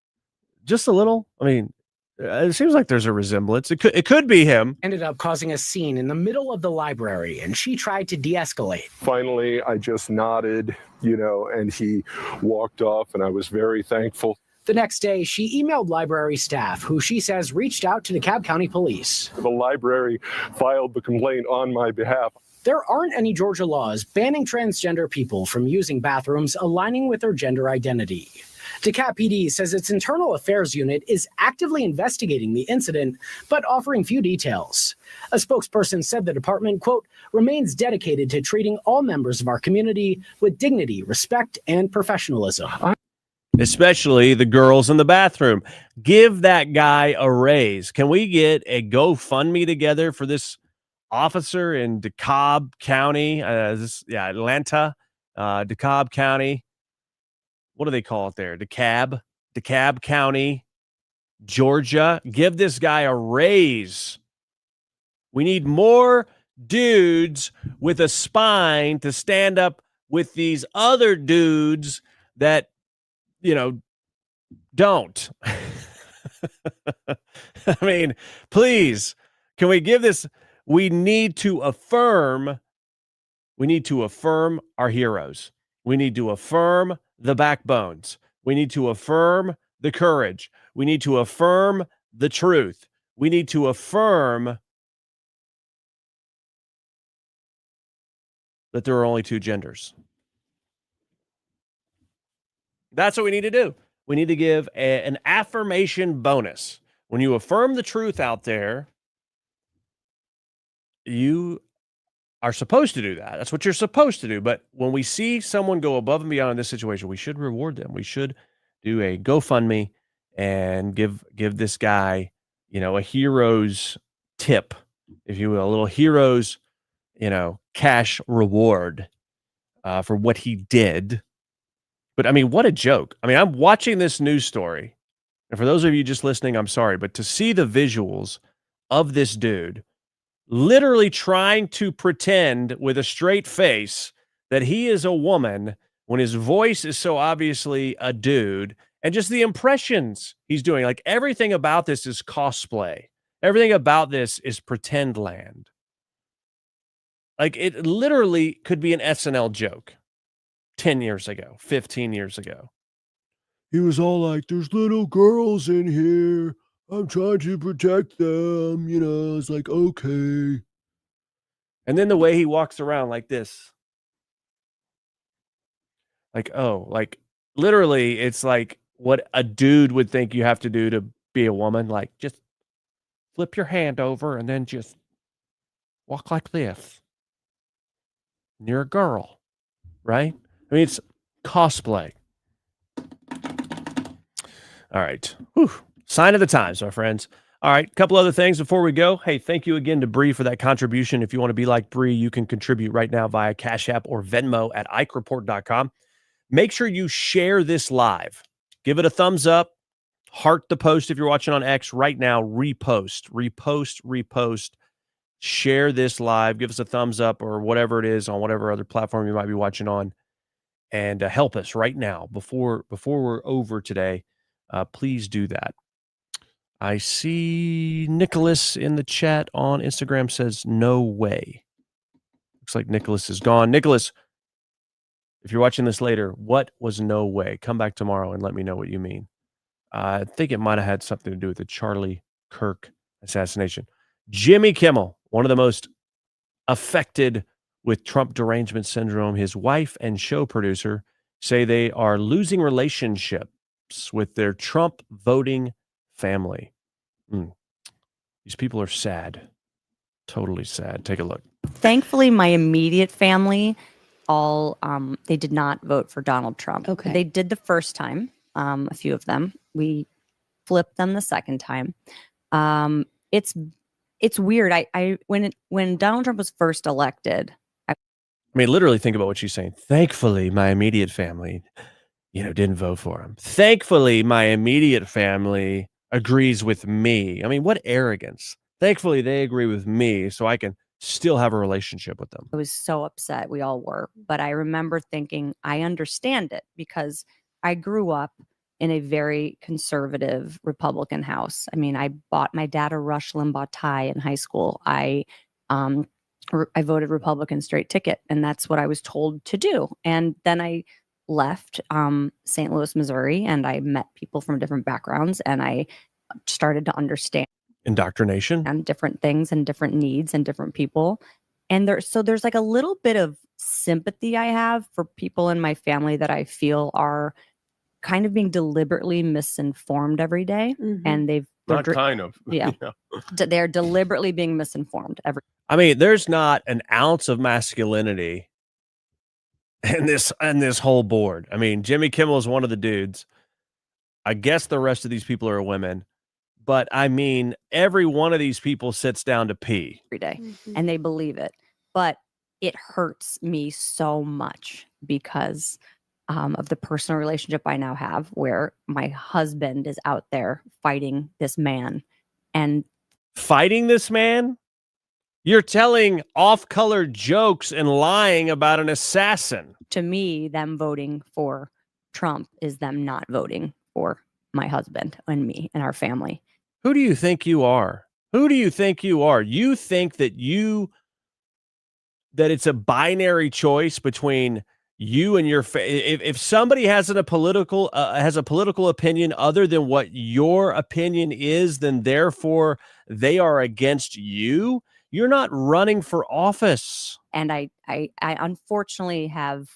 Just a little. I mean, it seems like there's a resemblance. It could be him. ended up causing a scene in the middle of the library, and she tried to de-escalate. Finally, I just nodded, and he walked off, and I was very thankful. The next day, she emailed library staff, who she says reached out to DeKalb County Police. The library filed the complaint on my behalf. There aren't any Georgia laws banning transgender people from using bathrooms aligning with their gender identity. DeKalb PD says its internal affairs unit is actively investigating the incident, but offering few details. A spokesperson said the department, quote, remains dedicated to treating all members of our community with dignity, respect, and professionalism. Especially the girls in the bathroom. Give that guy a raise. Can we get a GoFundMe together for this officer in DeKalb County? Atlanta, DeKalb County. What do they call it there? DeKalb County, Georgia. Give this guy a raise. We need more dudes with a spine to stand up with these other dudes that, don't. I mean, please, can we give this? We need to affirm our heroes. We need to affirm the backbones. We need to affirm the courage. We need to affirm the truth. We need to affirm that there are only two genders. That's what we need to do. We need to give an affirmation bonus. When you affirm the truth out there, you are supposed to do that. That's what you're supposed to do. But when we see someone go above and beyond in this situation, we should reward them. We should do a GoFundMe and give this guy, a hero's tip, if you will, a little hero's, cash reward for what he did. But I mean, what a joke. I mean, I'm watching this news story. And for those of you just listening, I'm sorry, but to see the visuals of this dude literally trying to pretend with a straight face that he is a woman when his voice is so obviously a dude, and just the impressions he's doing, like everything about this is cosplay. Everything about this is pretend land. Like it literally could be an SNL joke 10 years ago, 15 years ago. He was all like, there's little girls in here. I'm trying to protect them. It's like, okay. And then the way he walks around like this. Like, oh, like literally it's like what a dude would think you have to do to be a woman. Like just flip your hand over and then just walk like this. And you're a girl, right? I mean, it's cosplay. All right. Whew. Sign of the times, my friends. All right. A couple other things before we go. Hey, thank you again to Bree for that contribution. If you want to be like Bree, you can contribute right now via Cash App or Venmo at IkeReport.com. Make sure you share this live. Give it a thumbs up. Heart the post if you're watching on X right now. Repost. Share this live. Give us a thumbs up or whatever it is on whatever other platform you might be watching on. And help us right now before we're over today. Please do that. I see Nicholas in the chat on Instagram says, no way. Looks like Nicholas is gone. Nicholas, if you're watching this later, what was no way? Come back tomorrow and let me know what you mean. I think it might have had something to do with the Charlie Kirk assassination. Jimmy Kimmel, one of the most affected with Trump derangement syndrome, his wife and show producer, say they are losing relationships with their Trump voting family. These people are sad. Totally sad. Take a look. Thankfully, my immediate family, all they did not vote for Donald Trump. Okay. They did the first time, a few of them. We flipped them the second time. It's weird. When Donald Trump was first elected, I mean, literally think about what she's saying. Thankfully, my immediate family, didn't vote for him. Thankfully, my immediate family agrees with me. I mean, what arrogance. Thankfully, they agree with me, so I can still have a relationship with them. I was so upset. We all were. But I remember thinking, I understand it because I grew up in a very conservative Republican house. I mean, I bought my dad a Rush Limbaugh tie in high school. I voted Republican straight ticket, and that's what I was told to do. And then I left St. Louis, Missouri, and I met people from different backgrounds, and I started to understand indoctrination and different things and different needs and different people. And there's like a little bit of sympathy I have for people in my family that I feel are kind of being deliberately misinformed every day. And they're deliberately being misinformed every. I mean, there's not an ounce of masculinity in this whole board. I mean, Jimmy Kimmel is one of the dudes. I guess the rest of these people are women. But I mean, every one of these people sits down to pee every day, and they believe it. But it hurts me so much because of the personal relationship I now have, where my husband is out there fighting this man. And fighting this man? You're telling off-color jokes and lying about an assassin. To me, them voting for Trump is them not voting for my husband and me and our family. Who do you think you are? Who do you think you are? You think that it's a binary choice between you and your if somebody has a political opinion other than what your opinion is, then therefore they are against you. You're not running for office. And I unfortunately have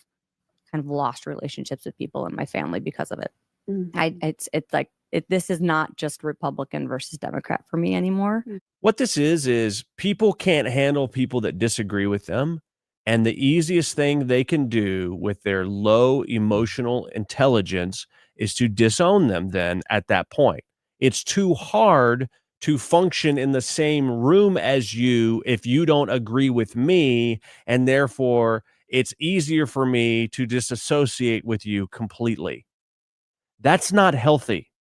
kind of lost relationships with people in my family because of it. It's like this is not just Republican versus Democrat for me anymore. What this is people can't handle people that disagree with them. And the easiest thing they can do with their low emotional intelligence is to disown them then at that point. It's too hard to function in the same room as you if you don't agree with me, and therefore it's easier for me to disassociate with you completely. That's not healthy.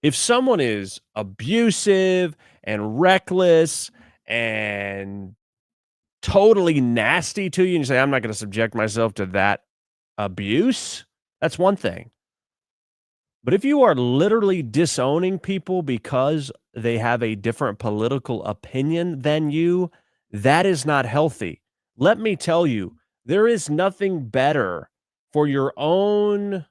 If someone is abusive and reckless and totally nasty to you and you say, I'm not going to subject myself to that abuse, that's one thing. But if you are literally disowning people because they have a different political opinion than you, that is not healthy. Let me tell you, there is nothing better for your own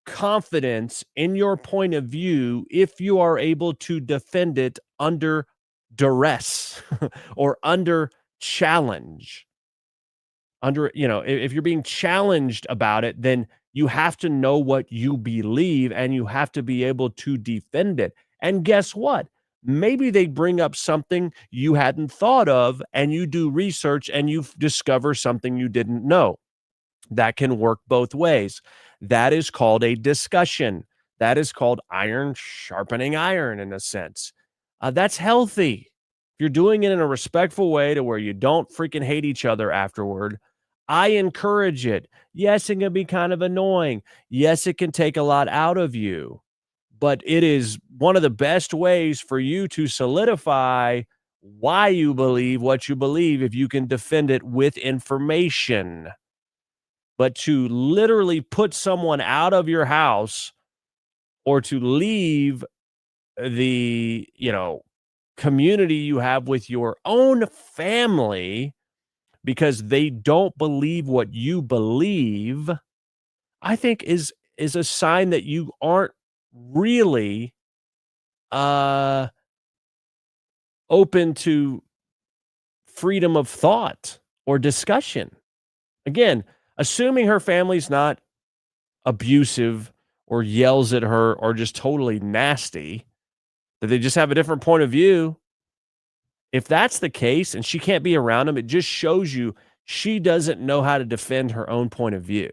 confidence in your point of view if you are able to defend it under duress or under challenge. If you're being challenged about it, then you have to know what you believe and you have to be able to defend it. And guess what? Maybe they bring up something you hadn't thought of and you do research and you discover something you didn't know. That can work both ways. That is called a discussion. That is called iron sharpening iron in a sense. That's healthy. If you're doing it in a respectful way to where you don't freaking hate each other afterward, I encourage it. Yes, it can be kind of annoying. Yes, it can take a lot out of you, but it is one of the best ways for you to solidify why you believe what you believe if you can defend it with information. But to literally put someone out of your house or to leave the, community you have with your own family because they don't believe what you believe, I think is a sign that you aren't really open to freedom of thought or discussion. Again, assuming her family's not abusive or yells at her or just totally nasty, that they just have a different point of view. If that's the case and she can't be around them, it just shows you she doesn't know how to defend her own point of view.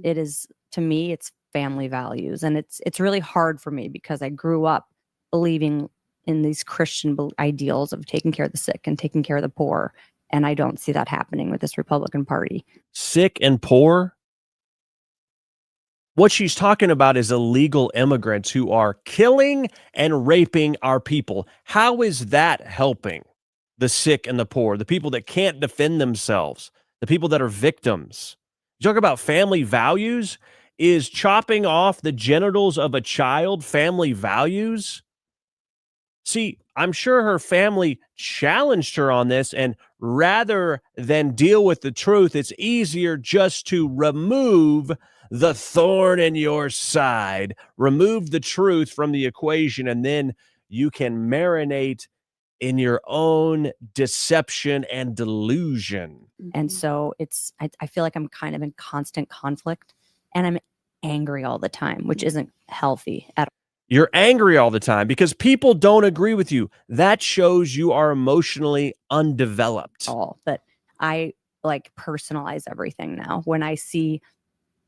It is, to me, it's family values. And it's really hard for me because I grew up believing in these Christian ideals of taking care of the sick and taking care of the poor. And I don't see that happening with this Republican Party. Sick and poor? What she's talking about is illegal immigrants who are killing and raping our people. How is that helping the sick and the poor, the people that can't defend themselves, the people that are victims? You talk about family values? Is chopping off the genitals of a child family values? See, I'm sure her family challenged her on this, and rather than deal with the truth, it's easier just to remove the thorn in your side, remove the truth from the equation, and then you can marinate in your own deception and delusion. And so I feel like I'm kind of in constant conflict and I'm angry all the time, which isn't healthy at all. You're angry all the time because people don't agree with you. That shows you are emotionally undeveloped. But I like personalize everything now. When I see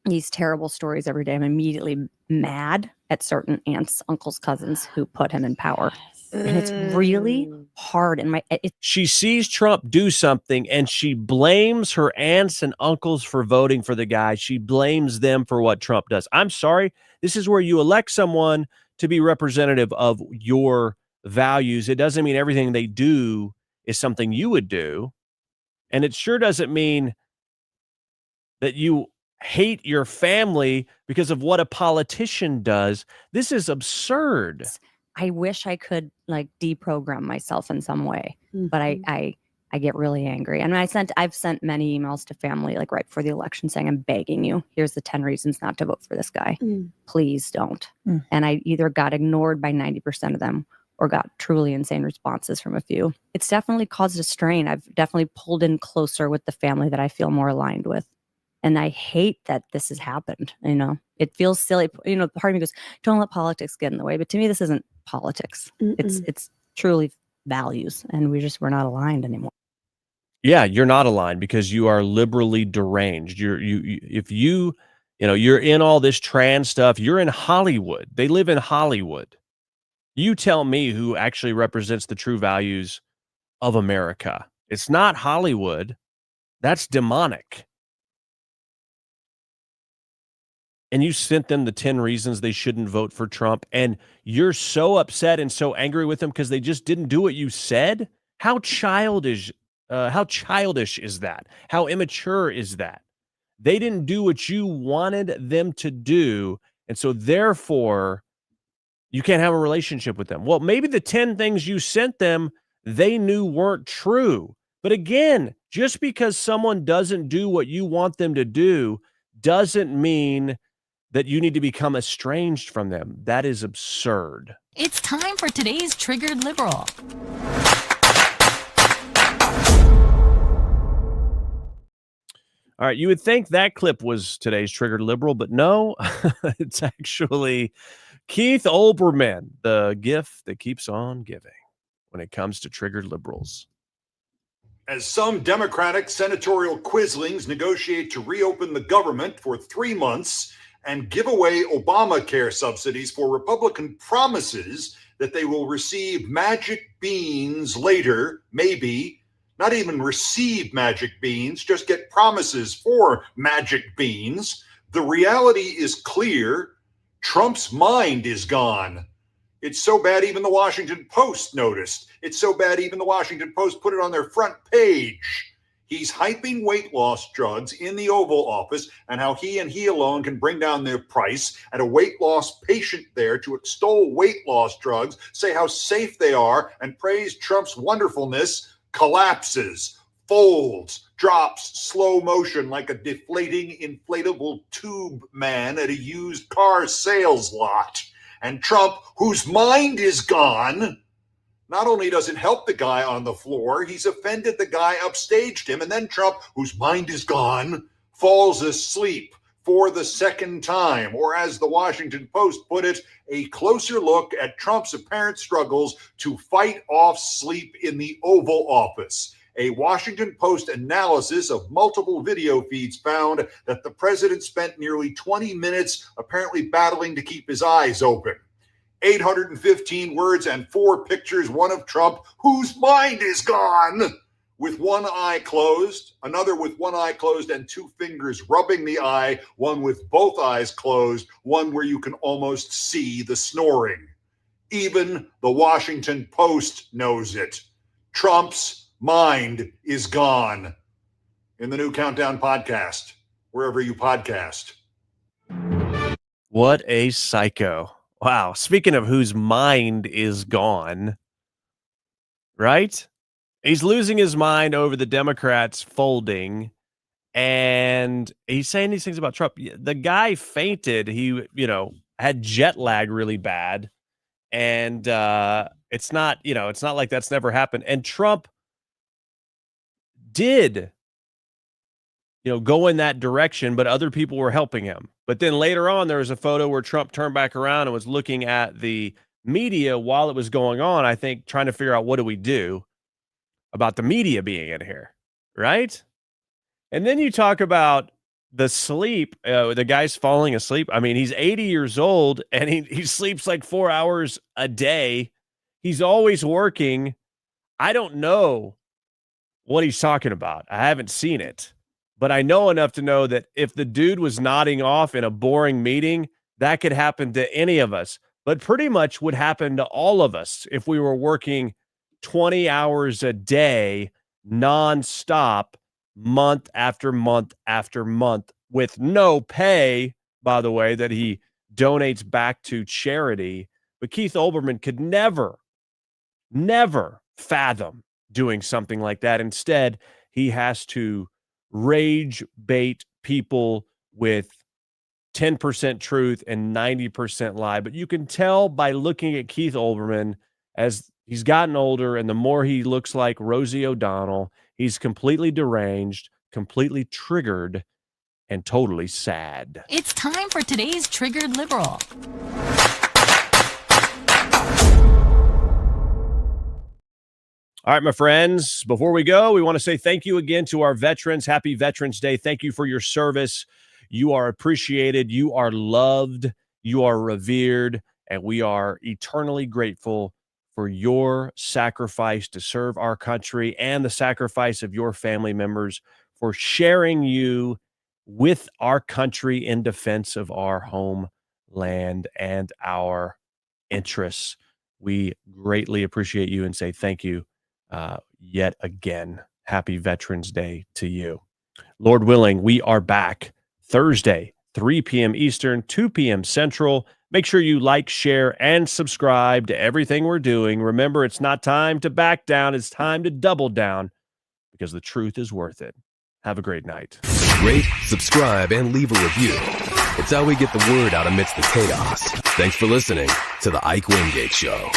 these terrible stories every day, I'm immediately mad at certain aunts, uncles, cousins who put him in power. And it's really hard. And she sees Trump do something and she blames her aunts and uncles for voting for the guy. She blames them for what Trump does. I'm sorry. This is where you elect someone to be representative of your values. It doesn't mean everything they do is something you would do. And it sure doesn't mean that you hate your family because of what a politician does. This is absurd. I wish I could like deprogram myself in some way, but I get really angry. And I've sent many emails to family like right before the election saying, I'm begging you, here's the 10 reasons not to vote for this guy. Please don't. And I either got ignored by 90% of them or got truly insane responses from a few. It's definitely caused a strain. I've definitely pulled in closer with the family that I feel more aligned with. And I hate that this has happened. It feels silly. Part of me goes, don't let politics get in the way. But to me, this isn't politics. It's truly values. And we're not aligned anymore. Yeah, you're not aligned because you are liberally deranged. You're in all this trans stuff. You're in Hollywood. They live in Hollywood. You tell me who actually represents the true values of America. It's not Hollywood. That's demonic. And you sent them the 10 reasons they shouldn't vote for Trump, and you're so upset and so angry with them because they just didn't do what you said? How childish is that? How immature is that? They didn't do what you wanted them to do, and so therefore, you can't have a relationship with them. Well, maybe the 10 things you sent them, they knew weren't true. But again, just because someone doesn't do what you want them to do doesn't mean that you need to become estranged from them. That is absurd. It's time for today's Triggered Liberal. All right, you would think that clip was today's Triggered Liberal, but no, it's actually Keith Olbermann, the gift that keeps on giving when it comes to Triggered Liberals. As some Democratic senatorial quislings negotiate to reopen the government for 3 months and give away Obamacare subsidies for Republican promises that they will receive magic beans later, maybe, not even receive magic beans, just get promises for magic beans. The reality is clear. Trump's mind is gone. It's so bad even the Washington Post noticed. It's so bad even the Washington Post put it on their front page. He's hyping weight loss drugs in the Oval Office and how he and he alone can bring down their price, and a weight loss patient there to extol weight loss drugs, say how safe they are, and praise Trump's wonderfulness, collapses, folds, drops, slow motion like a deflating inflatable tube man at a used car sales lot. And Trump, whose mind is gone, not only doesn't help the guy on the floor, he's offended the guy upstaged him. And then Trump, whose mind is gone, falls asleep for the second time, or as the Washington Post put it, a closer look at Trump's apparent struggles to fight off sleep in the Oval Office. A Washington Post analysis of multiple video feeds found that the president spent nearly 20 minutes apparently battling to keep his eyes open. 815 words and 4 pictures, one of Trump, whose mind is gone, with one eye closed, another with one eye closed and 2 fingers rubbing the eye, one with both eyes closed, one where you can almost see the snoring. Even the Washington Post knows it. Trump's mind is gone. In the new Countdown podcast, wherever you podcast. What a psycho. Wow. Speaking of whose mind is gone, right? He's losing his mind over the Democrats folding, and he's saying these things about Trump. The guy fainted. He, had jet lag really bad, and it's not like that's never happened. And Trump did, go in that direction, but other people were helping him. But then later on, there was a photo where Trump turned back around and was looking at the media while it was going on, I think, trying to figure out what do we do about the media being in here, right? And then you talk about the sleep, the guy's falling asleep. I mean, he's 80 years old and he sleeps like 4 hours a day. He's always working. I don't know what he's talking about. I haven't seen it, but I know enough to know that if the dude was nodding off in a boring meeting, that could happen to any of us, but pretty much would happen to all of us if we were working 20 hours a day, nonstop, month after month after month, with no pay, by the way, that he donates back to charity. But Keith Olbermann could never fathom doing something like that. Instead, he has to rage bait people with 10% truth and 90% lie. But you can tell by looking at Keith Olbermann as he's gotten older, and the more he looks like Rosie O'Donnell, he's completely deranged, completely triggered, and totally sad. It's time for today's Triggered Liberal. All right, my friends, before we go, we want to say thank you again to our veterans. Happy Veterans Day. Thank you for your service. You are appreciated. You are loved. You are revered. And we are eternally grateful for your sacrifice to serve our country and the sacrifice of your family members for sharing you with our country in defense of our homeland and our interests. We greatly appreciate you and say thank you yet again. Happy Veterans Day to you. Lord willing, we are back Thursday, 3 p.m. Eastern, 2 p.m. Central. Make sure you like, share, and subscribe to everything we're doing. Remember, it's not time to back down. It's time to double down because the truth is worth it. Have a great night. Rate, subscribe, and leave a review. It's how we get the word out amidst the chaos. Thanks for listening to The Ike Wingate Show.